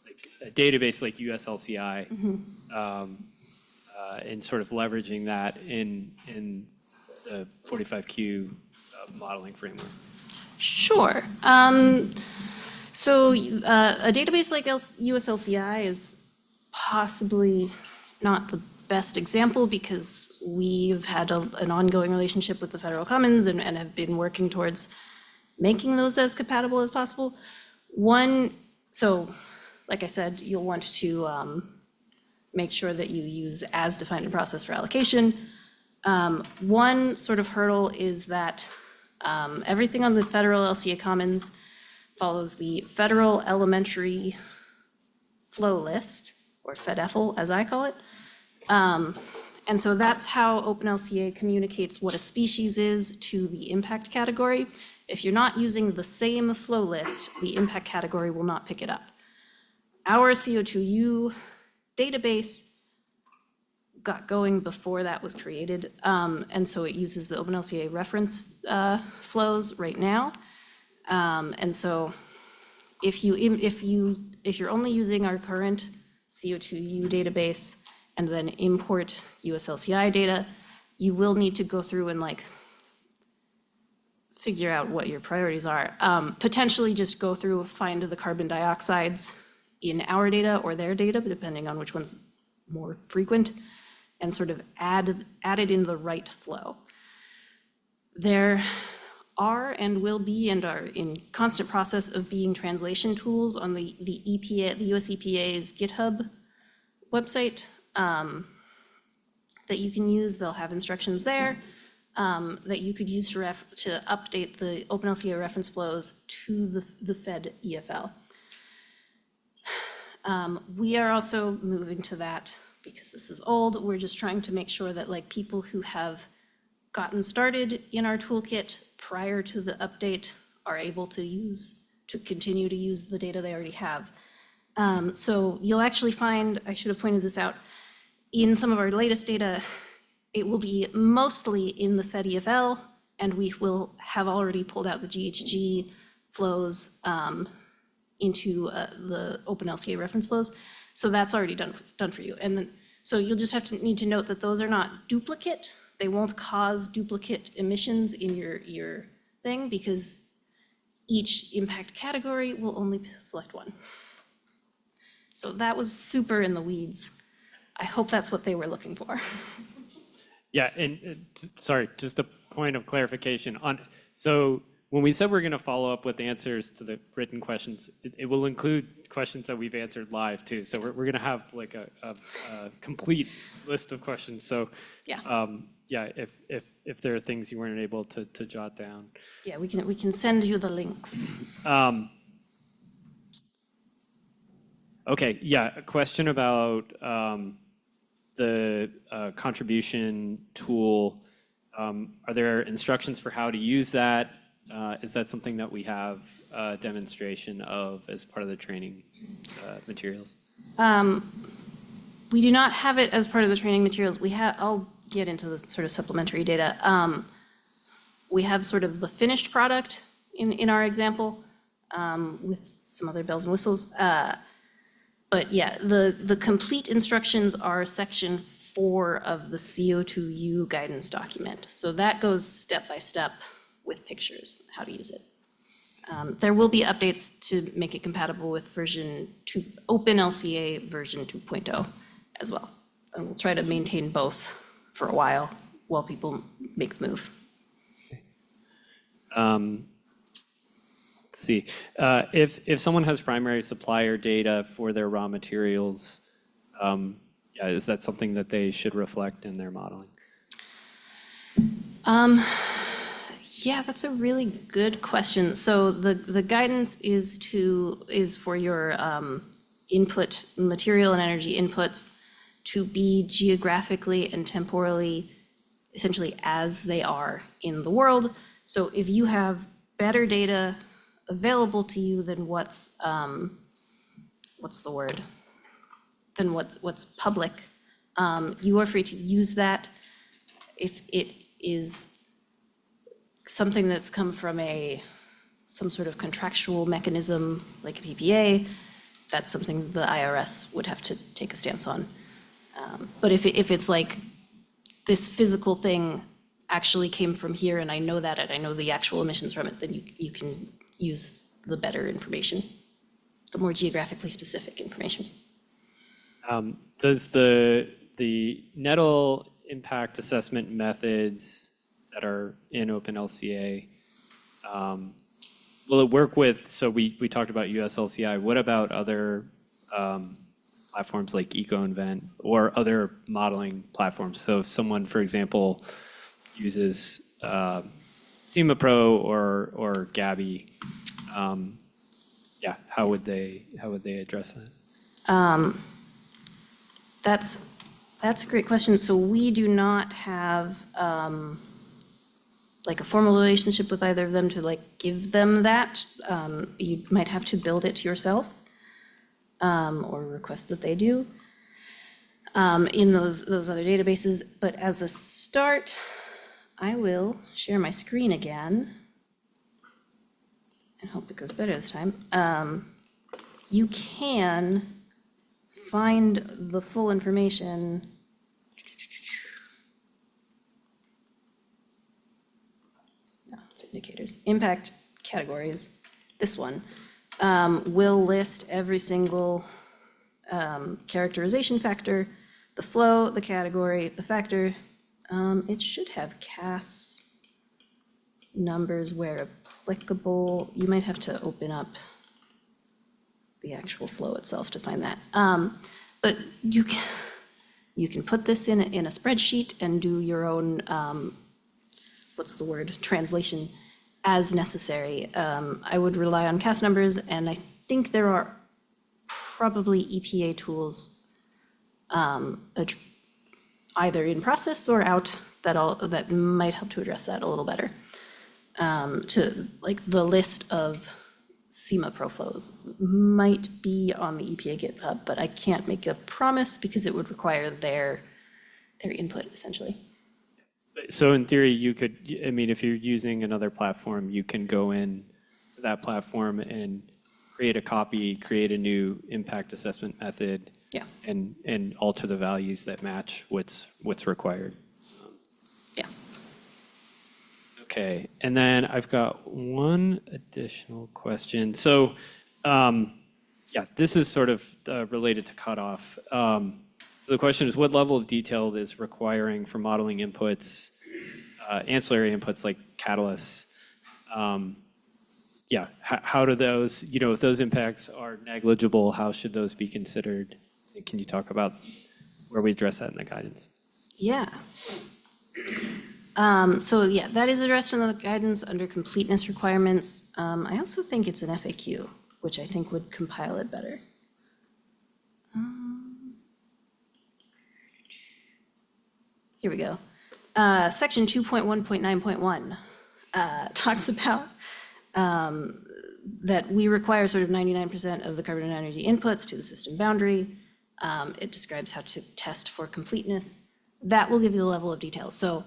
like a database like USLCI and sort of leveraging that in the 45Q modeling framework? Sure. So a database like USLCI is possibly not the best example because we've had an ongoing relationship with the Federal Commons and have been working towards making those as compatible as possible. So like I said, you'll want to make sure that you use as defined in process for allocation. One sort of hurdle is that everything on the federal LCA Commons follows the Federal Elementary Flow List, or FEDEFL as I call it. And so that's how OpenLCA communicates what a species is to the impact category. If you're not using the same flow list, the impact category will not pick it up. Our CO2U database got going before that was created, and so it uses the OpenLCA reference flows right now. And so if you're only using our current CO2U database and then import USLCI data, you will need to go through and like figure out what your priorities are. Potentially just go through, find the carbon dioxides in our data or their data, depending on which one's more frequent, and sort of add it in the right flow. There are and will be and are in constant process of being translation tools on the EPA, the US EPA's GitHub website that you can use. They'll have instructions there that you could use to update the OpenLCA reference flows to the Fed EFL. We are also moving to that because this is old. We're just trying to make sure that like people who have gotten started in our toolkit prior to the update are able to continue to use the data they already have. So you'll actually find, I should have pointed this out, in some of our latest data, it will be mostly in the Fed EFL, and we will have already pulled out the GHG flows into the OpenLCA reference flows. So that's already done for you. And then, so you'll just need to note that those are not duplicate. They won't cause duplicate emissions in your thing because each impact category will only select one. So that was super in the weeds. I hope that's what they were looking for. Yeah, and sorry, just a point of clarification on, so when we said we're going to follow up with answers to the written questions, it will include questions that we've answered live too. So we're going to have like a complete list of questions. So Yeah. Yeah, if there are things you weren't able to jot down. Yeah, we can send you the links. Okay, yeah, a question about the contribution tool. Are there instructions for how to use that? Is that something that we have a demonstration of as part of the training materials? We do not have it as part of the training materials. I'll get into the sort of supplementary data. We have sort of the finished product in our example with some other bells and whistles. But yeah, the complete instructions are section 4 of the CO2U guidance document. So that goes step by step with pictures, how to use it. There will be updates to make it compatible with version 2, OpenLCA version 2.0 as well. And we'll try to maintain both for a while people make the move. Let's see, if someone has primary supplier data for their raw materials, yeah, is that something that they should reflect in their modeling? Yeah, that's a really good question. So the guidance is for your input, material and energy inputs to be geographically and temporally, essentially as they are in the world. So if you have better data available to you than what's the word? Than what's public, you are free to use that. If it is something that's come from some sort of contractual mechanism, like a PPA, that's something the IRS would have to take a stance on. But if it's like this physical thing actually came from here and I know that and I know the actual emissions from it, then you can use the better information, the more geographically specific information. Does the NETL impact assessment methods that are in OpenLCA, will it work with, so we talked about US LCI, what about other platforms like EcoInvent or other modeling platforms? So if someone, for example, uses SEMA Pro or Gabi, yeah, how would they address that? That's a great question. So we do not have like a formal relationship with either of them to like give them that. You might have to build it yourself or request that they do in those other databases. But as a start, I will share my screen again and hope it goes better this time. You can find the full information. No, it's indicators. Impact categories. This one will list every single characterization factor, the flow, the category, the factor. It should have CAS numbers where applicable. You might have to open up the actual flow itself to find that. But you can put this in a spreadsheet and do your own, what's the word, translation as necessary. I would rely on CAS numbers, and I think there are probably EPA tools either in process or out that might help to address that a little better. To like the list of SEMA Pro flows might be on the EPA GitHub, but I can't make a promise because it would require their input essentially. So in theory, you could, I mean, if you're using another platform, you can go in to that platform and create a copy, create a new impact assessment method. Yeah. And alter the values that match what's required. Yeah. Okay, and then I've got one additional question. So, yeah, this is sort of related to cutoff. So the question is, what level of detail is requiring for modeling inputs, ancillary inputs like catalysts? Yeah, how do those, if those impacts are negligible, how should those be considered? Can you talk about where we address that in the guidance? Yeah. So yeah, that is addressed in the guidance under completeness requirements. I also think it's an FAQ, which I think would compile it better. Here we go. Section 2.1.9.1 talks about that we require sort of 99% of the carbon and energy inputs to the system boundary. It describes how to test for completeness. That will give you the level of detail. So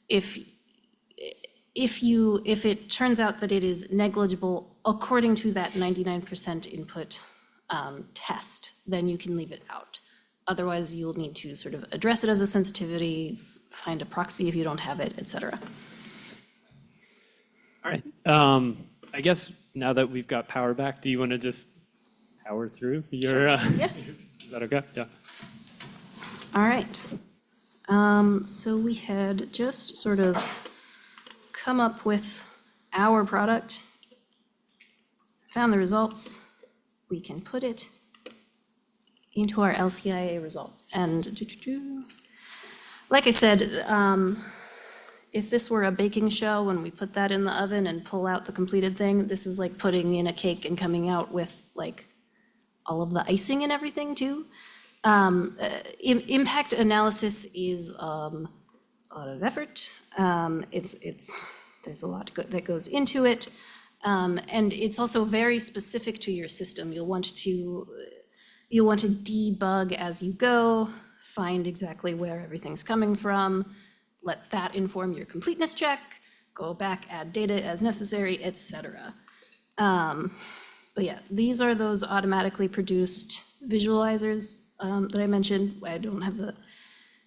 if it turns out that it is negligible according to that 99% input test, then you can leave it out. Otherwise, you'll need to sort of address it as a sensitivity, find a proxy if you don't have it, et cetera. All right. I guess now that we've got power back, do you want to just power through your? Yeah. Is that okay? Yeah. All right. So we had just sort of come up with our product, found the results. We can put it into our LCIA results. And like I said, if this were a baking show, when we put that in the oven and pull out the completed thing, this is like putting in a cake and coming out with like all of the icing and everything too. Impact analysis is a lot of effort. There's a lot that goes into it. And it's also very specific to your system. You'll want to debug as you go, find exactly where everything's coming from, let that inform your completeness check, go back, add data as necessary, etc. But yeah, these are those automatically produced visualizers that I mentioned. I don't have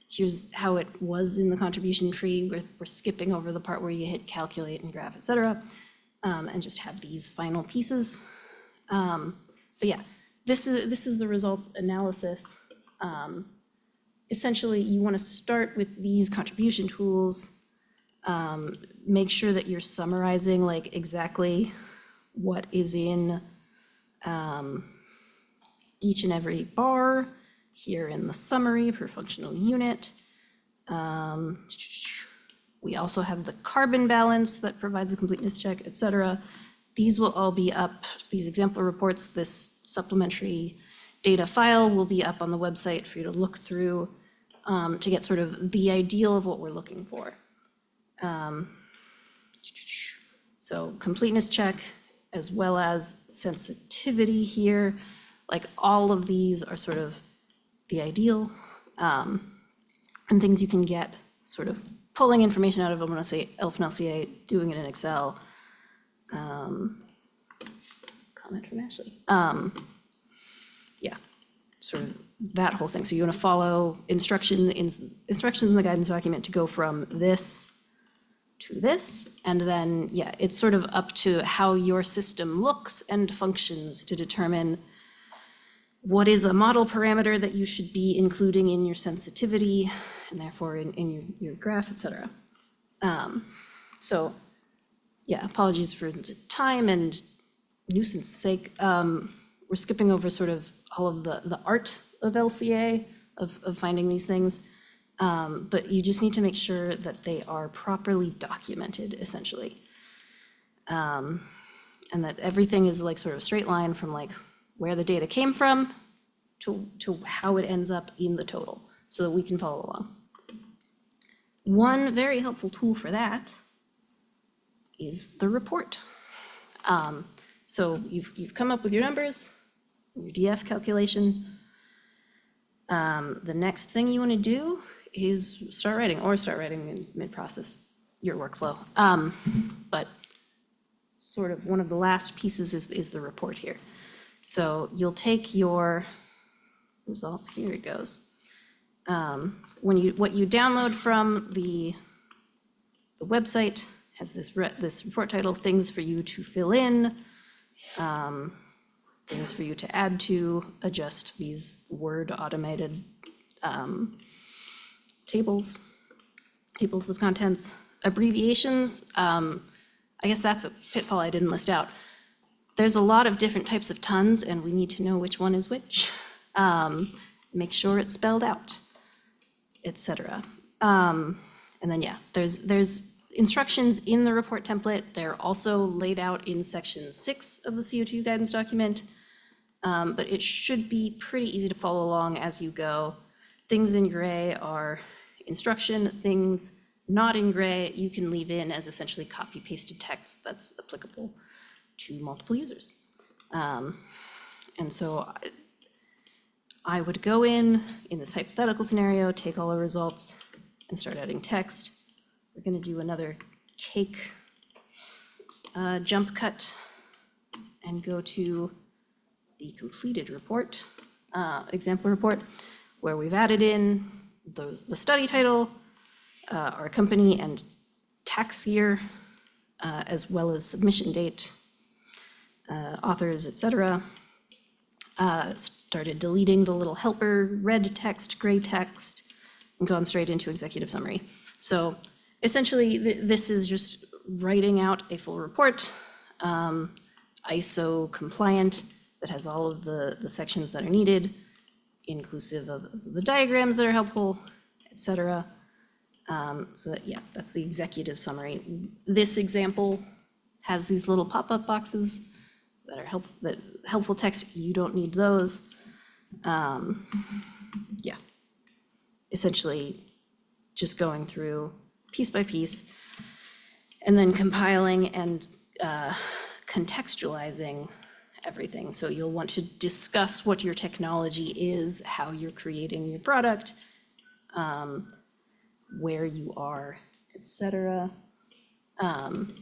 here's how it was in the contribution tree. We're skipping over the part where you hit calculate and graph, etc. And just have these final pieces. But yeah, this is the results analysis. Essentially, you want to start with these contribution tools. Make sure that you're summarizing like exactly what is in each and every bar here in the summary per functional unit. We also have the carbon balance that provides a completeness check, et cetera. These will all be up, these example reports, this supplementary data file will be up on the website for you to look through to get sort of the ideal of what we're looking for. So completeness check, as well as sensitivity here, like all of these are sort of the ideal and things you can get sort of pulling information out of them, when I say LCA, doing it in Excel. Comment from Ashley. Yeah, sort of that whole thing. So you want to follow instructions in the guidance document to go from this to this, and then, yeah, it's sort of up to how your system looks and functions to determine what is a model parameter that you should be including in your sensitivity, and therefore in your graph, et cetera. So, yeah, apologies for the time and nuisance sake. We're skipping over sort of all of the art of LCA, of finding these things. But you just need to make sure that they are properly documented, essentially. And that everything is like sort of a straight line from like where the data came from to how it ends up in the total, so that we can follow along. One very helpful tool for that is the report. So you've come up with your numbers, your DF calculation. The next thing you want to do is start writing in mid-process your workflow. But sort of one of the last pieces is the report here. So you'll take your results, here it goes. What you download from the website has this report title, things for you to fill in, things for you to add to, adjust these Word automated tables of contents. Abbreviations, I guess that's a pitfall I didn't list out. There's a lot of different types of tons, and we need to know which one is which. Make sure it's spelled out, et cetera. And then, yeah, there's instructions in the report template. They're also laid out in section 6 of the CO2 guidance document. But it should be pretty easy to follow along as you go. Things in gray are instruction, things not in gray you can leave in as essentially copy-pasted text that's applicable to multiple users. And so I would go in this hypothetical scenario, take all the results and start adding text. We're gonna do another cake jump cut and go to the completed report, example report, where we've added in the study title, our company and tax year, as well as submission date, authors, et cetera. Started deleting the little helper red text, gray text, and gone straight into executive summary. So essentially, this is just writing out a full report, ISO compliant, that has all of the sections that are needed, inclusive of the diagrams that are helpful, et cetera. So that, yeah, that's the executive summary. This example has these little pop-up boxes that are helpful text. You don't need those. Yeah, essentially just going through piece by piece and then compiling and contextualizing everything. So you'll want to discuss what your technology is, how you're creating your product, where you are, etc. And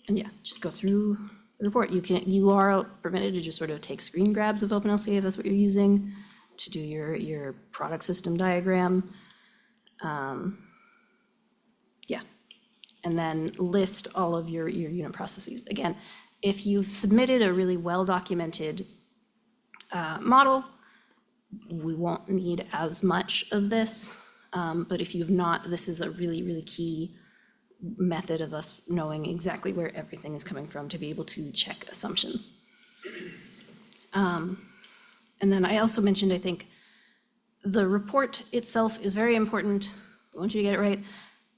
yeah, just go through the report. You are permitted to just sort of take screen grabs of OpenLCA if that's what you're using to do your product system diagram. Yeah, and then list all of your unit processes. Again, if you've submitted a really well-documented model, we won't need as much of this. But if you've not, this is a really, really key method of us knowing exactly where everything is coming from to be able to check assumptions. And then I also mentioned, I think, the report itself is very important. I want you to get it right.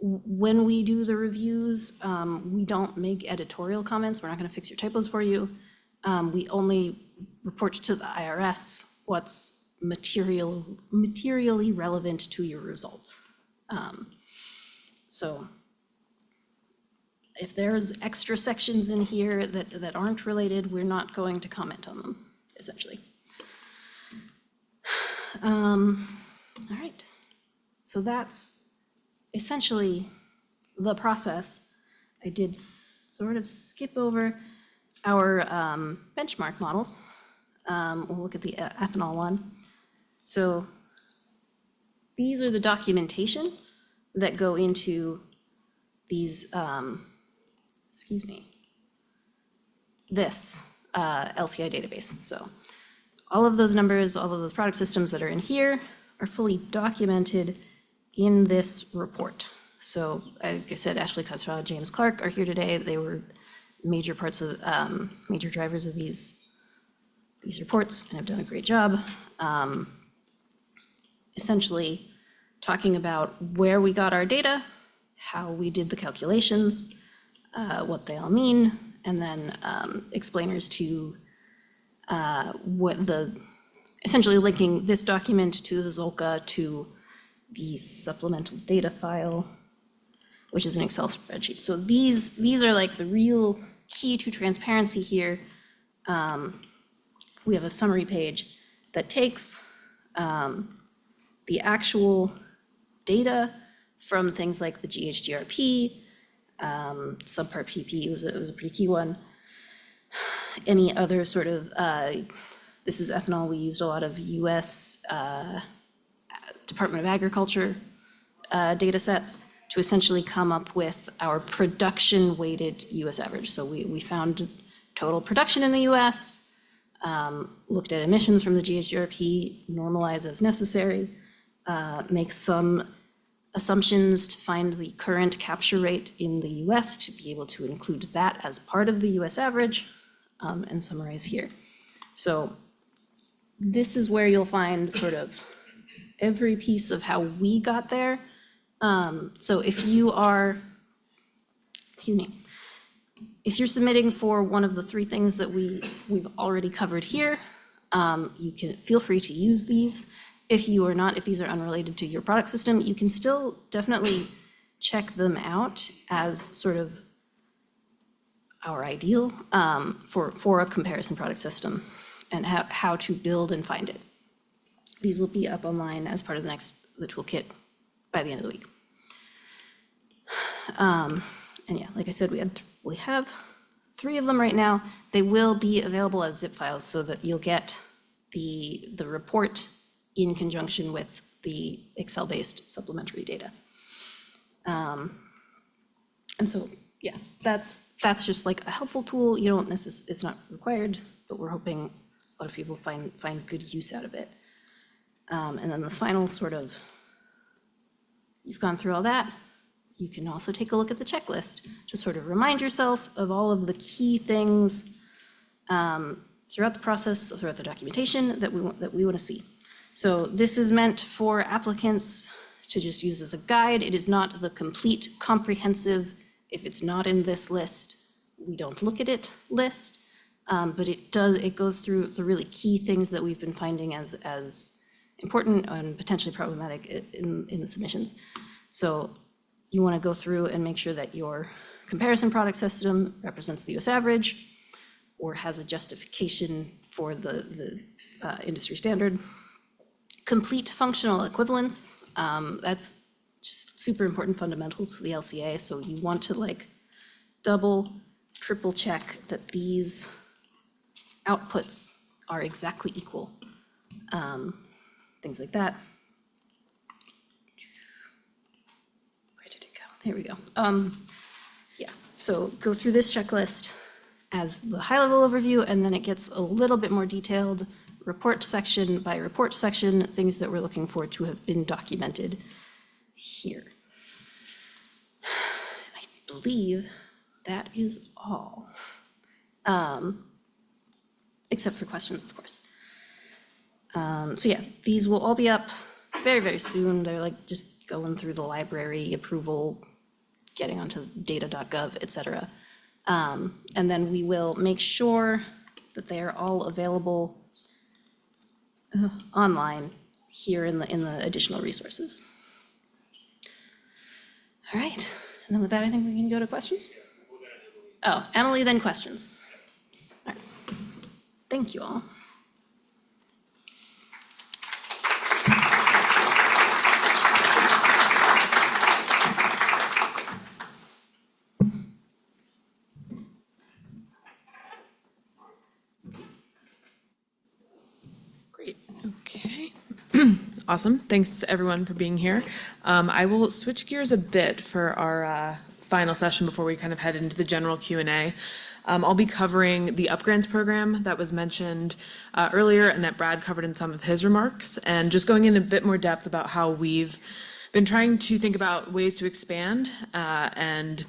When we do the reviews, we don't make editorial comments. We're not going to fix your typos for you. We only report to the IRS what's materially relevant to your result. So if there's extra sections in here that aren't related, we're not going to comment on them, essentially. All right, so that's essentially the process. I did sort of skip over our benchmark models. We'll look at the ethanol one. So these are the documentation that go into these, this LCI database. So all of those numbers, all of those product systems that are in here are fully documented in this report. So like I said, Ashley Cottrell, James Clark are here today. They were major parts of, major drivers of these reports and have done a great job. Essentially talking about where we got our data, how we did the calculations, what they all mean, and then explainers to essentially linking this document to the Zolka to the supplemental data file, which is an Excel spreadsheet. So these are like the real key to transparency here. We have a summary page that takes the actual data from things like the GHGRP, subpart PP was a pretty key one. Any other sort of, this is ethanol, we used a lot of US Department of Agriculture data sets to essentially come up with our production weighted US average. So we found total production in the US, looked at emissions from the GHGRP, normalize as necessary, make some assumptions to find the current capture rate in the US to be able to include that as part of the US average, and summarize here. So this is where you'll find sort of every piece of how we got there. So if you are, if you're submitting for one of the three things that we've already covered here, you can feel free to use these. If you are not, if these are unrelated to your product system, you can still definitely check them out as sort of our ideal for a comparison product system and how to build and find it. These will be up online as part of the toolkit by the end of the week. And yeah, like I said, we have 3 of them right now. They will be available as zip files so that you'll get the report in conjunction with the Excel-based supplementary data. And so, yeah, that's just like a helpful tool. You don't necessarily, it's not required, but we're hoping a lot of people find good use out of it. And then the final sort of, you've gone through all that. You can also take a look at the checklist to sort of remind yourself of all of the key things throughout the process, throughout the documentation that we want to see. So this is meant for applicants to just use as a guide. It is not the complete, comprehensive, if it's not in this list, we don't look at it list. But it goes through the really key things that we've been finding as important and potentially problematic in the submissions. So you want to go through and make sure that you're comparison product system represents the US average or has a justification for the industry standard. Complete functional equivalence, that's just super important fundamental to the LCA. So you want to like double, triple check that these outputs are exactly equal. Things like that. Where did it go? There we go. Yeah, so go through this checklist as the high-level overview, and then it gets a little bit more detailed, report section by report section, things that we're looking for to have been documented here. I believe that is all, except for questions, of course. So yeah, these will all be up very, very soon. They're like just going through the library approval, getting onto data.gov, et cetera. And then we will make sure that they are all available online here in the additional resources. All right, and then with that, I think we can go to questions. Oh, Emily, then questions. All right, thank you all. Great, okay. Awesome, thanks everyone for being here. I will switch gears a bit for our final session before we kind of head into the general Q&A. I'll be covering the UpGrants program that was mentioned earlier and that Brad covered in some of his remarks, and just going in a bit more depth about how we've been trying to think about ways to expand and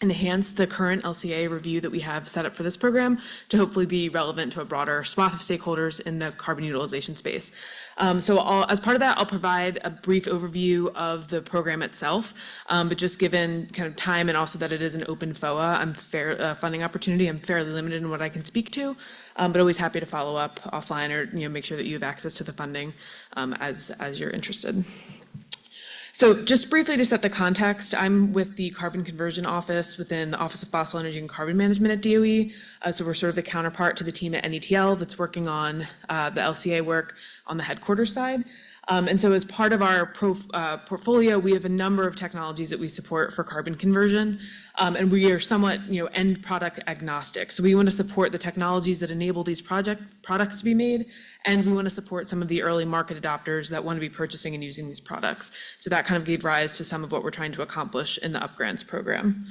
enhance the current LCA review that we have set up for this program to hopefully be relevant to a broader swath of stakeholders in the carbon utilization space. As part of that, I'll provide a brief overview of the program itself, but just given kind of time and also that it is an open FOA, funding opportunity, I'm fairly limited in what I can speak to, but always happy to follow up offline or make sure that you have access to the funding as you're interested. So just briefly to set the context, I'm with the Carbon Conversion Office within the Office of Fossil Energy and Carbon Management at DOE. So we're sort of the counterpart to the team at NETL that's working on the LCA work on the headquarters side. And so as part of our portfolio, we have a number of technologies that we support for carbon conversion. And we are somewhat end product agnostic. So we want to support the technologies that enable these products to be made. And we want to support some of the early market adopters that want to be purchasing and using these products. So that kind of gave rise to some of what we're trying to accomplish in the UpGrants program.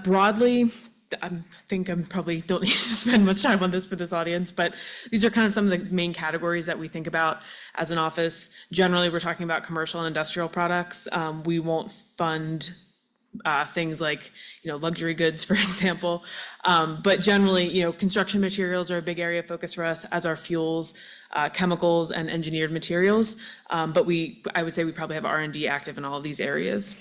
Broadly, I think I probably don't need to spend much time on this for this audience, but these are kind of some of the main categories that we think about as an office. Generally, we're talking about commercial and industrial products. We won't fund things like luxury goods, for example, but generally, construction materials are a big area of focus for us, as are fuels, chemicals, and engineered materials. But I would say we probably have R&D active in all of these areas.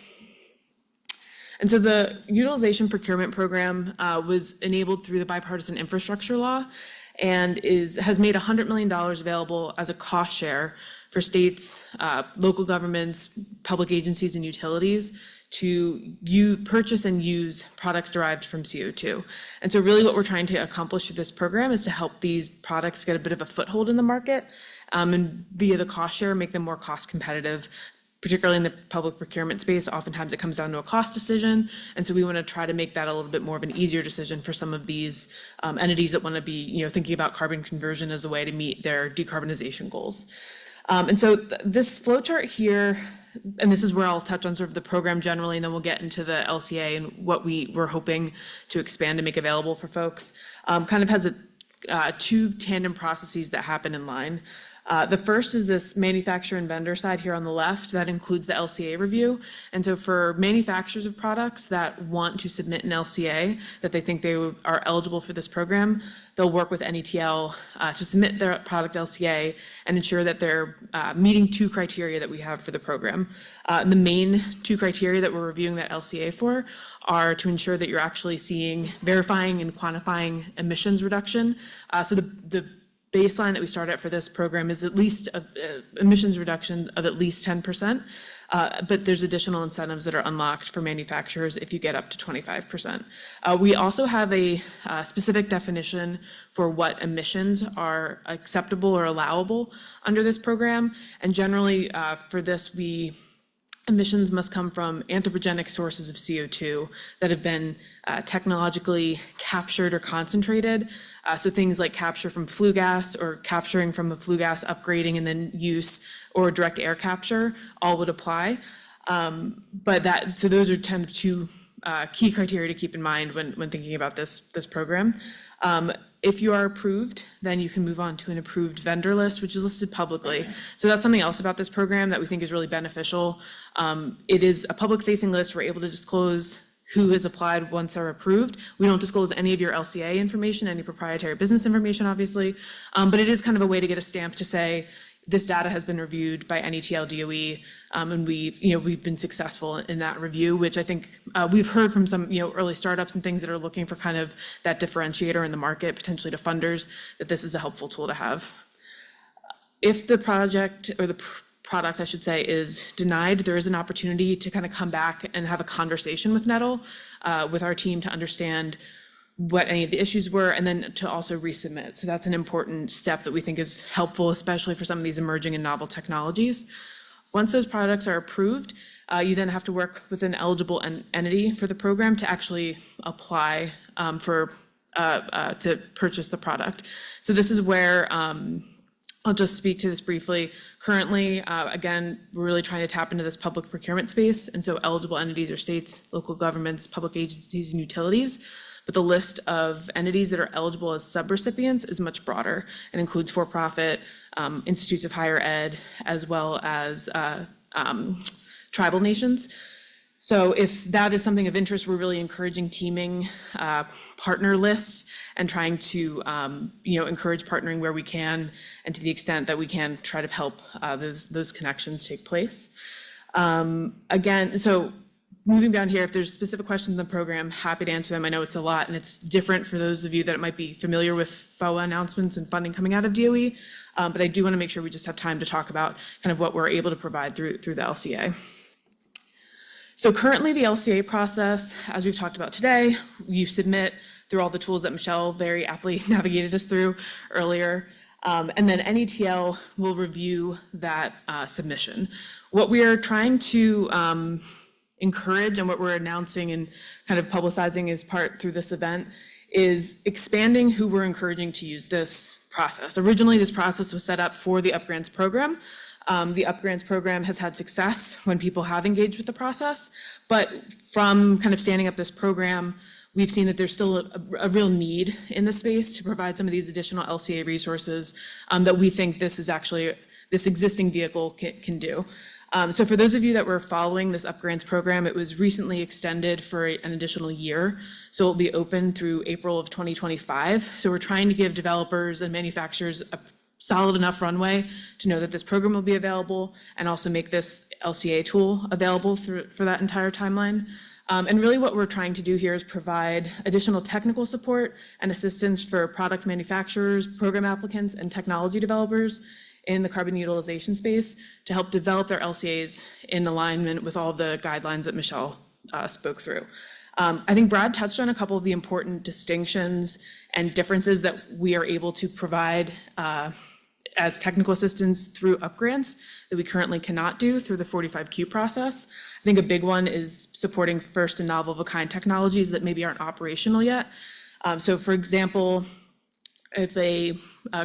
And so the utilization procurement program was enabled through the bipartisan infrastructure law and has made $100 million available as a cost share for states, local governments, public agencies, and utilities to purchase and use products derived from CO2. And so really what we're trying to accomplish through this program is to help these products get a bit of a foothold in the market and via the cost share make them more cost competitive, particularly in the public procurement space. Oftentimes it comes down to a cost decision. And so we want to try to make that a little bit more of an easier decision for some of these entities that want to be thinking about carbon conversion as a way to meet their decarbonization goals. And so this flow chart here, and this is where I'll touch on sort of the program generally, and then we'll get into the LCA and what we were hoping to expand and make available for folks, kind of has two tandem processes that happen in line. The first is this manufacturer and vendor side here on the left. That includes the LCA review. And so for manufacturers of products that want to submit an LCA, that they think they are eligible for this program, they'll work with NETL to submit their product LCA and ensure that they're meeting two criteria that we have for the program. The main two criteria that we're reviewing that LCA for are to ensure that you're actually verifying and quantifying emissions reduction. So the baseline that we start at for this program is at least emissions reduction of at least 10%. But there's additional incentives that are unlocked for manufacturers if you get up to 25%. We also have a specific definition for what emissions are acceptable or allowable under this program. And generally, for this, emissions must come from anthropogenic sources of CO2 that have been technologically captured or concentrated. So things like capture from flue gas or capturing from the flue gas upgrading and then use or direct air capture all would apply. So those are kind of two key criteria to keep in mind when thinking about this program. If you are approved, then you can move on to an approved vendor list, which is listed publicly. So that's something else about this program that we think is really beneficial. It is a public-facing list. We're able to disclose who has applied once they're approved. We don't disclose any of your LCA information, any proprietary business information, obviously. But it is kind of a way to get a stamp to say, this data has been reviewed by NETL DOE, and we've been successful in that review, which I think we've heard from some early startups and things that are looking for kind of that differentiator in the market, potentially to funders, that this is a helpful tool to have. If the project or the product, I should say, is denied, there is an opportunity to kind of come back and have a conversation with NETL, with our team to understand what any of the issues were, and then to also resubmit. So that's an important step that we think is helpful, especially for some of these emerging and novel technologies. Once those products are approved, you then have to work with an eligible entity for the program to actually apply to purchase the product. So this is where I'll just speak to this briefly. Currently, again, we're really trying to tap into this public procurement space, and so eligible entities are states, local governments, public agencies, and utilities. But the list of entities that are eligible as subrecipients is much broader and includes for-profit, institutes of higher ed, as well as tribal nations. So if that is something of interest, we're really encouraging teaming partner lists and trying to encourage partnering where we can, and to the extent that we can, try to help those connections take place. Again, so moving down here, if there's specific questions in the program, happy to answer them. I know it's a lot, and it's different for those of you that might be familiar with FOA announcements and funding coming out of DOE, but I do want to make sure we just have time to talk about kind of what we're able to provide through the LCA. So currently the LCA process, as we've talked about today, you submit through all the tools that Michelle very aptly navigated us through earlier, and then NETL will review that submission. What we are trying to encourage, and what we're announcing and kind of publicizing as part through this event, is expanding who we're encouraging to use this process. Originally, this process was set up for the UpGrants program. The UpGrants program has had success when people have engaged with the process, but from kind of standing up this program, we've seen that there's still a real need in the space to provide some of these additional LCA resources that we think this existing vehicle can do. So for those of you that were following this UpGrants program, it was recently extended for an additional year. So it'll be open through April of 2025. So we're trying to give developers and manufacturers a solid enough runway to know that this program will be available, and also make this LCA tool available for that entire timeline. And really what we're trying to do here is provide additional technical support and assistance for product manufacturers, program applicants, and technology developers in the carbon utilization space to help develop their LCAs in alignment with all the guidelines that Michelle spoke through. I think Brad touched on a couple of the important distinctions and differences that we are able to provide as technical assistance through UpGrants that we currently cannot do through the 45Q process. I think a big one is supporting first and novel of a kind technologies that maybe aren't operational yet. So for example, if a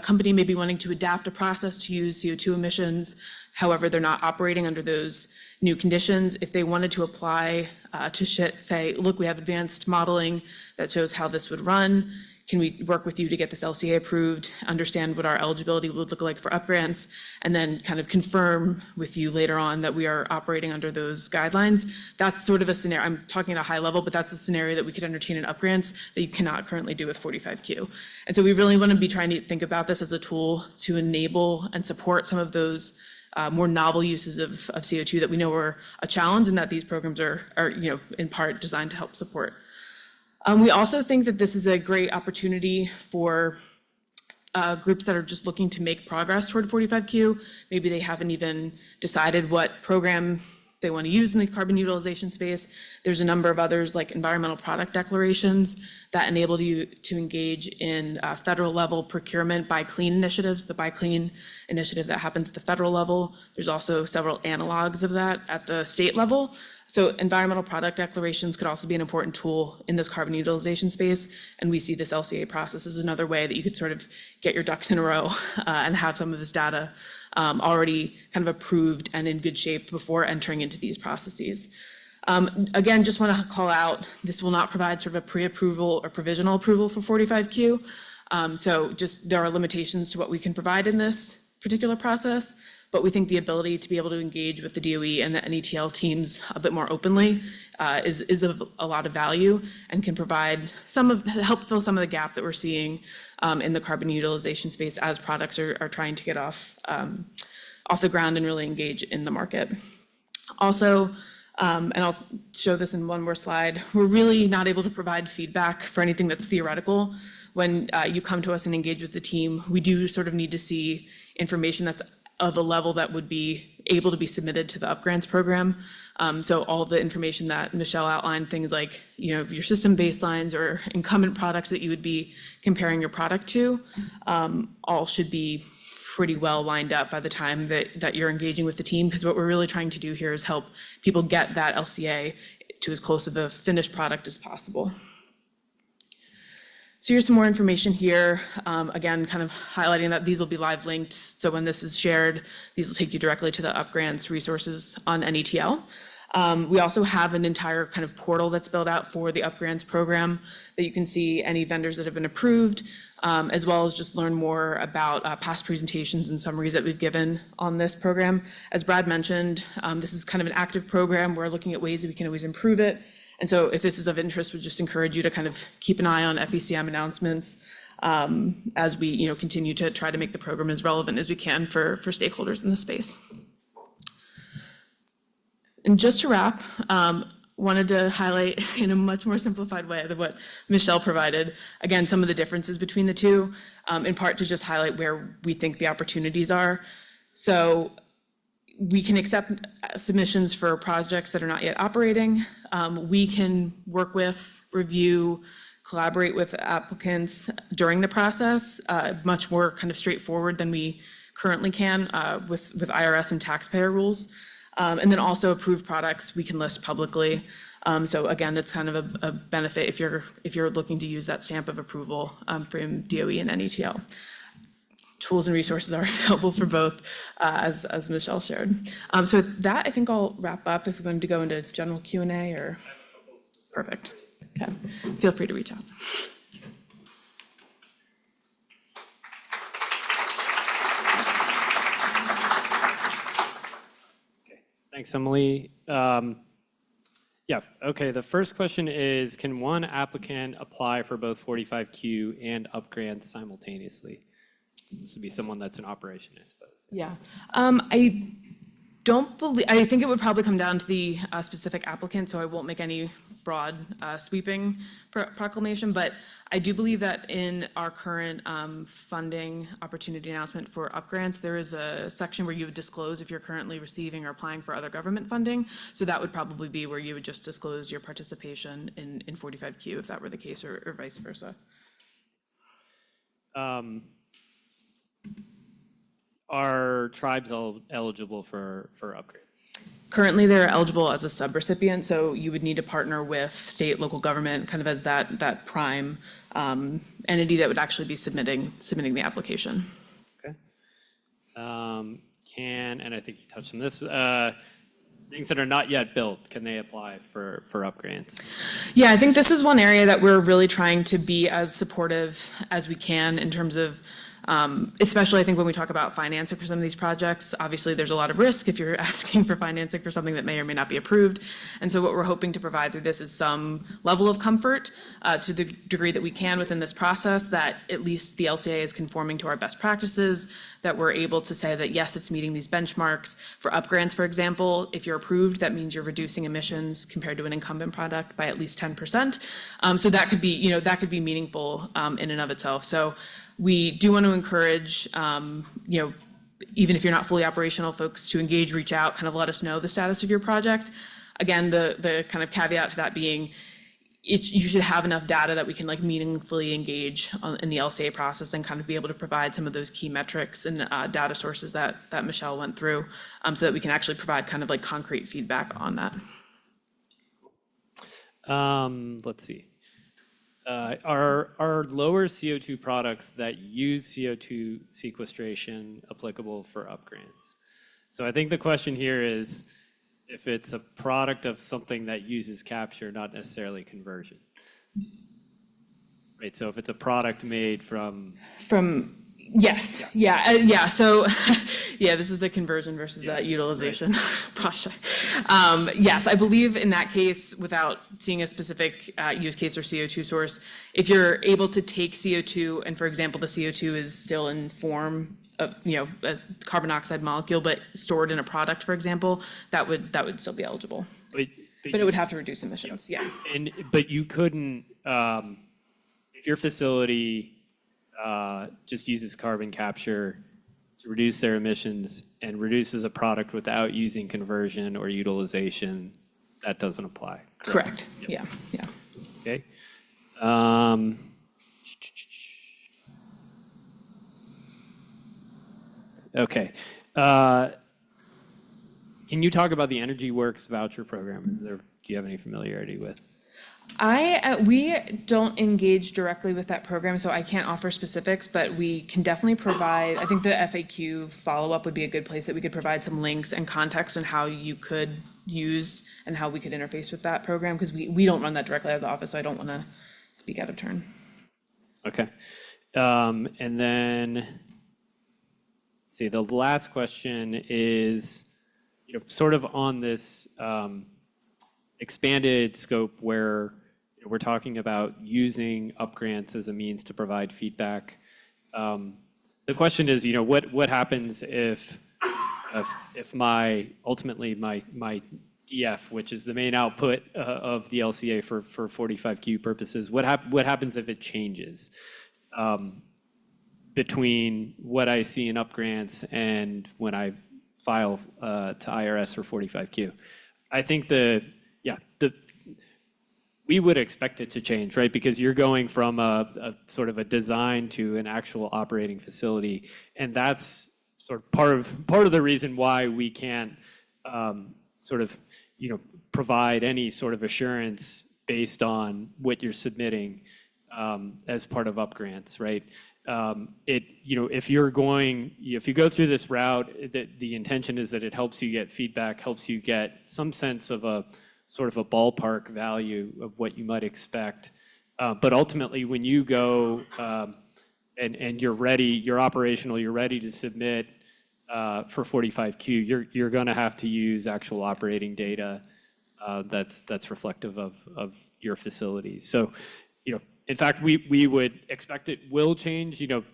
company may be wanting to adapt a process to use CO2 emissions, however, they're not operating under those new conditions, if they wanted to apply to say, look, we have advanced modeling that shows how this would run, can we work with you to get this LCA approved, understand what our eligibility would look like for UpGrants, and then kind of confirm with you later on that we are operating under those guidelines. That's sort of a scenario, I'm talking at a high level, but that's a scenario that we could entertain in UpGrants that you cannot currently do with 45Q. And so we really want to be trying to think about this as a tool to enable and support some of those more novel uses of CO2 that we know are a challenge, and that these programs are in part designed to help support. We also think that this is a great opportunity for groups that are just looking to make progress toward 45Q. Maybe they haven't even decided what program they want to use in the carbon utilization space. There's a number of others like environmental product declarations that enable you to engage in federal level procurement by clean initiatives, the Buy Clean initiative that happens at the federal level. There's also several analogs of that at the state level. So environmental product declarations could also be an important tool in this carbon utilization space. And we see this LCA process as another way that you could sort of get your ducks in a row and have some of this data already kind of approved and in good shape before entering into these processes. Again, just want to call out, this will not provide sort of a pre-approval or provisional approval for 45Q. So just there are limitations to what we can provide in this particular process, but we think the ability to be able to engage with the DOE and the NETL teams a bit more openly is of a lot of value and can provide help fill some of the gap that we're seeing in the carbon utilization space as products are trying to get off the ground and really engage in the market. Also, and I'll show this in one more slide, we're really not able to provide feedback for anything that's theoretical. When you come to us and engage with the team, we do sort of need to see information that's of a level that would be able to be submitted to the UpGrants program. So all of the information that Michelle outlined, things like your system baselines or incumbent products that you would be comparing your product to, all should be pretty well lined up by the time that you're engaging with the team, because what we're really trying to do here is help people get that LCA to as close to the finished product as possible. So here's some more information here. Again, kind of highlighting that these will be live linked. So when this is shared, these will take you directly to the UpGrants resources on NETL. We also have an entire kind of portal that's built out for the UpGrants program that you can see any vendors that have been approved, as well as just learn more about past presentations and summaries that we've given on this program. As Brad mentioned, this is kind of an active program. We're looking at ways that we can always improve it. And so if this is of interest, we just encourage you to kind of keep an eye on FECM announcements as we continue to try to make the program as relevant as we can for stakeholders in the space. And just to wrap, wanted to highlight in a much more simplified way than what Michelle provided, again, some of the differences between the two, in part to just highlight where we think the opportunities are. So we can accept submissions for projects that are not yet operating. We can work with, review, collaborate with applicants during the process, much more kind of straightforward than we currently can with IRS and taxpayer rules. And then also approved products we can list publicly. So again, it's kind of a benefit if you're looking to use that stamp of approval from DOE and NETL. Tools and resources are available for both, as Michelle shared. So with that, I think I'll wrap up if we're going to go into general Q&A or. Perfect. Okay. Feel free to reach out. Thanks, Emily. Yeah, okay, the first question is, can one applicant apply for both 45Q and UpGrants simultaneously? This would be someone that's in operation, I suppose. Yeah, I think it would probably come down to the specific applicant, so I won't make any broad sweeping proclamation, but I do believe that in our current funding opportunity announcement for UpGrants, there is a section where you would disclose if you're currently receiving or applying for other government funding. So that would probably be where you would just disclose your participation in 45Q if that were the case, or vice versa. Are tribes eligible for UpGrants? Currently, they're eligible as a subrecipient, so you would need to partner with state, local government, kind of as that prime entity that would actually be submitting the application. Okay. And I think you touched on this, things that are not yet built, can they apply for UpGrants? Yeah, I think this is one area that we're really trying to be as supportive as we can in terms of especially I think when we talk about financing for some of these projects, obviously there's a lot of risk if you're asking for financing for something that may or may not be approved. And so what we're hoping to provide through this is some level of comfort to the degree that we can within this process, that at least the LCA is conforming to our best practices, that we're able to say that yes, it's meeting these benchmarks. For UpGrants, for example, if you're approved, that means you're reducing emissions compared to an incumbent product by at least 10%. So that could be meaningful in and of itself. So we do want to encourage, even if you're not fully operational, folks to engage, reach out, kind of let us know the status of your project. Again, the kind of caveat to that being, you should have enough data that we can like meaningfully engage in the LCA process and kind of be able to provide some of those key metrics and data sources that Michelle went through, so that we can actually provide kind of like concrete feedback on that. Let's see. Are lower CO2 products that use CO2 sequestration applicable for up grants? So I think the question here is if it's a product of something that uses capture, not necessarily conversion. Right, so if it's a product made from, Yes, yeah, so, yeah, this is the conversion versus utilization project. Yes, I believe in that case, without seeing a specific use case or CO2 source, if you're able to take CO2, and for example, the CO2 is still in form of, a carbon dioxide molecule, but stored in a product, for example, that would still be eligible. But it would have to reduce emissions, yeah. But you couldn't, if your facility just uses carbon capture to reduce their emissions and reduces a product without using conversion or utilization, that doesn't apply. Correct, yeah. Okay. Okay. Can you talk about the Energy Works voucher program? Do you have any familiarity with? We don't engage directly with that program, so I can't offer specifics, but we can definitely provide, I think the FAQ follow-up would be a good place that we could provide some links and context on how you could use and how we could interface with that program, because we don't run that directly out of the office, so I don't want to speak out of turn. Okay. And then, let's see, the last question is, sort of on this expanded scope where we're talking about using up grants as a means to provide feedback. The question is, what happens if ultimately my DF, which is the main output of the LCA for 45Q purposes, what happens if it changes between what I see in up grants and when I file to IRS for 45Q? I think we would expect it to change, right? Because you're going from a sort of a design to an actual operating facility, and that's sort of part of the reason why we can't provide any sort of assurance based on what you're submitting as part of up grants, right? If you go through this route, the intention is that it helps you get feedback, helps you get some sense of a sort of a ballpark value of what you might expect. But ultimately, when you go and you're ready, you're operational, you're ready to submit for 45Q, you're going to have to use actual operating data that's reflective of your facilities. So, in fact, we would expect it will change. To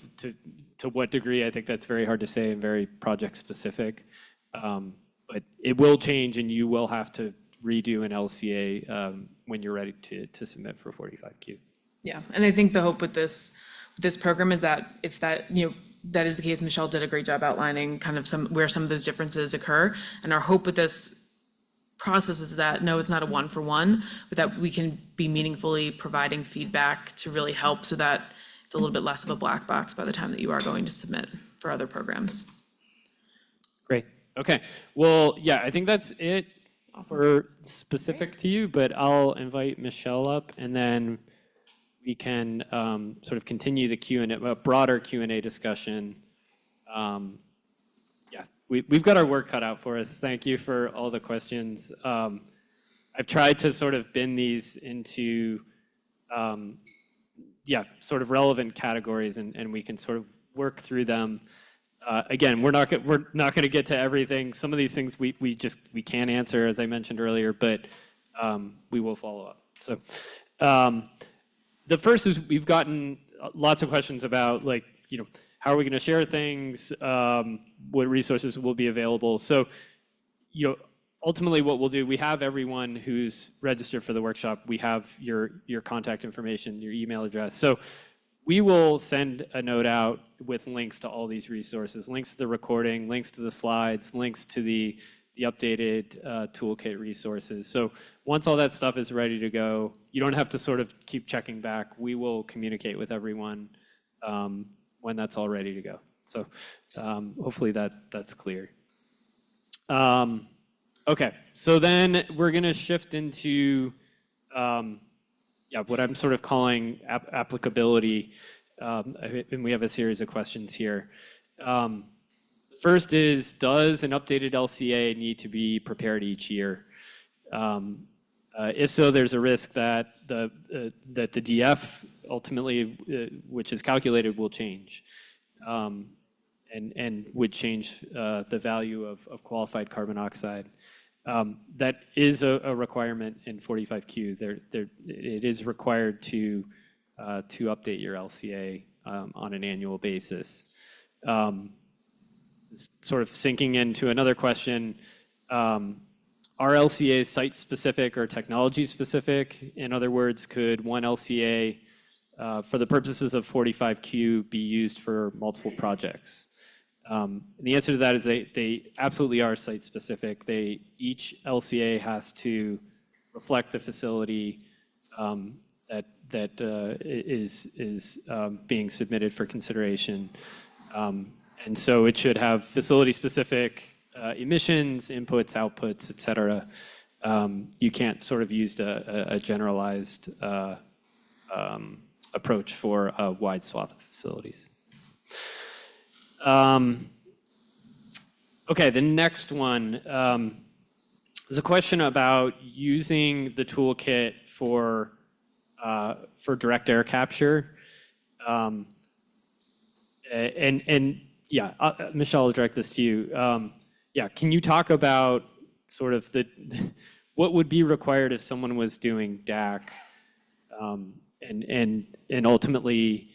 what degree, I think that's very hard to say and very project specific. But it will change, and you will have to redo an LCA when you're ready to submit for 45Q. Yeah, and I think the hope with this program is that if that is the case, Michelle did a great job outlining kind of where some of those differences occur. And our hope with this process is that, no, it's not a one-for-one, but that we can be meaningfully providing feedback to really help so that it's a little bit less of a black box by the time that you are going to submit for other programs. Great. Okay. Well, yeah, I think that's it for specific to you, but I'll invite Michelle up, and then we can sort of continue the Q&A, broader Q&A discussion. We've got our work cut out for us. Thank you for all the questions. I've tried to sort of bin these into, sort of relevant categories, and we can sort of work through them. Again, we're not going to get to everything. Some of these things we can't answer, as I mentioned earlier, but we will follow up. So the first is we've gotten lots of questions about how are we going to share things, what resources will be available. So ultimately what we'll do, we have everyone who's registered for the workshop. We have your contact information, your email address. So we will send a note out with links to all these resources, links to the recording, links to the slides, links to the updated toolkit resources. So once all that stuff is ready to go, you don't have to sort of keep checking back. We will communicate with everyone when that's all ready to go. So hopefully that's clear. Okay, so then we're gonna shift into what I'm sort of calling applicability, and we have a series of questions here. First is, does an updated LCA need to be prepared each year? If so, there's a risk that the DF ultimately, which is calculated, will change, and would change the value of qualified carbon oxide. That is a requirement in 45Q. It is required to update your LCA on an annual basis. Sort of sinking into another question, are LCAs site-specific or technology-specific? In other words, could one LCA, for the purposes of 45Q, be used for multiple projects? The answer to that is they absolutely are site-specific. Each LCA has to reflect the facility that is being submitted for consideration. And so it should have facility-specific emissions, inputs, outputs, et cetera. You can't sort of use a generalized approach for a wide swath of facilities. Okay, the next one is a question about using the toolkit for direct air capture. Michelle, I'll direct this to you. Can you talk about sort of what would be required if someone was doing DAC and ultimately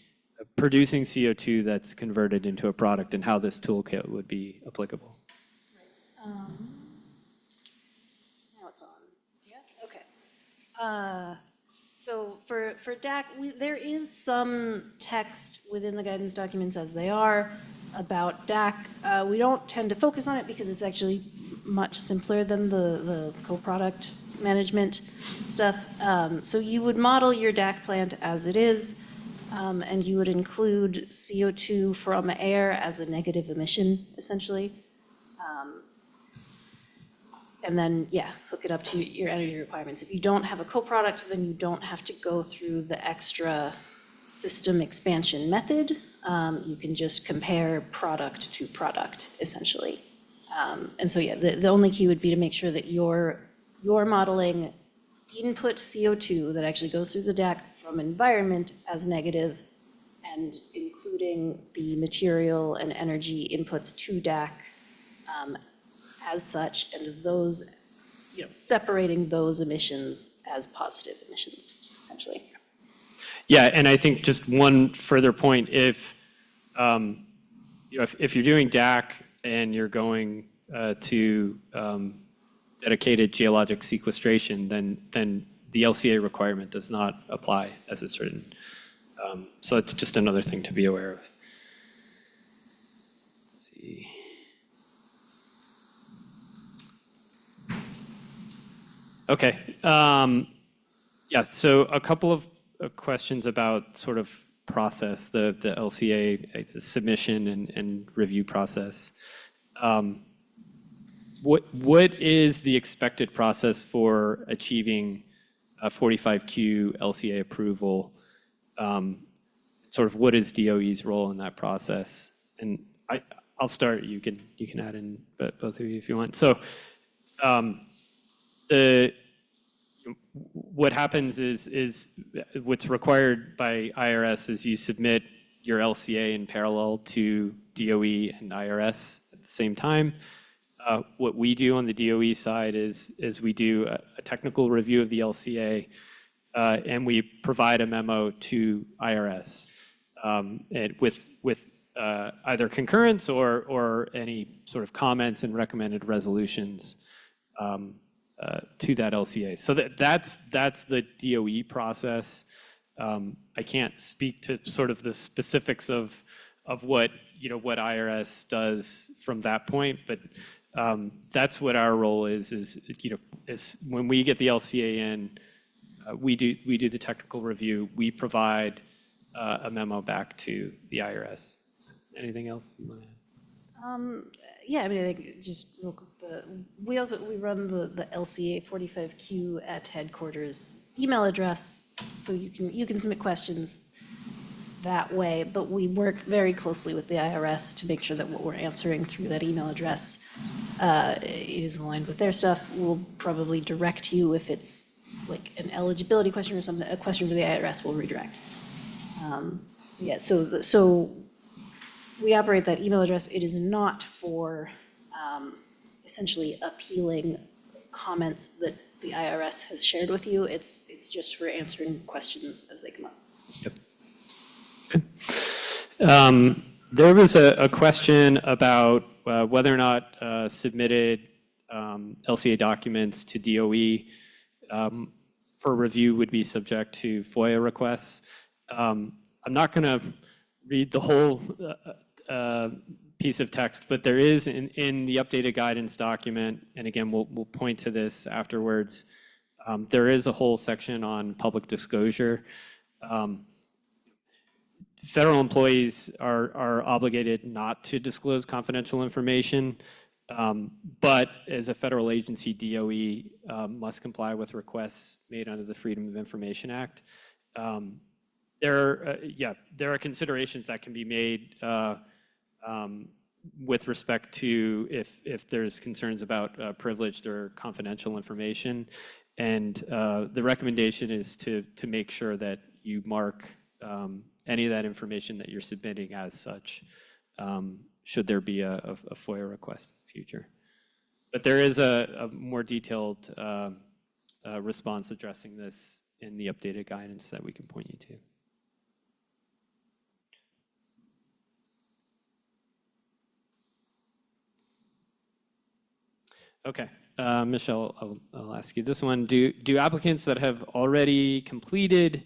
producing CO2 that's converted into a product, and how this toolkit would be applicable? Now it's on. Yes. Okay. So for DAC, there is some text within the guidance documents as they are about DAC. We don't tend to focus on it because it's actually much simpler than the co-product management stuff. So you would model your DAC plant as it is, and you would include CO2 from air as a negative emission, essentially. And then, hook it up to your energy requirements. If you don't have a co-product, then you don't have to go through the extra system expansion method. You can just compare product to product, essentially. And so, the only key would be to make sure that you're modeling input CO2 that actually goes through the DAC from environment as negative, and including the material and energy inputs to DAC as such, and those, separating those emissions as positive emissions, essentially. Yeah, and I think just one further point, if you're doing DAC and you're going to dedicated geologic sequestration, then the LCA requirement does not apply as it's written. So it's just another thing to be aware of. Let's see. Okay. So a couple of questions about sort of process, the LCA submission and review process. What is the expected process for achieving a 45Q LCA approval? Sort of what is DOE's role in that process? And I'll start. You can add in, both of you, if you want. So what happens is what's required by IRS is you submit your LCA in parallel to DOE and IRS at the same time. What we do on the DOE side is we do a technical review of the LCA, and we provide a memo to IRS with either concurrence or any sort of comments and recommended resolutions to that LCA. So that's the DOE process. I can't speak to sort of the specifics of of what, what IRS does from that point. But that's what our role is when we get the LCA in, we do the technical review. We provide a memo back to the IRS. Anything else you want to add? Yeah, I mean, I think just real quick, we run the LCA 45Q at headquarters email address, so you can submit questions that way, but we work very closely with the IRS to make sure that what we're answering through that email address is aligned with their stuff. We'll probably direct you if it's like an eligibility question or something, a question for the IRS, we'll redirect. Yeah, so we operate that email address. It is not for essentially appealing comments that the IRS has shared with you. It's just for answering questions as they come up. Yep. There was a question about whether or not submitted LCA documents to DOE for review would be subject to FOIA requests. I'm not going to read the whole piece of text, but there is in the updated guidance document, and again, we'll point to this afterwards, there is a whole section on public disclosure. Federal employees are obligated not to disclose confidential information, but as a federal agency, DOE must comply with requests made under the Freedom of Information Act. There are considerations that can be made with respect to if there's concerns about privileged or confidential information. And the recommendation is to make sure that you mark any of that information that you're submitting as such, should there be a FOIA request in the future. But there is a more detailed response addressing this in the updated guidance that we can point you to. Okay, Michelle, I'll ask you this one. Do applicants that have already completed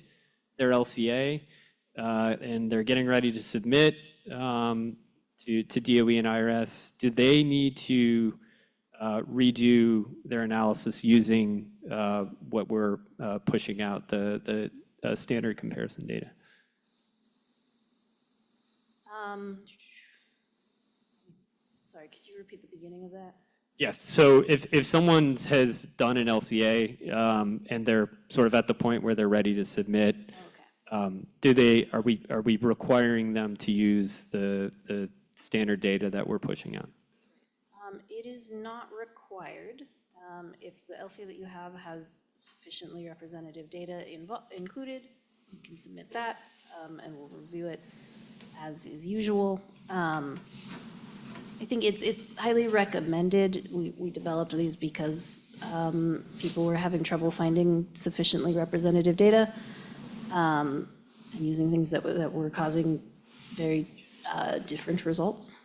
their LCA and they're getting ready to submit to DOE and IRS, do they need to redo their analysis using what we're pushing out, the standard comparison data? Sorry, could you repeat the beginning of that? Yeah, so if someone has done an LCA and they're sort of at the point where they're ready to submit, Okay. are we requiring them to use the standard data that we're pushing out? It is not required. If the LCA that you have has sufficiently representative data included, you can submit that, and we'll review it as is usual. I think it's highly recommended. We developed these because people were having trouble finding sufficiently representative data and using things that were causing very different results.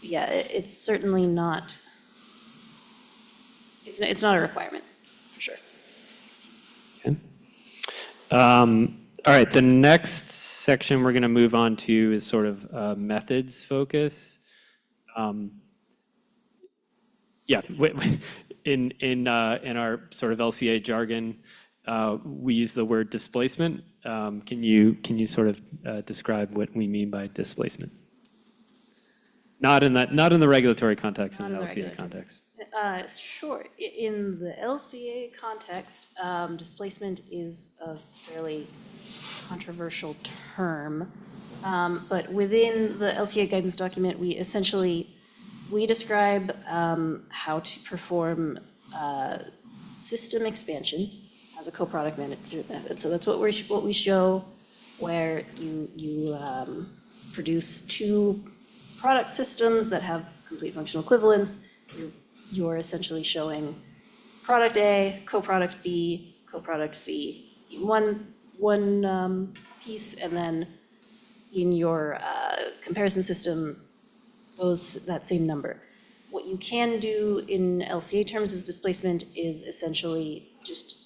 Yeah, it's certainly not. It's not a requirement, for sure. Okay. All right, the next section we're going to move on to is sort of methods focus. Yeah, in our sort of LCA jargon, we use the word displacement. Can you sort of describe what we mean by displacement? Not in the regulatory context, in the LCA context. Sure. In the LCA context, displacement is a fairly controversial term, but within the LCA guidance document, we describe how to perform system expansion as a co-product management method. So that's what we show, where you produce two product systems that have complete functional equivalence. You're essentially showing product A, co-product B, co-product C in one piece, and then in your comparison system, that same number. What you can do in LCA terms as displacement is essentially just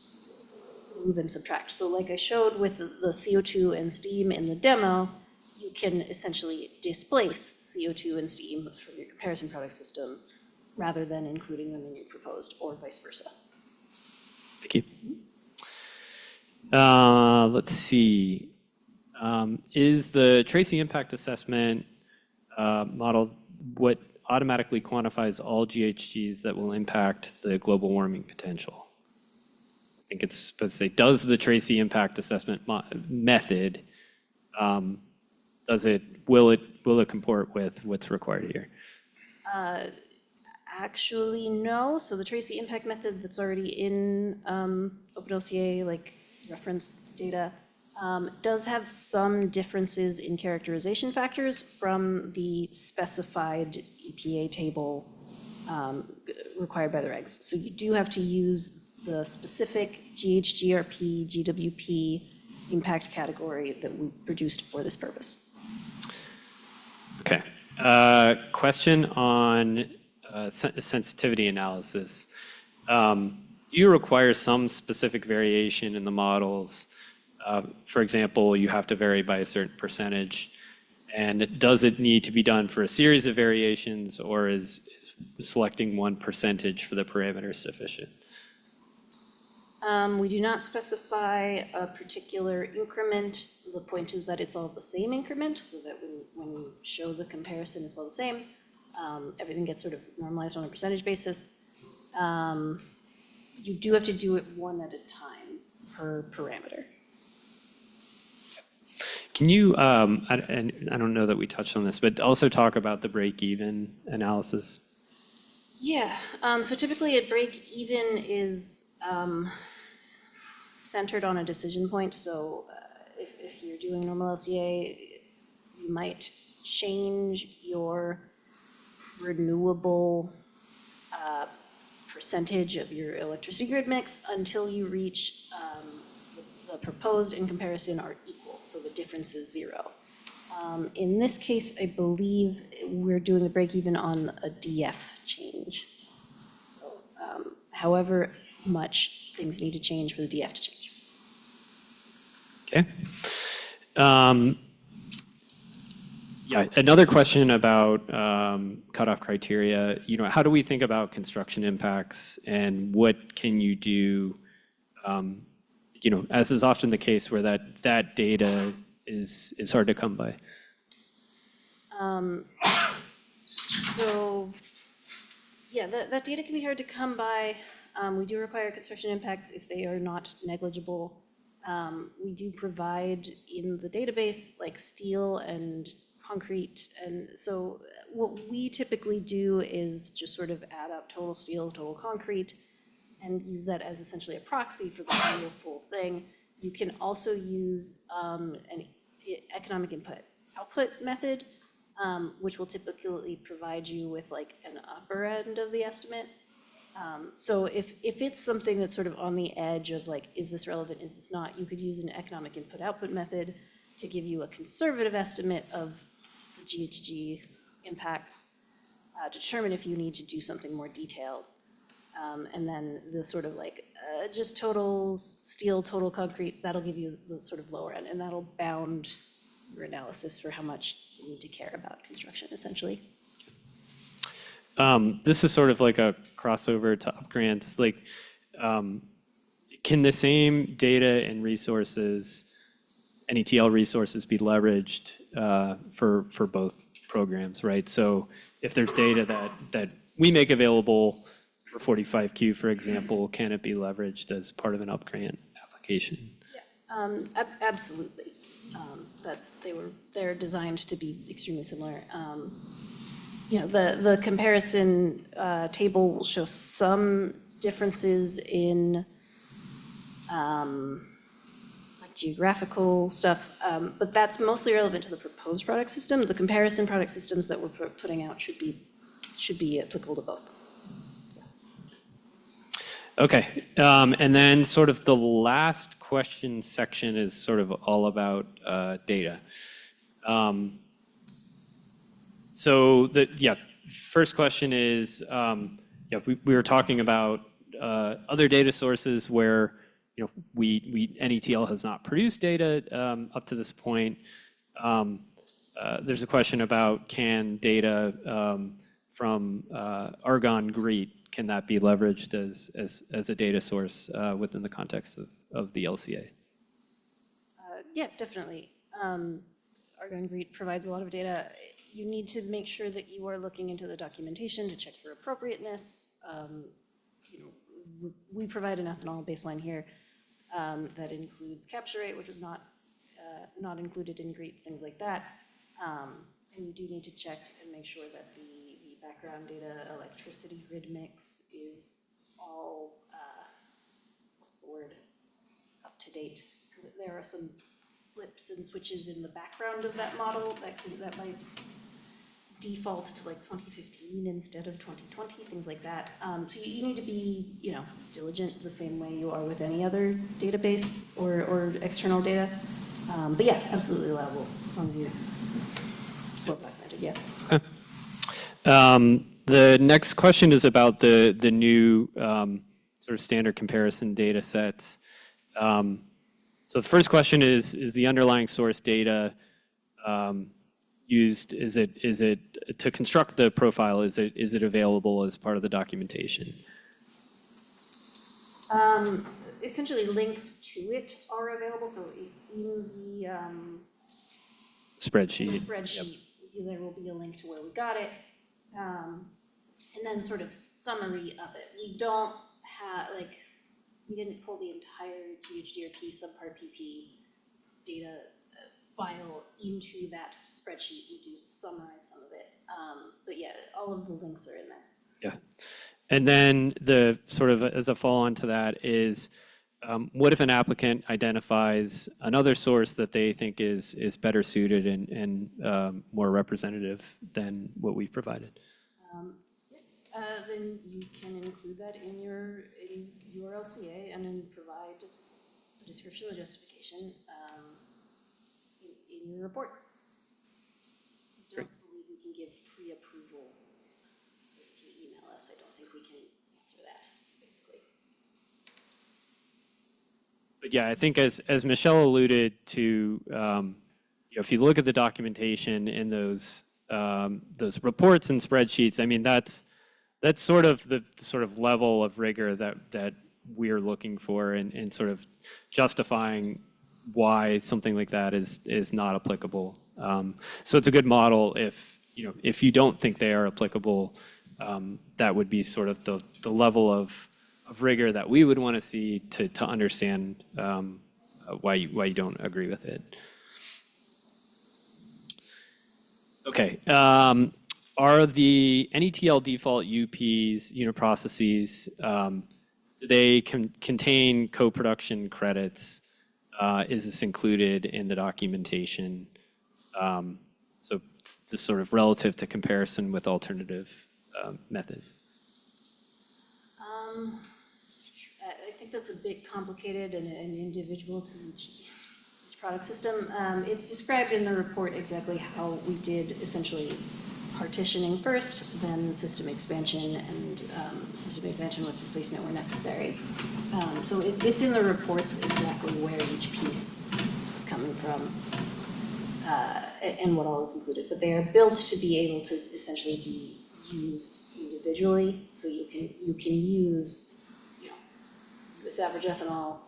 move and subtract. So like I showed with the CO2 and steam in the demo, you you can essentially displace CO2 and steam from your comparison product system rather than including them in your proposed, or vice versa. Thank you. Let's see. Is the Tracy impact assessment model what automatically quantifies all GHGs that will impact the global warming potential? I think it's supposed to say, does the Tracy impact assessment method, will it comport with what's required here? Actually, no. So the Tracy impact method that's already in OpenLCA, like reference data, does have some differences in characterization factors from the specified EPA table required by the regs. So you do have to use the specific GHGRP, GWP impact category that we produced for this purpose. Okay. Question on sensitivity analysis. Do you require some specific variation in the models? For example, you have to vary by a certain percentage. And does it need to be done for a series of variations, or is selecting one percentage for the parameter sufficient? We do not specify a particular increment. The point is that it's all the same increment, so that when you show the comparison, it's all the same. Everything gets sort of normalized on a percentage basis. You do have to do it one at a time per parameter. Can you, and I don't know that we touched on this, but also talk about the break-even analysis? Yeah, so typically a break-even is centered on a decision point. So if you're doing normal LCA, you might change your renewable percentage of your electricity grid mix until you reach the proposed and comparison are equal, so the difference is zero. In this case, I believe we're doing the break even on a DF change. So however much things need to change for the DF to change. Okay. Yeah, another question about cutoff criteria. You know, how do we think about construction impacts, and what can you do? You know, as is often the case where that data is hard to come by. So, yeah, that data can be hard to come by. We do require construction impacts if they are not negligible. We do provide in the database like steel and concrete. And so what we typically do is just sort of add up total steel, total concrete, and use that as essentially a proxy for the whole full thing. You can also use an economic input output method, which will typically provide you with like an upper end of the estimate. So if it's something that's sort of on the edge of like, is this relevant, is this not, you could use an economic input output method to give you a conservative estimate of the GHG impacts, to determine if you need to do something more detailed. And then the sort of like, just total steel, total concrete, that'll give you the sort of lower end, and that'll bound your analysis for how much you need to care about construction, essentially. This is sort of like a crossover to up grants. Like, can the same data and resources, NETL resources, be leveraged for both programs, right? So if there's data that we make available for 45Q, for example, can it be leveraged as part of an up grant application? Yeah, absolutely. They're designed to be extremely similar. You know, the comparison table will show some differences in like geographical stuff, but that's mostly relevant to the proposed product system. The comparison product systems that we're putting out should be applicable to both. Okay, and then sort of the last question section is sort of all about data. So first question is, we were talking about other data sources where, you know, NETL has not produced data up to this point. there's a question about can data from Argonne GREET, can that be leveraged as a data source within the context of the LCA? Yeah, definitely. Argonne GREET provides a lot of data. You need to make sure that you are looking into the documentation to check for appropriateness. We provide an ethanol baseline here that includes capture rate, which was not included in GREET, things like that. And you do need to check and make sure that the background data electricity grid mix is all, what's the word, up to date. There are some flips and switches in the background of that model that might default to like 2015 instead of 2020, things like that. So you need to be, diligent the same way you are with any other database or external data. But yeah, absolutely allowable as long as it's well documented. Yeah. Okay. The next question is about the new sort of standard comparison data sets. So the first question is the underlying source data used, is it to construct the profile, is it available as part of the documentation? Essentially links to it are available, so in the Spreadsheet. spreadsheet, there will be a link to where we got it. And then sort of summary of it. We don't have, we didn't pull the entire GHGRP subpart PP data file into that spreadsheet. We do summarize some of it. But yeah, all of the links are in there. Yeah. And then the sort of as a follow-on to that is, what if an applicant identifies another source that they think is better suited and more representative than what we provided? Then you can include that in your LCA and then provide the description, the justification in your report. I don't believe we can give pre-approval. If you email us, I don't think we can answer that, basically. But yeah, I think as Michelle alluded to, if you look at the documentation in those reports and spreadsheets, I mean, that's sort of the level of rigor that we're looking for and sort of justifying why something like that is not applicable. So it's a good model if you don't think they are applicable, that would be sort of the level of rigor that we would want to see to understand why you don't agree with it. Okay. Are the NETL default UPs, unit processes, do they contain co-production credits? Is this included in the documentation? So the sort of relative to comparison with alternative methods. I think that's a bit complicated and individual to each product system. It's described in the report exactly how we did essentially partitioning first, then system expansion, and system expansion with displacement where necessary. So it's in the reports exactly where each piece is coming from and what all is included. But they are built to be able to essentially be used individually. So you can use this average ethanol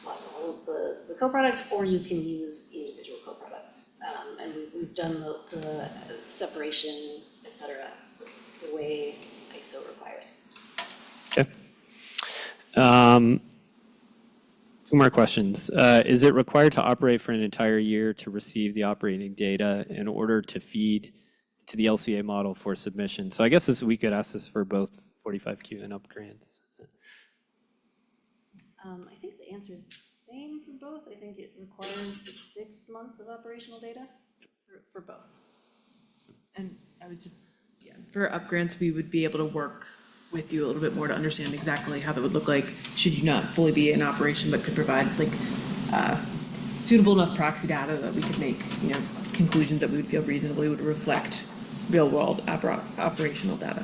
plus all of the co-products, or you can use individual co-products. And we've done the separation, et cetera, the way ISO requires. Okay. Two more questions. Is it required to operate for an entire year to receive the operating data in order to feed to the LCA model for submission? So I guess we could ask this for both 45Q and up grants. I think the answer is the same for both. I think it requires 6 months of operational data for both. And I would just, for up grants, we would be able to work with you a little bit more to understand exactly how that would look like, should you not fully be in operation, but could provide suitable enough proxy data that we could make, conclusions that we would feel reasonably would reflect real world operational data.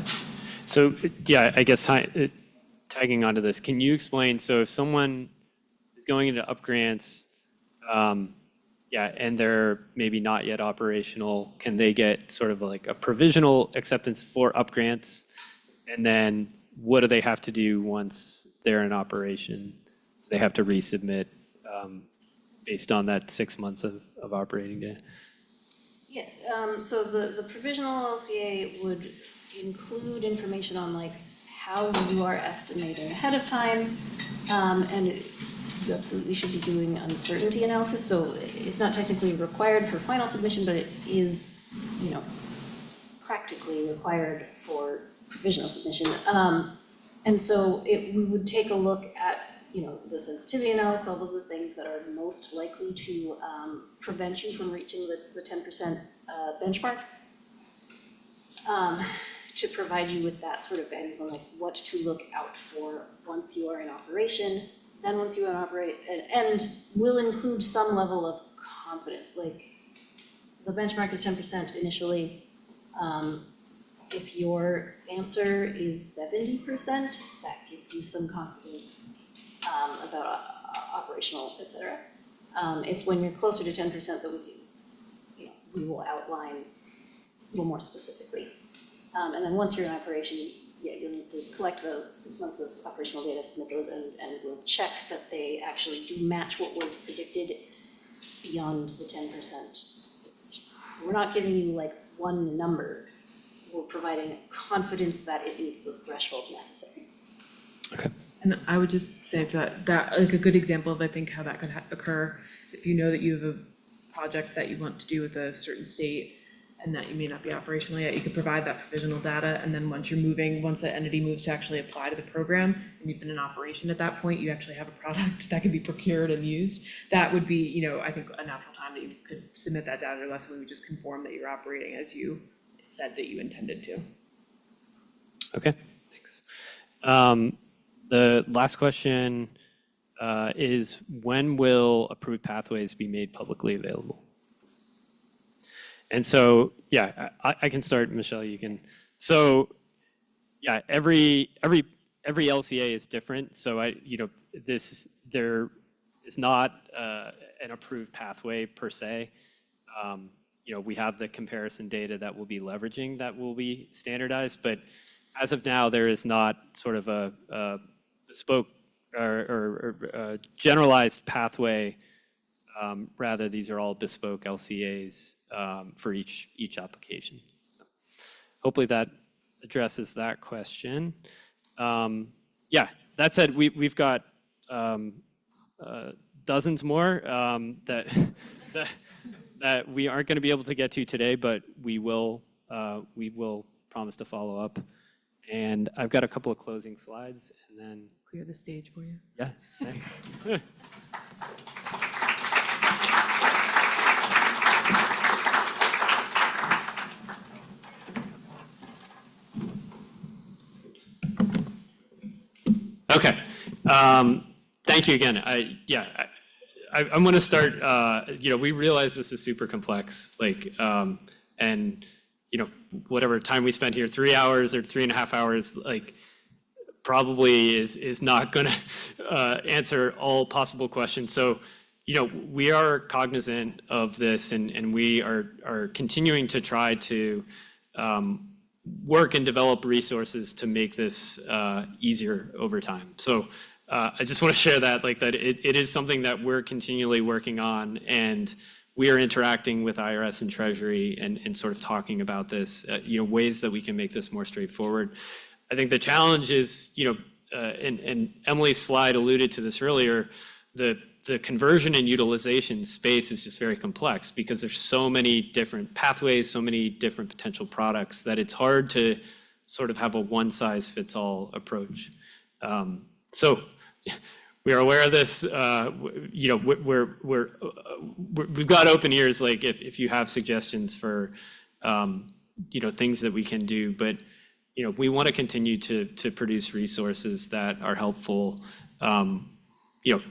So yeah, I guess tagging onto this, can you explain, so if someone is going into up grants, yeah, and they're maybe not yet operational, can they get sort of like a provisional acceptance for up grants? And then what do they have to do once they're in operation? Do they have to resubmit based on that 6 months of operating data? Yeah, so the provisional LCA would include information on like how you are estimating ahead of time. And you absolutely should be doing uncertainty analysis, so it's not technically required for final submission, but it is, you know, practically required for provisional submission. And so we would take a look at, you know, the sensitivity analysis, all of the things that are most likely to prevent you from reaching the 10% benchmark, to provide you with that sort of guidance on like what to look out for once you are in operation. Then once you are in operate, and will include some level of confidence, like the benchmark is 10% initially. If your answer is 70%, that gives you some confidence about operational, et cetera. It's when you're closer to 10% that we will outline a little more specifically. And then once you're in operation, yeah, you'll need to collect the 6 months of operational data, submit those, and we'll check that they actually do match what was predicted beyond the 10%. So we're not giving you like one number, we're providing confidence that it meets the threshold necessary. Okay. And I would just say that like a good example of, I think, how that could occur, if you know that you have a project that you want to do with a certain state and that you may not be operational yet, you could provide that provisional data, and then once that entity moves to actually apply to the program, and you've been in operation at that point, you actually have a product that can be procured and used. That would be, you know, I think a natural time that you could submit that data, unless we would just confirm that you're operating as you said that you intended to. Okay, thanks. The last question is, when will approved pathways be made publicly available? And so, yeah, I can start, Michelle, you can. So, yeah, every LCA is different. So there is not an approved pathway per se. You know, we have the comparison data that we'll be leveraging that will be standardized, but as of now, there is not sort of a bespoke or generalized pathway. Rather, these are all bespoke LCAs for each application. So hopefully that addresses that question. Yeah, that said, we've got dozens more that we aren't going to be able to get to today, but we will promise to follow up. And I've got a couple of closing slides, and then Clear the stage for you. yeah, thanks. Okay. Thank you again. I'm going to start. You know, we realize this is super complex. Like, and you know, whatever time we spent here, 3 hours or 3.5 hours, like, probably is not going to answer all possible questions. So, you know, we are cognizant of this, and we are continuing to try to work and develop resources to make this easier over time. So I just want to share that, like, that it is something that we're continually working on, and we are interacting with IRS and Treasury and sort of talking about this, you know, ways that we can make this more straightforward. I think the challenge is, you know, and Emily's slide alluded to this earlier, the conversion and utilization space is just very complex because there's so many different pathways, so many different potential products that it's hard to sort of have a one-size-fits-all approach. So we are aware of this. You know, we've got open ears. Like, if you have suggestions for, you know, things that we can do, but you know, we want to continue to produce resources that are helpful. You know,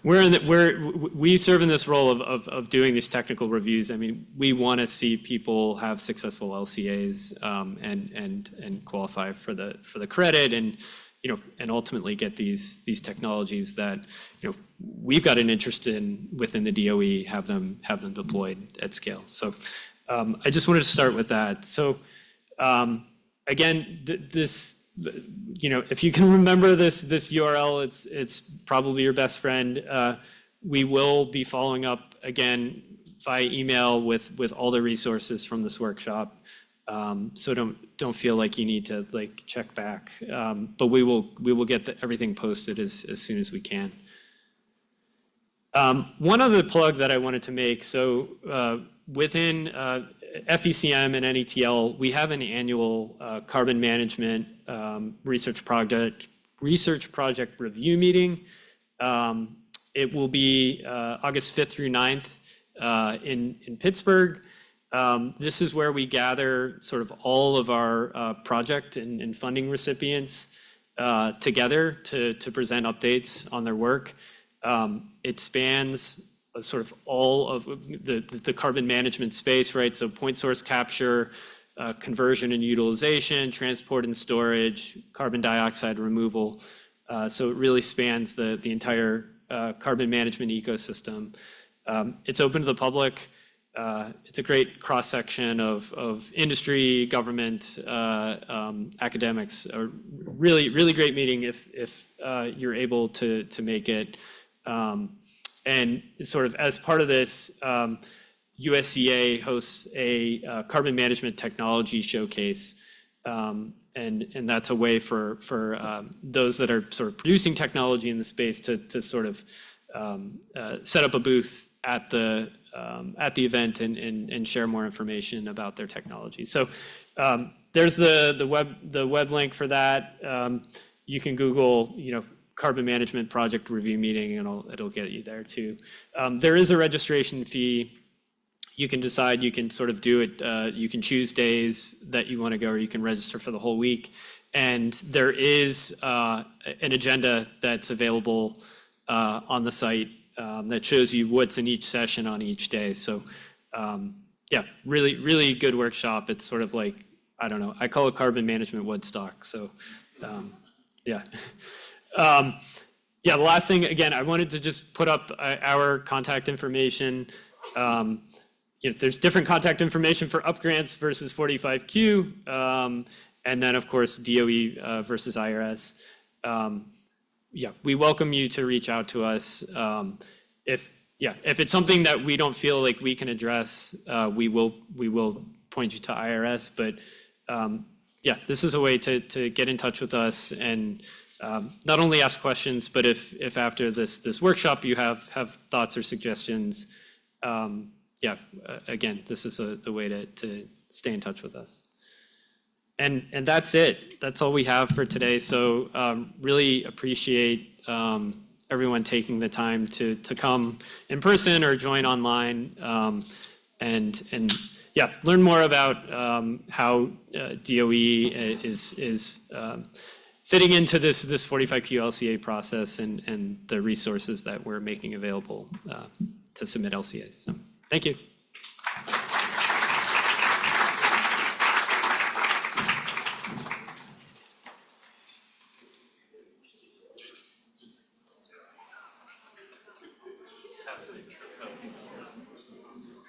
we serve in this role of doing these technical reviews. I mean, we want to see people have successful LCAs and qualify for the credit. And and ultimately get these technologies that, we've got an interest in within the DOE, have them deployed at scale. So I just wanted to start with that. So again, if you can remember this URL, it's probably your best friend. We will be following up again via email with all the resources from this workshop. So don't feel like you need to check back. But we will get everything posted as soon as we can. One other plug that I wanted to make. So within FECM and NETL, we have an annual carbon management research project review meeting. It will be August 5th through 9th in Pittsburgh. This is where we gather sort of all of our project and funding recipients together to present updates on their work. It spans sort of all of the carbon management space, right? So point source capture, conversion and utilization, transport and storage, carbon dioxide removal. So it really spans the entire carbon management ecosystem. It's open to the public. It's a great cross-section of industry, government, academics. A really great meeting if you're able to make it. And sort of as part of this, USCA hosts a carbon management technology showcase. And that's a way for those that are sort of producing technology in the space to sort of set up a booth at the event and share more information about their technology. So there's the web link for that. You can Google, carbon management project review meeting, and it'll get you there too. There is a registration fee. You can decide, you can sort of do it, you can choose days that you want to go, or you can register for the whole week. And there is an agenda that's available on the site that shows you what's in each session on each day. So yeah, really good workshop. It's sort of like, I don't know, I call it carbon management Woodstock. So yeah. Yeah, the last thing, again, I wanted to just put up our contact information. There's different contact information for UP grants versus 45Q, and then of course DOE versus IRS. Yeah, we welcome you to reach out to us. If it's something that we don't feel like we can address, we will point you to IRS. But yeah, this is a way to get in touch with us and not only ask questions, but if after this workshop you have thoughts or suggestions, yeah, again, this is the way to stay in touch with us. And that's it. That's all we have for today. So really appreciate everyone taking the time to come in person or join online, and yeah, learn more about how DOE is fitting into this 45Q LCA process and the resources that we're making available to submit LCAs. So thank you.